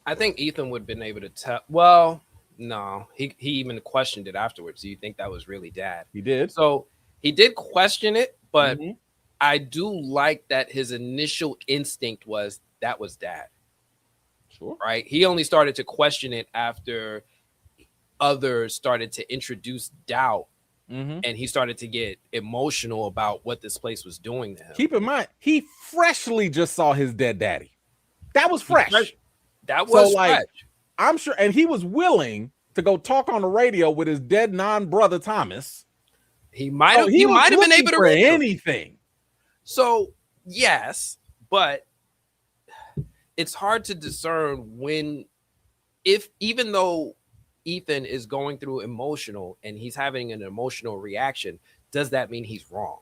[SPEAKER 1] I think Ethan would have been able to tell. Well, no, he even questioned it afterwards. Do you think that was really Dad?
[SPEAKER 2] He did.
[SPEAKER 1] So he did question it, but I do like that his initial instinct was that was Dad.
[SPEAKER 2] Sure.
[SPEAKER 1] Right. He only started to question it after others started to introduce doubt. And he started to get emotional about what this place was doing to him.
[SPEAKER 2] Keep in mind, he freshly just saw his dead daddy. That was fresh.
[SPEAKER 1] That was fresh.
[SPEAKER 2] I'm sure. And he was willing to go talk on the radio with his dead non-brother Thomas.
[SPEAKER 1] He might have been able to
[SPEAKER 2] for anything.
[SPEAKER 1] So, yes, but it's hard to discern when even though Ethan is going through emotional and he's having an emotional reaction, does that mean he's wrong?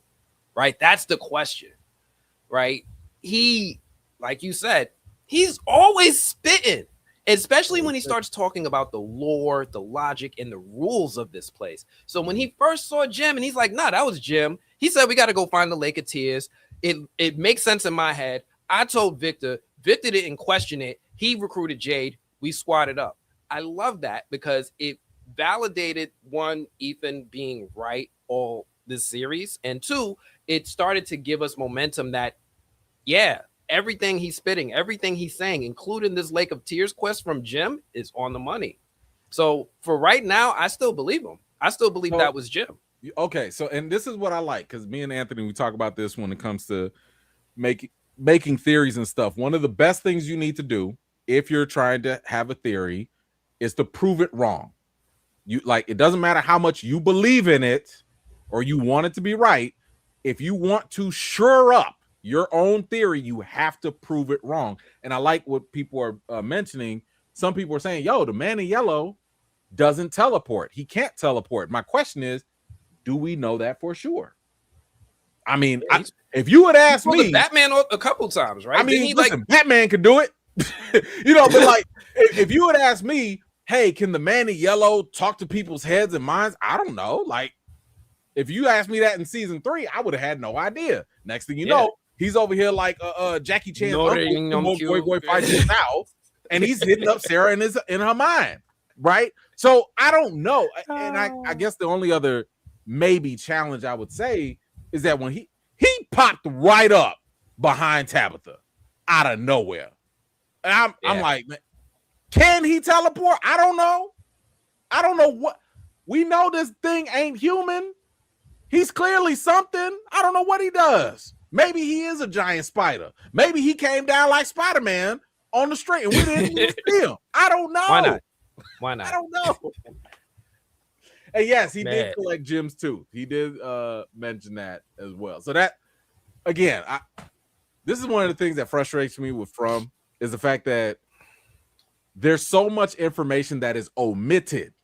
[SPEAKER 1] Right? That's the question. Right? He, like you said, he's always spitting, especially when he starts talking about the lore, the logic, and the rules of this place. So when he first saw Jim and he's like, nah, that was Jim. He said, we got to go find the Lake of Tears. It makes sense in my head. I told Victor. Victor didn't question it. He recruited Jade. We squatted up. I love that because it validated, one, Ethan being right all this series, and two, it started to give us momentum that, yeah, everything he's spitting, everything he's saying, including this Lake of Tears quest from Jim, is on the money. So for right now, I still believe him. I still believe that was Jim.
[SPEAKER 2] Okay, so and this is what I like, because me and Anthony, we talk about this when it comes to making theories and stuff. One of the best things you need to do if you're trying to have a theory is to prove it wrong. You like, it doesn't matter how much you believe in it or you want it to be right. If you want to shore up your own theory, you have to prove it wrong. And I like what people are mentioning. Some people are saying, yo, the man in yellow doesn't teleport. He can't teleport. My question is, do we know that for sure? I mean, if you would ask me,
[SPEAKER 1] Batman a couple times, right?
[SPEAKER 2] I mean, listen, Batman could do it, but like, if you would ask me, hey, can the man in yellow talk to people's heads and minds? I don't know. Like, if you asked me that in season 3, I would have had no idea. Next thing you know, he's over here like Jackie Chan's boy fighting now, and he's hitting up Sarah in her mind, right? So I don't know, and I guess the only other maybe challenge I would say is that when he popped right up behind Tabitha out of nowhere, and I'm like, man, can he teleport? I don't know what. We know this thing ain't human. He's clearly something. I don't know what he does. Maybe he is a giant spider. Maybe he came down like Spider-Man on the street and we didn't even see him. I don't know.
[SPEAKER 1] Why not?
[SPEAKER 2] I don't know. And yes, he did collect Jim's tooth. He did mention that as well. So that, again, this is one of the things that frustrates me with From, is the fact that there's so much information that is omitted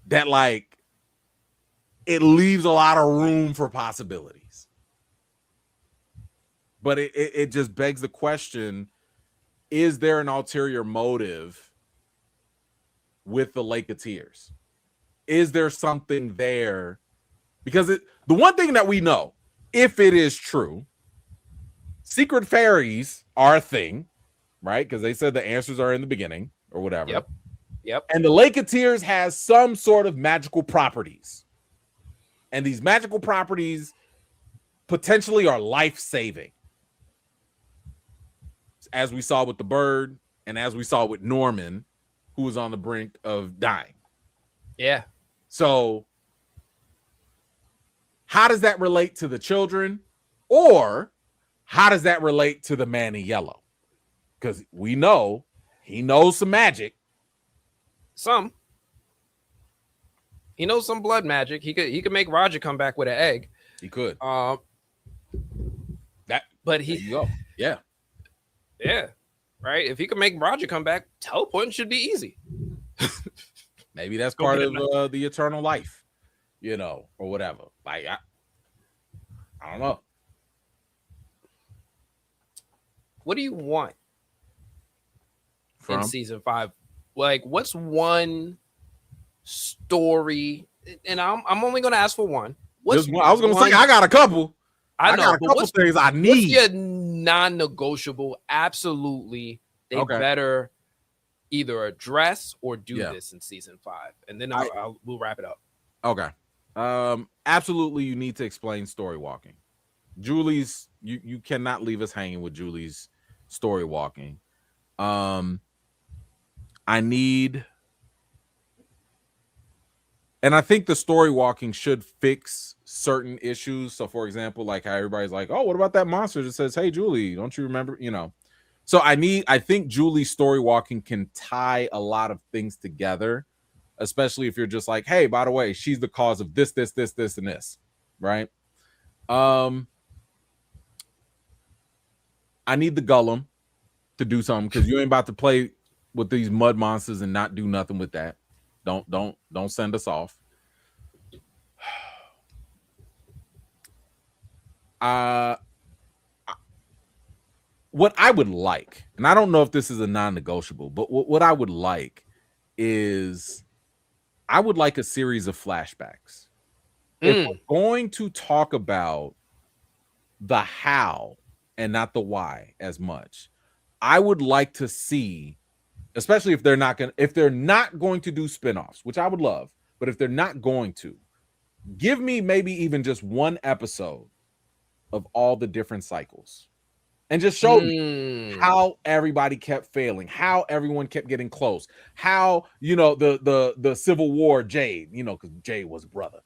[SPEAKER 2] that, like, it leaves a lot of room for possibilities. But it just begs the question, is there an ulterior motive with the Lake of Tears? Is there something there? Because the one thing that we know, if it is true, secret fairies are a thing, right? Because they said the answers are in the beginning or whatever.
[SPEAKER 1] Yep.
[SPEAKER 2] And the Lake of Tears has some sort of magical properties. And these magical properties potentially are life-saving. As we saw with the bird, and as we saw with Norman, who was on the brink of dying.
[SPEAKER 1] Yeah.
[SPEAKER 2] So how does that relate to the children? Or how does that relate to the man in yellow? Because we know he knows some magic.
[SPEAKER 1] He knows some blood magic. He could make Roger come back with an egg.
[SPEAKER 2] He could.
[SPEAKER 1] But
[SPEAKER 2] there you go. Yeah.
[SPEAKER 1] Yeah. Right. If he could make Roger come back, teleporting should be easy.
[SPEAKER 2] Maybe that's part of the eternal life, or whatever. Like, I don't know.
[SPEAKER 1] What do you want in season 5? Like, what's one story? And I'm only going to ask for one.
[SPEAKER 2] I was going to say, I got a couple.
[SPEAKER 1] I know,
[SPEAKER 2] got a couple things I need.
[SPEAKER 1] What's your non-negotiable? Absolutely, they better either address or do this in season 5, and then we'll wrap it up. Okay.
[SPEAKER 2] Absolutely, you need to explain story walking. Julie's, you cannot leave us hanging with Julie's story walking. I need, and I think the story walking should fix certain issues. So, for example, like how everybody's like, "Oh, what about that monster that says, 'Hey, Julie, don't you remember?'" So I think Julie's story walking can tie a lot of things together, especially if you're just like, "Hey, by the way, she's the cause of this, and this," right? I need the Gollum to do something, because you ain't about to play with these mud monsters and not do nothing with that. Don't send us off. What I would like, and I don't know if this is a non-negotiable, but what I would like is I would like a series of flashbacks. If we're going to talk about the how and not the why as much, I would like to see, especially if they're not going to do spinoffs, which I would love, but if they're not going to, give me maybe even just one episode of all the different cycles. And just show me how everybody kept failing, how everyone kept getting close, how, the Civil War Jade, because Jade was a brother,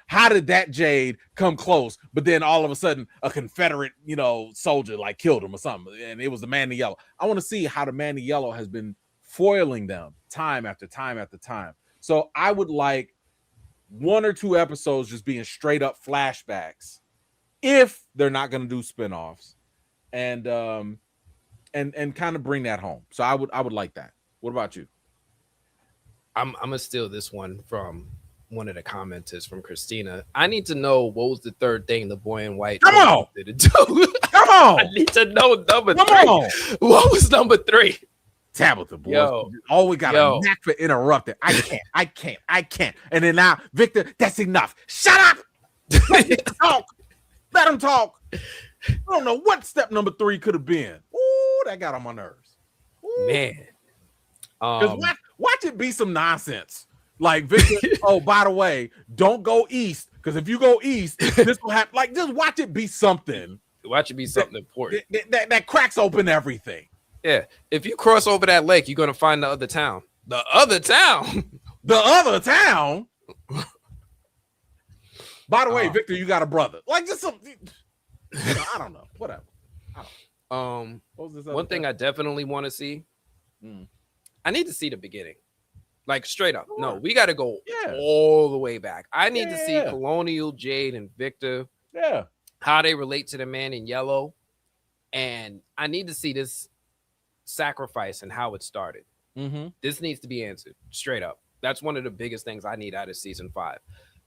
[SPEAKER 2] how did that Jade come close? But then all of a sudden a Confederate, soldier like killed him or something. And it was the Man in Yellow. I want to see how the Man in Yellow has been foiling them time after time after time. So I would like 1 or 2 episodes just being straight up flashbacks if they're not going to do spinoffs. And kind of bring that home. So I would like that. What about you?
[SPEAKER 1] I'm gonna steal this one from one of the commenters, from Christina. I need to know what was the third thing the boy in white did do.
[SPEAKER 2] Come on.
[SPEAKER 1] I need to know number
[SPEAKER 2] Come
[SPEAKER 1] 3.
[SPEAKER 2] on.
[SPEAKER 1] What was number 3?
[SPEAKER 2] Tabitha, boy. Always got a knack for interrupting. I can't. And then now, Victor, that's enough. Shut up. Let him talk. Let him talk. I don't know what step number 3 could have been. Ooh, that got on my nerves. Ooh.
[SPEAKER 1] Man.
[SPEAKER 2] Watch it be some nonsense. Like, Victor, oh, by the way, don't go east, because if you go east, this will happen. Like, just watch it be something.
[SPEAKER 1] Watch it be something important.
[SPEAKER 2] That cracks open everything.
[SPEAKER 1] Yeah. If you cross over that lake, you're going to find the other town. The other town?
[SPEAKER 2] The other town? By the way, Victor, you got a brother. Like, just some... I don't know. Whatever.
[SPEAKER 1] One thing I definitely want to see. I need to see the beginning, like straight up. Sure. No, we got to go all the way back. I need to see Colonial, Jade, and Victor.
[SPEAKER 2] Yeah,
[SPEAKER 1] how they relate to the Man in Yellow, and I need to see this sacrifice and how it started. This needs to be answered straight up. That's one of the biggest things I need out of season 5.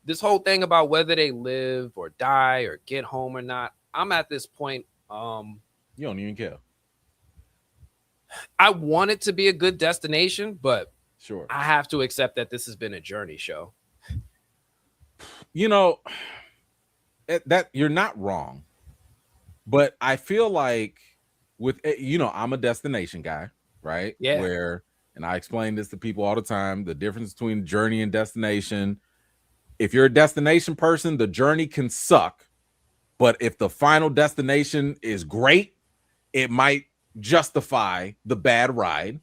[SPEAKER 1] This whole thing about whether they live or die or get home or not. I'm at this point.
[SPEAKER 2] You don't even care.
[SPEAKER 1] I want it to be a good destination, but
[SPEAKER 2] sure,
[SPEAKER 1] I have to accept that this has been a journey show.
[SPEAKER 2] That you're not wrong, but I feel like with I'm a destination guy, right?
[SPEAKER 1] Yeah.
[SPEAKER 2] And I explain this to people all the time, the difference between journey and destination. If you're a destination person, the journey can suck. But if the final destination is great, it might justify the bad ride.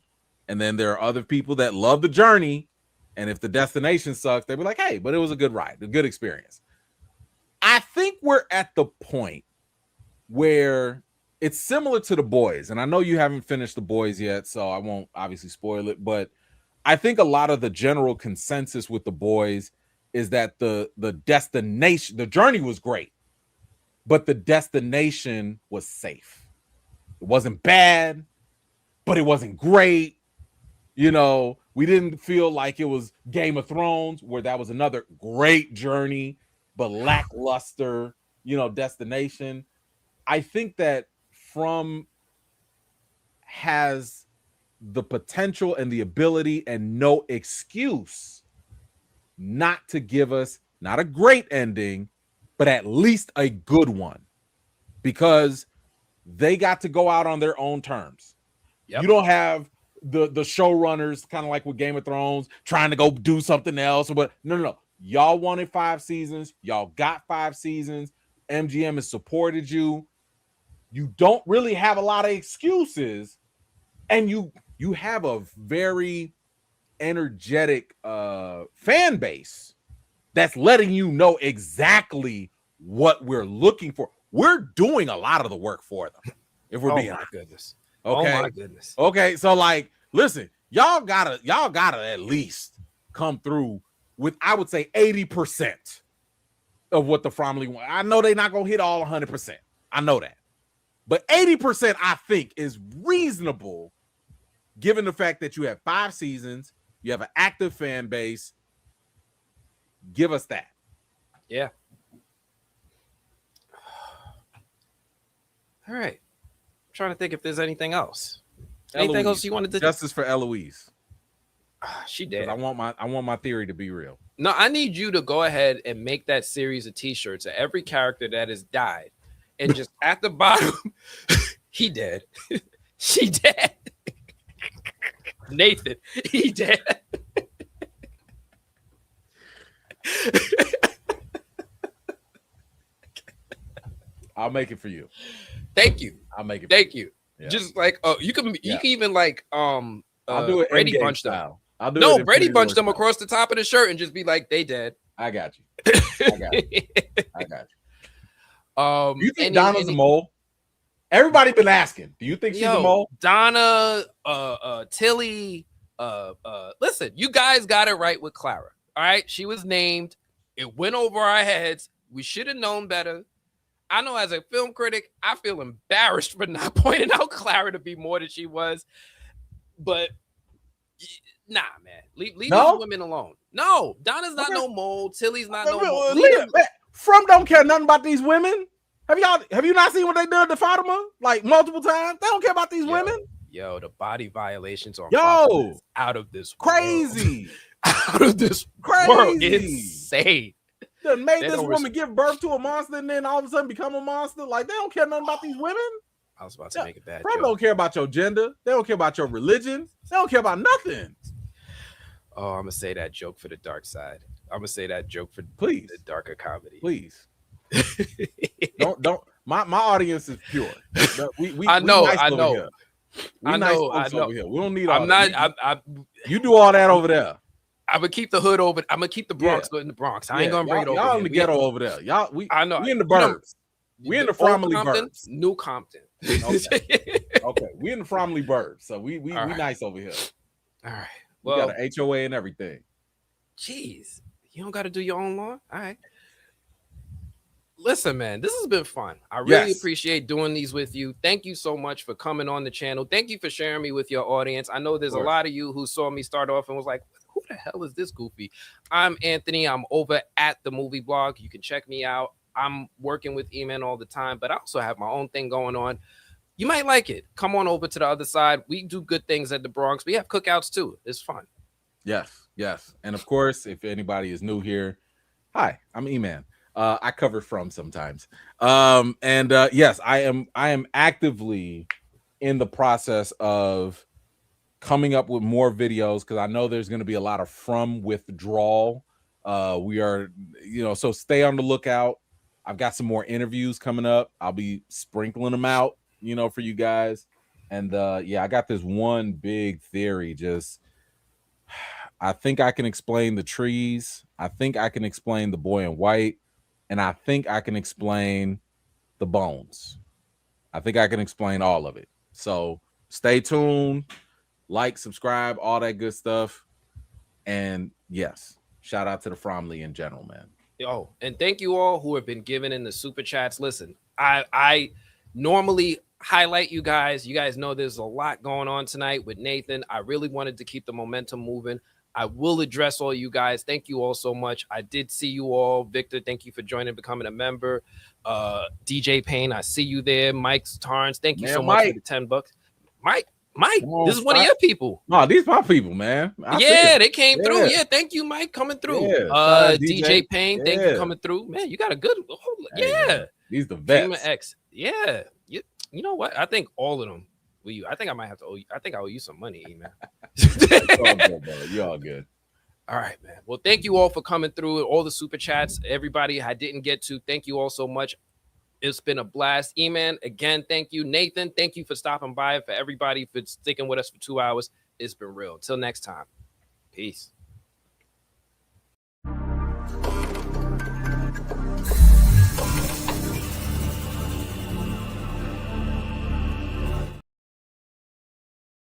[SPEAKER 2] And then there are other people that love the journey. And if the destination sucks, they'll be like, hey, but it was a good ride, a good experience. I think we're at the point where it's similar to The Boys. And I know you haven't finished The Boys yet, so I won't obviously spoil it. But I think a lot of the general consensus with The Boys is that the destination, the journey was great. But the destination was safe. It wasn't bad, but it wasn't great. We didn't feel like it was Game of Thrones, where that was another great journey, but lackluster, destination. I think that From has the potential and the ability and no excuse not to give us not a great ending, but at least a good one, because they got to go out on their own terms. Yep. You don't have the showrunners, kind of like with Game of Thrones, trying to go do something else. But no. Y'all wanted 5 seasons. Y'all got 5 seasons. MGM has supported you. You don't really have a lot of excuses. And you have a very energetic fan base that's letting you know exactly what we're looking for. We're doing a lot of the work for them, if we're being honest.
[SPEAKER 1] Goodness.
[SPEAKER 2] Okay.
[SPEAKER 1] Oh my goodness.
[SPEAKER 2] Okay, so like, listen, y'all gotta at least come through with, I would say, 80% of what the FROMily want. I know they're not gonna hit all 100%. I know that, but 80% I think is reasonable given the fact that you have 5 seasons, you have an active fan base, give us that.
[SPEAKER 1] Yeah. All right. I'm trying to think if there's anything else. Anything
[SPEAKER 2] Eloise,
[SPEAKER 1] else you wanted to
[SPEAKER 2] justice for Eloise?
[SPEAKER 1] She did.
[SPEAKER 2] I want my theory to be real.
[SPEAKER 1] No, I need you to go ahead and make that series of t-shirts of every character that has died. And just at the bottom, he dead. She dead. Nathan, he dead.
[SPEAKER 2] I'll make it for you.
[SPEAKER 1] Thank you.
[SPEAKER 2] I'll make it.
[SPEAKER 1] Thank you.
[SPEAKER 2] Yeah.
[SPEAKER 1] Just like you can even like
[SPEAKER 2] I'll do it
[SPEAKER 1] Brady
[SPEAKER 2] Endgame
[SPEAKER 1] bunch
[SPEAKER 2] style.
[SPEAKER 1] them.
[SPEAKER 2] I'll do
[SPEAKER 1] No,
[SPEAKER 2] it
[SPEAKER 1] Brady
[SPEAKER 2] Infinity
[SPEAKER 1] bunch
[SPEAKER 2] War
[SPEAKER 1] them
[SPEAKER 2] style.
[SPEAKER 1] across the top of the shirt and just be like, they dead.
[SPEAKER 2] I got you. I got you. I got you. Do you think Donna's a mole? Everybody been asking. Do you think she's a mole?
[SPEAKER 1] Donna, Tilly, listen, you guys got it right with Clara. All right. She was named. It went over our heads. We should have known better. I know as a film critic, I feel embarrassed for not pointing out Clara to be more than she was. But nah, man. Leave these women alone. No, Donna's not no mole. Tilly's not no mole.
[SPEAKER 2] From don't care nothing about these women. Have you not seen what they did to Fatima like multiple times? They don't care about these women.
[SPEAKER 1] Yo, the body violations on out of this
[SPEAKER 2] crazy.
[SPEAKER 1] Out of this world. Insane.
[SPEAKER 2] They made this woman give birth to a monster and then all of a sudden become a monster. Like, they don't care nothing about these women.
[SPEAKER 1] I was about to make a bad
[SPEAKER 2] joke. Don't care about your gender. They don't care about your religion. They don't care about nothing.
[SPEAKER 1] Oh, I'm gonna say that joke for the dark side. I'm gonna say that joke for
[SPEAKER 2] the
[SPEAKER 1] darker comedy.
[SPEAKER 2] Please. don't. My audience is pure.
[SPEAKER 1] I know.
[SPEAKER 2] Nice I know. I know. Over here. We don't need all
[SPEAKER 1] that.
[SPEAKER 2] You do all that over there.
[SPEAKER 1] I'm gonna keep the hood over. I'm gonna keep the Bronx in the Bronx. I ain't gonna bring it over.
[SPEAKER 2] Y'all in the ghetto over there. Y'all,
[SPEAKER 1] I know.
[SPEAKER 2] We in the burbs. We in the FROMily burbs.
[SPEAKER 1] New Compton.
[SPEAKER 2] Okay. We in the FROMily burbs. So we nice over here.
[SPEAKER 1] All right.
[SPEAKER 2] Well, we got an HOA and everything.
[SPEAKER 1] Jeez, you don't got to do your own law. All right. Listen, man, this has been fun. I really appreciate doing these with you. Thank you so much for coming on the channel. Thank you for sharing me with your audience. I know there's a lot of you who saw me start off and was like, who the hell is this goofy? I'm Anthony. I'm over at the Movie Blog. You can check me out. I'm working with E-Man all the time, but I also have my own thing going on. You might like it. Come on over to the other side. We do good things at the Bronx. We have cookouts too. It's fun. Yes.
[SPEAKER 2] And of course, if anybody is new here, hi, I'm E-Man. I cover From sometimes. Yes, I am actively in the process of coming up with more videos because I know there's going to be a lot of From withdrawal. We are, so stay on the lookout. I've got some more interviews coming up. I'll be sprinkling them out, for you guys. And I got this one big theory. I think I can explain the trees. I think I can explain the boy in white. And I think I can explain the bones. I think I can explain all of it. So stay tuned, like, subscribe, all that good stuff. And yes, shout out to the FROMily in general, man.
[SPEAKER 1] Oh, and thank you all who have been giving in the super chats. Listen, I normally highlight you guys. You guys know there's a lot going on tonight with Nathan. I really wanted to keep the momentum moving. I will address all you guys. Thank you all so much. I did see you all. Victor, thank you for joining, becoming a member. DJ Payne, I see you there. Mike Tarns, thank you so much for the $10. Mike, this is one of your people.
[SPEAKER 2] No, these my people, man.
[SPEAKER 1] They came through. Yeah, thank you, Mike, coming through. DJ Payne, thank you coming through. Man, you got a good.
[SPEAKER 2] He's the best.
[SPEAKER 1] X. Yeah, you know what? I think all of them. I think I might have to owe you. I think I owe you some money, man.
[SPEAKER 2] All good, brother. You're all good.
[SPEAKER 1] All right, man. Well, thank you all for coming through. All the super chats, everybody I didn't get to. Thank you all so much. It's been a blast. E-Man, again, thank you. Nathan, thank you for stopping by. For everybody for sticking with us for 2 hours. It's been real. Until next time. Peace.